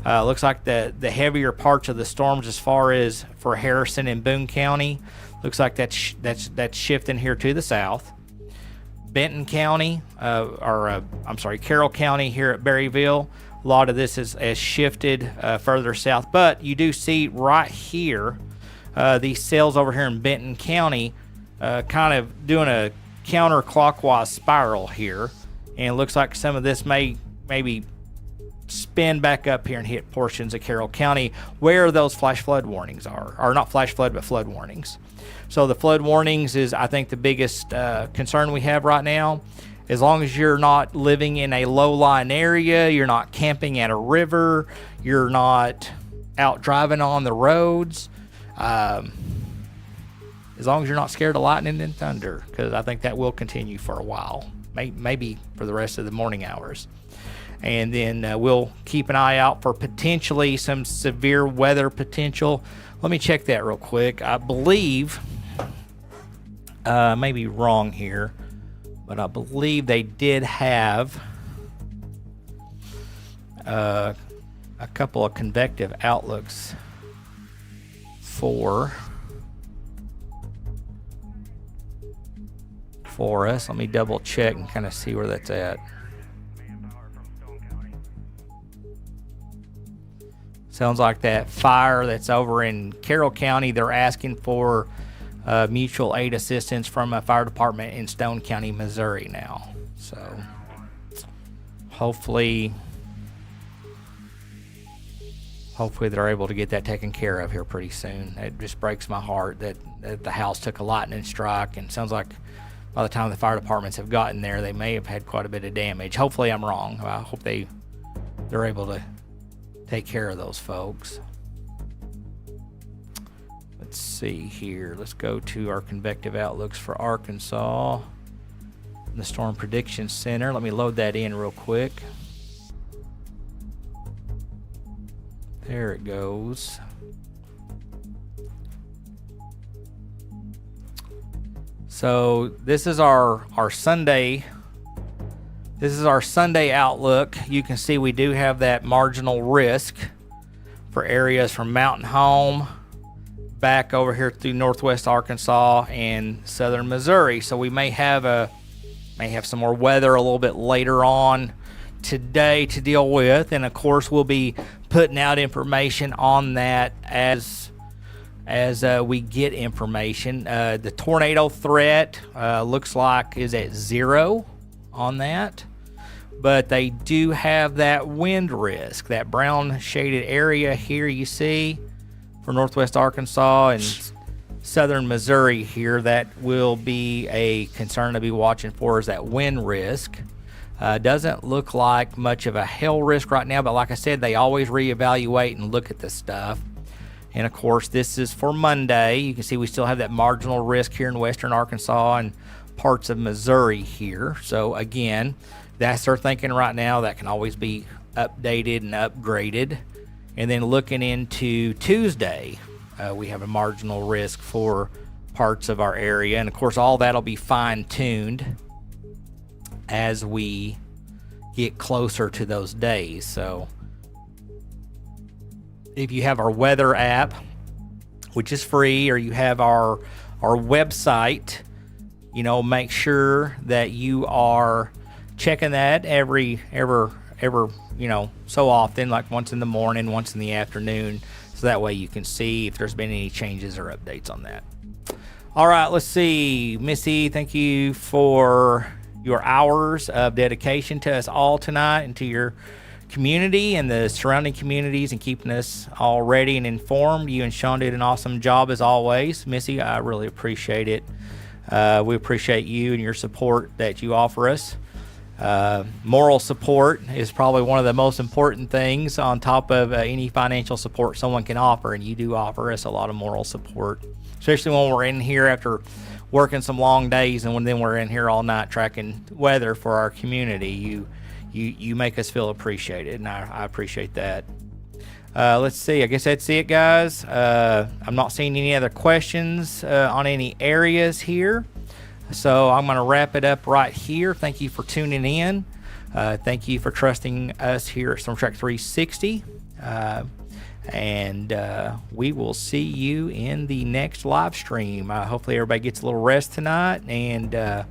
A: Looks like the heavier parts of the storms, as far as for Harrison and Boone County, looks like that's shifting here to the south. Benton County, Carroll County here at Berryville, a lot of this has shifted further south. But you do see right here these cells over here in Benton County kind of doing a counterclockwise spiral here, and it looks like some of this maybe spin back up here and hit portions of Carroll County where those flash flood warnings are, or not flash flood, but flood warnings. So the flood warnings is, I think, the biggest concern we have right now. As long as you're not living in a low-lying area, you're not camping at a river, you're not out driving on the roads, as long as you're not scared of lightning and thunder, because I think that will continue for a while, maybe for the rest of the morning hours. And then we'll keep an eye out for potentially some severe weather potential. Let me check that real quick. I believe, I may be wrong here, but I believe they did have a couple of convective outlooks for us. Let me double check and kind of see where that's at. Sounds like that fire that's over in Carroll County, they're asking for mutual aid assistance from a fire department in Stone County, Missouri now. So hopefully they're able to get that taken care of here pretty soon. It just breaks my heart that the house took a lightning strike, and sounds like by the time the fire departments have gotten there, they may have had quite a bit of damage. Hopefully I'm wrong. I hope they're able to take care of those folks. Let's see here. Let's go to our convective outlooks for Arkansas. The Storm Prediction Center. Let me load that in real quick. There it goes. So this is our Sunday. This is our Sunday outlook. You can see we do have that marginal risk for areas from Mountain Home back over here through northwest Arkansas and southern Missouri. So we may have some more weather a little bit later on today to deal with, and of course we'll be putting out information on that as we get information. The tornado threat looks like is at 0 on that, but they do have that wind risk, that brown shaded area here you see for northwest Arkansas and southern Missouri here. That will be a concern to be watching for, is that wind risk. Doesn't look like much of a hail risk right now, but like I said, they always reevaluate and look at this stuff. And of course, this is for Monday. You can see we still have that marginal risk here in western Arkansas and parts of Missouri here. So again, that's their thinking right now. That can always be updated and upgraded. And then looking into Tuesday, we have a marginal risk for parts of our area. And of course, all that'll be fine-tuned as we get closer to those days. So if you have our weather app, which is free, or you have our website, make sure that you are checking that every so often, like once in the morning, once in the afternoon, so that way you can see if there's been any changes or updates on that. All right, let's see. Missy, thank you for your hours of dedication to us all tonight and to your community and the surrounding communities and keeping us all ready and informed. You and Sean did an awesome job as always. Missy, I really appreciate it. We appreciate you and your support that you offer us. Moral support is probably one of the most important things on top of any financial support someone can offer, and you do offer us a lot of moral support, especially when we're in here after working some long days and then we're in here all night tracking weather for our community. You make us feel appreciated, and I appreciate that. Let's see. I guess that's it, guys. I'm not seeing any other questions on any areas here. So I'm going to wrap it up right here. Thank you for tuning in. Thank you for trusting us here at Storm Track 360. And we will see you in the next live stream. Hopefully everybody gets a little rest tonight, and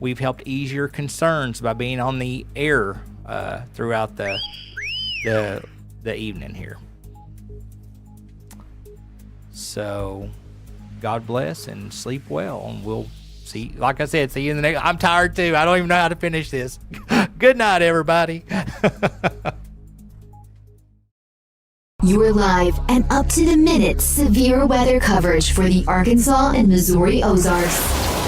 A: we've helped ease your concerns by being on the air throughout the evening here. So God bless and sleep well, and we'll see, like I said, see you in the next. I'm tired too. I don't even know how to finish this. Good night, everybody.
D: Your live and up-to-the-minute severe weather coverage for the Arkansas and Missouri Ozarks.